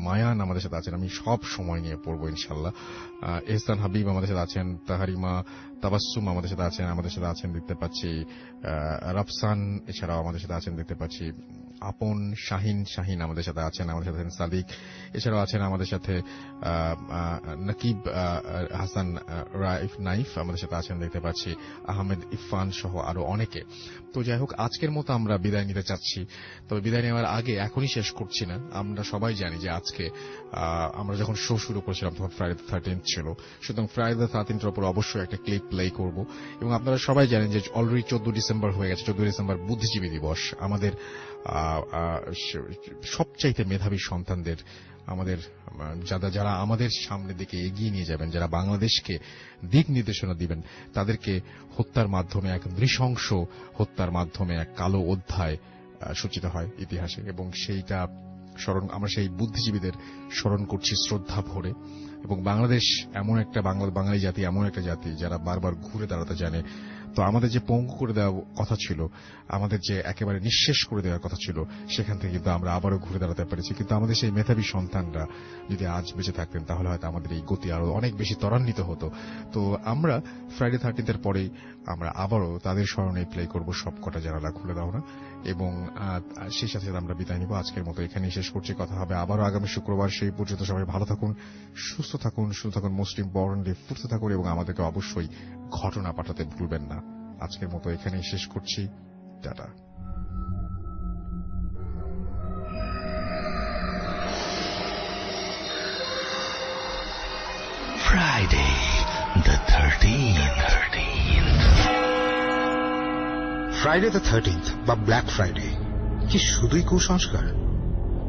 মায়ান আমাদের সাথে আছেন, আমি সব সময় নিয়ে পড়বো ইনশাল্লাহ। এহসান হাবিব আমাদের সাথে আছেন, তাহারিমা তাবাসসুম আমাদের সাথে আছেন দেখতে পাচ্ছি, রাফসান এছাড়াও আমাদের সাথে আছেন দেখতে পাচ্ছি, আপন, শাহিন আমাদের সাথে আছেন, আমাদের সাথে আছেন সাদিক, এছাড়াও আছেন আমাদের সাথে নাকিব হাসান নাইফ আমাদের সাথে আছেন দেখতে পাচ্ছি, আহমেদ ইরফান সহ আরো অনেকে। তো যাই হোক, আজকের মতো আমরা বিদায় নিতে চাচ্ছি। তবে বিদায় নেওয়ার আগে এখনই শেষ করছি না। আমরা সবাই জানি যে আজকে আমরা যখন শো শুরু করেছিলাম তখন ফ্রাইডে দ্য 13th ছিল, সুতরাং ফ্রাইডে দ্য 13th এর উপর অবশ্যই একটা ক্লিপ প্লে করব। এবং আপনারা সবাই জানেন যে অলরেডি 14 ডিসেম্বর হয়ে গেছে। 14 ডিসেম্বর বুদ্ধিজীবী দিবস। আমাদের সবচাইতে মেধাবী সন্তানদের, আমাদের যারা আমাদের সামনের দিকে এগিয়ে নিয়ে যাবেন, যারা বাংলাদেশকে দিক নির্দেশনা দিবেন, তাদেরকে হত্যার মাধ্যমে, এক নৃশংস হত্যার মাধ্যমে এক কালো অধ্যায় সূচিত হয় ইতিহাসে। এবং সেইটা আমরা সেই বুদ্ধিজীবীদের স্মরণ করছি শ্রদ্ধা ভরে। এবং বাংলাদেশ এমন একটা বাঙালি জাতি, এমন একটা জাতি যারা বারবার ঘুরে দাঁড়াতে জানে। তো আমাদের যে পঙ্গু করে দেওয়ার কথা ছিল, আমাদের যে একেবারে নিঃশেষ করে দেওয়ার কথা ছিল, সেখান থেকে কিন্তু আমরা আবারও ঘুরে দাঁড়াতে পেরেছি। কিন্তু আমাদের সেই মেধাবী সন্তানরা যদি আজ বেঁচে থাকতেন, তাহলে হয়তো আমাদের এই গতি আরো অনেক বেশি ত্বরান্বিত হতো। তো আমরা ফ্রাইডে 13th এর পরেই আমরা আবারও তাদের স্মরণে প্লে করব সবকটা জানালা খুলে দাও না। এবং সেই সাথে আমরা বিদায় নিব। আজকের মতো এখানেই শেষ করছি। কথা হবে আবারও আগামী শুক্রবার। সেই পর্যন্ত সবাই ভালো থাকুন, সুস্থ থাকুন, মোস্ট ইম্পর্টেন্টলি সুস্থ থাকুন, এবং আমাদেরকে অবশ্যই ঘটনা পাঠাতে ভুলবেন না। আজকের মতো এখানেই শেষ করছি। Tata. Friday the 13th. Friday the 13th বা ব্ল্যাক ফ্রাইডে কি শুধুই কুসংস্কার,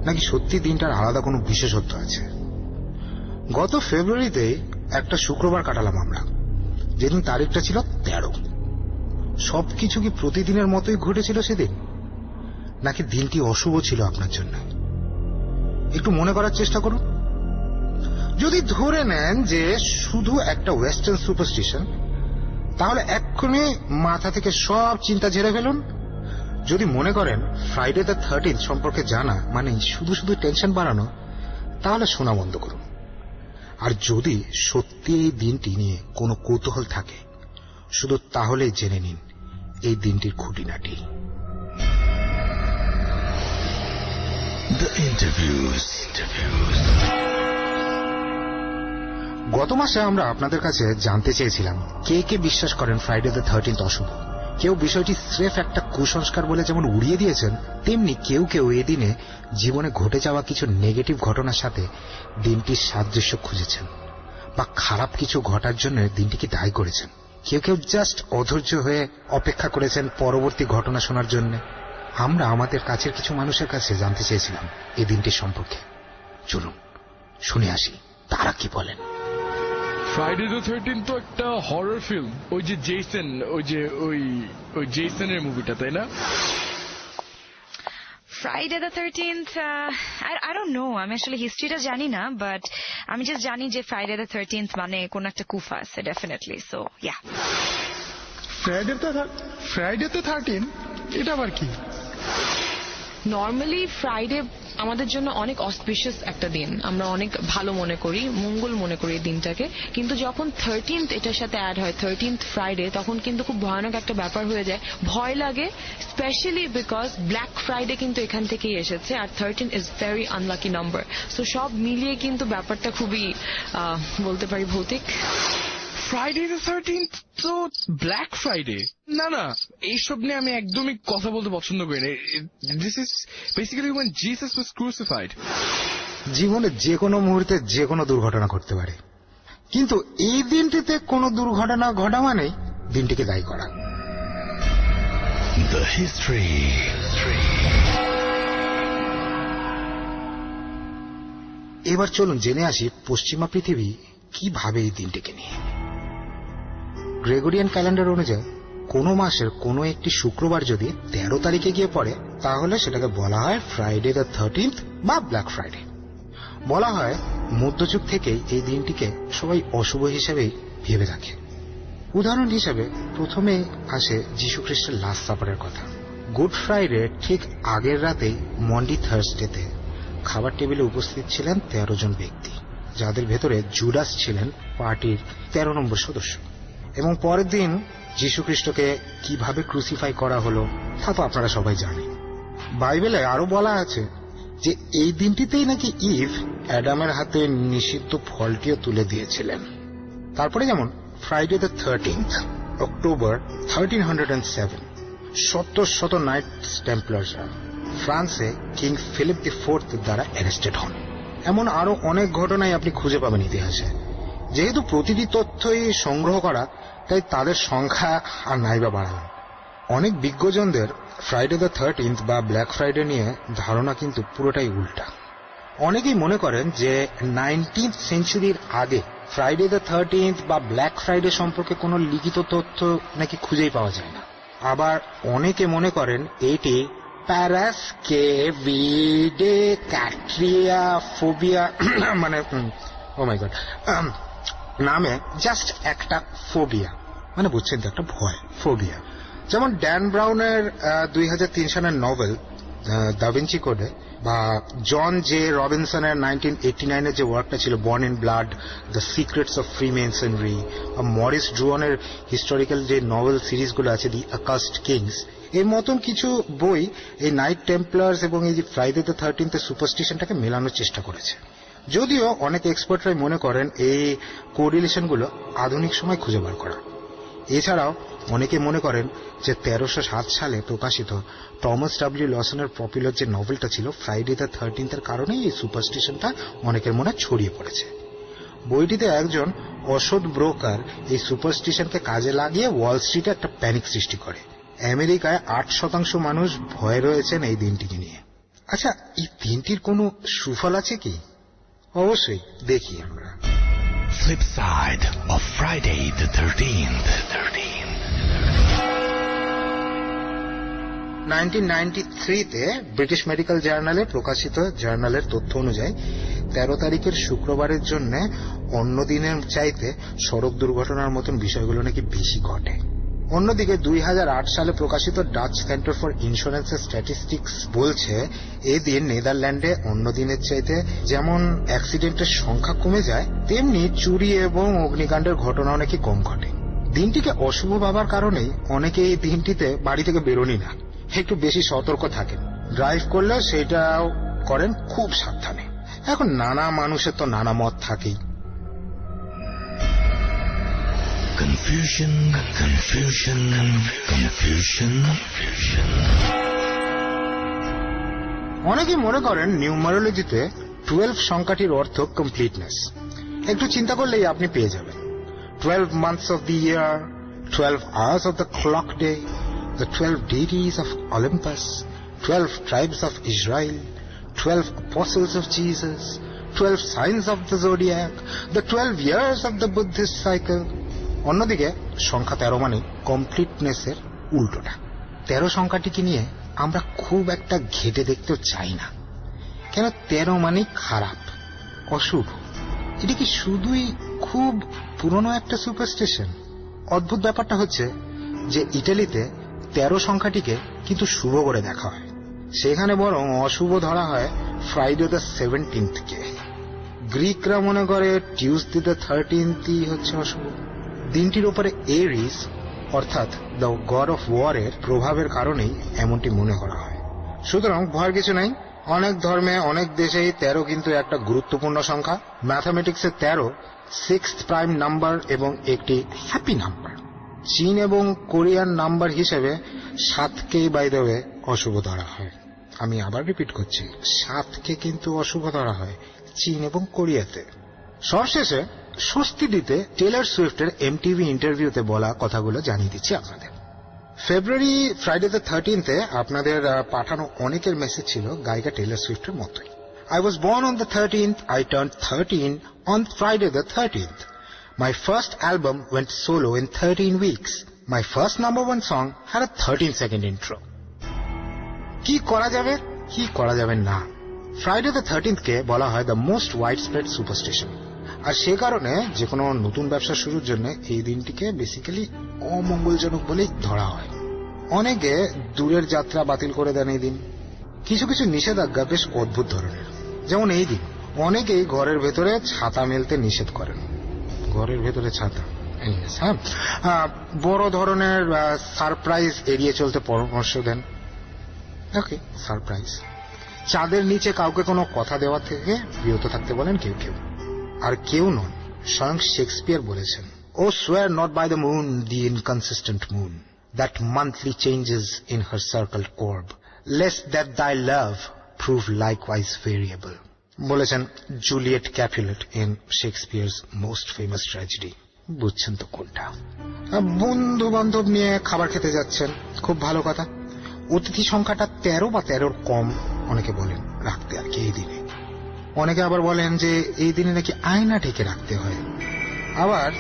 নাকি সত্যি দিনটার আলাদা কোনো বিশেষত্ব আছে? গত ফেব্রুয়ারিতে একটা শুক্রবার কাটালাম আমরা, যেদিন তারিখটা ছিল 13। সবকিছু কি প্রতিদিনের মতোই ঘটেছিল সেদিন, নাকি দিনটি অশুভ ছিল আপনার জন্য? একটু মনে করার চেষ্টা করুন। যদি ধরে নেন যে শুধু একটা ওয়েস্টার্ন সুপারস্টিশন, তাহলে এক্ষুনি মাথা থেকে সব চিন্তা ঝেড়ে ফেলুন। যদি মনে করেন ফ্রাইডে দ্য 13th সম্পর্কে জানা মানে শুধু শুধু টেনশন বাড়ানো, তাহলে শোনা বন্ধ করুন। আর যদি সত্যি এই দিনটি নিয়ে কোনো কৌতূহল থাকে, শুধু তাহলেই জেনে নিন এই দিনটির খুঁটিনাটি। গত মাসে আমরা আপনাদের কাছে জানতে চেয়েছিলাম কে কে বিশ্বাস করেন ফ্রাইডে দ্য 13th অশুভ। কেউ বিষয়টি স্রেফ একটা কুসংস্কার বলে যেমন উড়িয়ে দিয়েছেন, তেমনি কেউ কেউ এদিনে জীবনে ঘটে যাওয়া কিছু নেগেটিভ ঘটনার সাথে দিনটির সাদৃশ্য খুঁজেছেন, বা খারাপ কিছু ঘটার জন্য দিনটিকে দায়ী করেছেন। কেউ কেউ জাস্ট অধৈর্য হয়ে অপেক্ষা করেছেন পরবর্তী ঘটনা শোনার জন্য। আমরা আমাদের কাছের কিছু মানুষের কাছে জানতে চেয়েছিলাম এই দিনটির সম্পর্কে। চলুন শুনে আসি তারা কি বলেন। ফ্রাইডে দ্য 13th তো একটা হরর ফিল্ম, ওই যে জেসন, ওই জেসনের মুভিটা, তাই না? Friday the 13th, I don't know. আমি আসলে হিস্ট্রিটা জানি না, বাট আমি জাস্ট জানি যে Friday the 13th মানে কোন একটা কুফা আছে definitely. So yeah, Friday the 13th এটা আবার কি? নর্মালি ফ্রাইডে আমাদের জন্য অনেক অসপিশিয়াস একটা দিন, আমরা অনেক ভালো মনে করি, মঙ্গল মনে করি এই দিনটাকে। কিন্তু যখন 13th এটার সাথে অ্যাড হয়, 13th ফ্রাইডে, তখন কিন্তু খুব ভয়ানক একটা ব্যাপার হয়ে যায়, ভয় লাগে, স্পেশালি বিকজ ব্ল্যাক ফ্রাইডে কিন্তু এখান থেকেই এসেছে, আর 13 is very unlucky number. So সব মিলিয়ে কিন্তু ব্যাপারটা খুবই বলতে পারি ভৌতিক। ফ্রাইডে দ্য 13th তো ব্ল্যাক ফ্রাইডে? না না, এইসব নিয়ে আমি একদমই কথা বলতে পছন্দ করি না। This is basically when Jesus was crucified. জীবনে যে কোনো মুহূর্তে যে কোনো দুর্ঘটনা ঘটতে পারে, কিন্তু এই দিনটিতে কোনো দুর্ঘটনা ঘটা মানেই দিনটিকে দায়ী করা। The history. এবার চলুন জেনে আসি পশ্চিমা পৃথিবী কিভাবে এই দিনটিকে নিয়ে। গ্রেগরিয়ান ক্যালেন্ডার অনুযায়ী কোনো মাসের কোনো একটি শুক্রবার যদি 13 তারিখে গিয়ে পড়ে, তাহলে সেটাকে বলা হয় ফ্রাইডে দ্য 13th বা ব্ল্যাক ফ্রাইডে। বলা হয় মধ্যযুগ থেকেই এই দিনটিকে সবাই অশুভ হিসেবেই ভেবে রাখে। উদাহরণ হিসেবে প্রথমে আসে যীশু খ্রিস্টের লাস্ট সাপারের কথা। গুড ফ্রাইডে ঠিক আগের রাতেই মন্ডি থার্সডেতে খাবার টেবিলে উপস্থিত ছিলেন 13 জন ব্যক্তি, যাদের ভেতরে জুডাস ছিলেন পার্টির 13 নম্বর সদস্য। এবং পরের দিন যীশু খ্রিস্টকে কিভাবে ক্রুসিফাই করা হলো তা তো আপনারা সবাই জানেন। বাইবেলে আরো বলা আছে যে এই দিনটিতেই নাকি ইভ অ্যাডামের হাতে নিষিদ্ধ ফলটিও তুলে দিয়েছিলেন। তারপরে যেমন ফ্রাইডে দ্য 13th অক্টোবর 1307 শত নাইটস টেম্পলার্সরা ফ্রান্সে কিং ফিলিপ IV দ্বারা অ্যারেস্টেড হন। এমন আরো অনেক ঘটনাই আপনি খুঁজে পাবেন ইতিহাসে। যেহেতু প্রতিটি তথ্যই সংগ্রহ করা, তাই তাদের সংখ্যা আর নাইবা বাড়ানো। অনেক বিজ্ঞজনদের ফ্রাইডে দ্য 13th বা ব্ল্যাক ফ্রাইডে নিয়ে ধারণা কিন্তু পুরোটাই উল্টা। অনেকেই মনে করেন যে 19th সেঞ্চুরির আগে ফ্রাইডে দ্য 13th বা ব্ল্যাক ফ্রাইডে সম্পর্কে কোনো লিখিত তথ্য নাকি খুঁজেই পাওয়া যায় না। আবার অনেকে মনে করেন এটি প্যারাস্কেভিডে ক্যাট্রিয়া ফোবিয়া মানে ও মাই গড নামে জাস্ট একটা ফোবিয়া, মানে বুঝছেন তো, একটা ভয়, ফোবিয়া। যেমন ড্যান ব্রাউনের 2003 সালের নভেল দা ভিঞ্চি কোডে, বা জন জে রবিনসনের 1989 যে ওয়ার্কটা ছিল born in blood, the secrets of freemasonry, বা মরিস ড্রুয়নের হিস্টোরিক্যাল যে নভেল সিরিজগুলো আছে, দি অ্যাকাস্ট কিংস, এর মতন কিছু বই এই নাইট টেম্পলার্স এবং এই যে ফ্রাইডে দ্য 13th সুপারস্টিশনটাকে মেলানোর চেষ্টা করেছে। যদিও অনেক এক্সপার্টরাই মনে করেন এই কোরিলেশনগুলো আধুনিক সময় খুঁজে বার করা। এছাড়াও অনেকে মনে করেন যে 1307 সালে প্রকাশিত টমাস ডাব্লিউ লসনের পপুলার যে নভেলটা ছিল ফ্রাইডে দ্য 13th এর কারণেই এই সুপারস্টিশনটা অনেকের মনে ছড়িয়ে পড়েছে। বইটিতে একজন অসৎ ব্রোকার এই সুপারস্টিশনকে কাজে লাগিয়ে ওয়াল স্ট্রিটে একটা প্যানিক সৃষ্টি করে। আমেরিকায় 8% মানুষ ভয়ে রয়েছেন এই দিনটিকে নিয়ে। আচ্ছা, এই দিনটির কোনো সুফল আছে কি? অবশ্যই, দেখি আমরা। Flip side of Friday the 13th. 1993-তে ব্রিটিশ মেডিকেল জার্নালে প্রকাশিত জার্নালের তথ্য অনুযায়ী 13 তারিখের শুক্রবারের জন্য অন্য দিনের চাইতে সড়ক দুর্ঘটনার মতন বিষয়গুলো নাকি বেশি ঘটে। অন্যদিকে 2008 সালে প্রকাশিত Dutch centre for insurance statistics বলছে এদিন নেদারল্যান্ডে অন্য দিনের চাইতে যেমন অ্যাক্সিডেন্টের সংখ্যা কমে যায়, তেমনি চুরি এবং অগ্নিকাণ্ডের ঘটনাও নাকি কম ঘটে। দিনটিকে অশুভ ভাবার কারণেই অনেকে এই দিনটিতে বাড়ি থেকে বেরোনি না, একটু বেশি সতর্ক থাকেন। ড্রাইভ করলেও সেটাও করেন খুব সাবধানে। এখন নানা মানুষের তো নানা মত থাকেই। Confusion. অনেকেই মনে করেন নিউমারোলজিতে 12 সংখ্যাটির অর্থ কমপ্লিটনেস। একটু চিন্তা করলেই আপনি পেয়ে যাবেন 12 months of the year, 12 hours of the clock day, the 12 deities of Olympus, 12 tribes of Israel, 12 apostles of Jesus, 12 signs of the zodiac, the 12 years of the Buddhist cycle. অন্যদিকে সংখ্যা 13 মানে কমপ্লিটনেসের উল্টোটা। 13 সংখ্যাটিকে নিয়ে আমরা খুব একটা ঘেটে দেখতেও চাই না, কেন 13 মানে খারাপ, অশুভ। এটা কি শুধুই খুব পুরনো একটা সুপারস্টিশন? অদ্ভুত ব্যাপারটা হচ্ছে যে ইটালিতে 13 সংখ্যাটিকে কিন্তু শুভ করে দেখা হয়, সেখানে বরং অশুভ ধরা হয় ফ্রাইডে দ্য 17th-কে। গ্রিকরা মনে করে টিউসডে দ্য 13th-ই হচ্ছে অশুভ। দিনটির উপরে এরিস অর্থাৎ দ্য গড অফ ওয়ারের প্রভাবের কারণেই এমনটি মনে করা হয়। সুতরাং ভয়ের কিছু নাই। অনেক ধর্মে, অনেক দেশেই 13 কিন্তু একটা গুরুত্বপূর্ণ সংখ্যা। ম্যাথামেটিক্সে 13 6th প্রাইম নাম্বার এবং একটি হ্যাপি নাম্বার। চীন এবং কোরিয়ান নাম্বার হিসেবে 7কে বাই দ্য ওয়ে অশুভ ধরা হয়। আমি আবার রিপিট করছি, 7কে কিন্তু অশুভ ধরা হয় চীন এবং কোরিয়াতে। সবশেষে স্বস্তি দিতে টেলর সুইফটের এমটিভি ইন্টারভিউতে বলা কথাগুলো জানিয়ে দিচ্ছি আপনাদের। ফেব্রুয়ারি ফ্রাইডে দ্য 13th-এ আপনাদের পাঠানো অনেকের মেসেজ ছিল গায়িকা টেলর সুইফটের মতোই। I was born on the 13th. I turned 13 on Friday the 13th. My first album went solo in 13 weeks. My first #1 song had a 13-second intro. কি করা যাবে, কি করা যাবে না। ফ্রাইডে দ্য 13th-কে বলা হয় the most wide spread superstition. আর সে কারণে যে কোনো নতুন ব্যবসা শুরুর জন্য এই দিনটিকে বেসিক্যালি অমঙ্গলজনক বলেই ধরা হয়। অনেকে দূরের যাত্রা বাতিল করে দেন এই দিন। কিছু কিছু নিষেধাজ্ঞা বেশ অদ্ভুত ধরনের, যেমন এই দিন অনেকেই ঘরের ভেতরে ছাতা মেলতে নিষেধ করেন। ঘরের ভেতরে ছাতা, বড় ধরনের সারপ্রাইজ এড়িয়ে চলতে পরামর্শ দেন। ওকে, সারপ্রাইজ। চাঁদের নিচে কাউকে কোনো কথা দেওয়া থেকে বিরত থাকতে বলেন কেউ কেউ, আর কেউ নন, স্বয়ং শেক্সপিয়ার বলেছেন, O swear not by the moon, the inconsistent moon, that monthly changes in her circle orb, lest that thy love prove likewise variable, বলেছেন Juliet Capulet in Shakespeare's most famous tragedy. বুঝছেন তো কোনটা? বন্ধু বান্ধব নিয়ে খাবার খেতে যাচ্ছেন, খুব ভালো কথা। অতিথি সংখ্যাটা 13 বা 13 কম অনেকে বলেন রাখতে আর কি এই দিনে। অনেকে আবার বলেন যে এই দিনে নাকি আয়না ঢেকে রাখতে হয়। আবার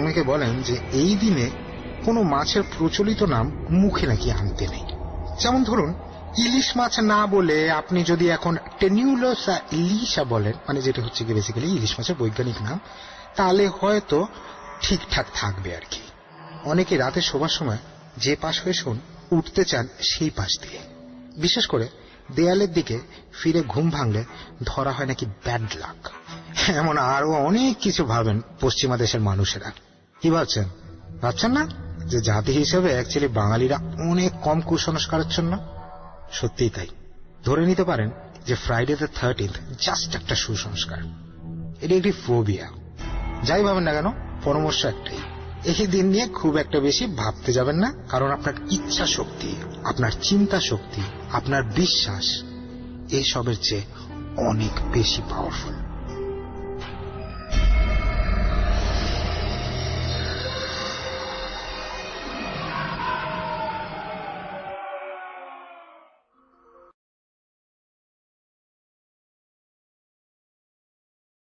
অনেকে বলেন যে এই দিনে কোনো মাছের প্রচলিত নাম মুখে নাকি আনতে নেই। যেমন ধরুন, ইলিশ মাছ না বলে আপনি যদি এখন টেনিউলোসা ইলিশা বলেন, মানে যেটা হচ্ছে কি বেসিক্যালি ইলিশ মাছের বৈজ্ঞানিক নাম, তাহলে হয়তো ঠিকঠাক থাকবে আর কি। অনেকে রাতে শোবার সময় যে পাশ হয়ে শোন উঠতে চান সেই পাশ দিয়ে। বিশেষ করে দেয়ালের দিকে ফিরে ঘুম ভাঙলে ধরা হয় নাকি ব্যাড লাক। এমন আরো অনেক কিছু ভাবেন পশ্চিমা দেশের মানুষেরা। কি ভাবছেন? ভাবছেন না যে জাতি হিসেবে অ্যাকচুয়ালি বাঙালিরা অনেক কম কুসংস্কারাচ্ছন্ন? সত্যিই তাই। ধরে নিতে পারেন যে ফ্রাইডে দ্য 13th জাস্ট একটা সুসংস্কার, এটি একটি ফোবিয়া। যাই ভাবেন না কেন, পরামর্শ একটাই, এই দিন নিয়ে খুব একটা বেশি ভাবতে যাবেন না, কারণ আপনার ইচ্ছা শক্তি, আপনার চিন্তা শক্তি, আপনার বিশ্বাস এসবের চেয়ে অনেক বেশি পাওয়ারফুল।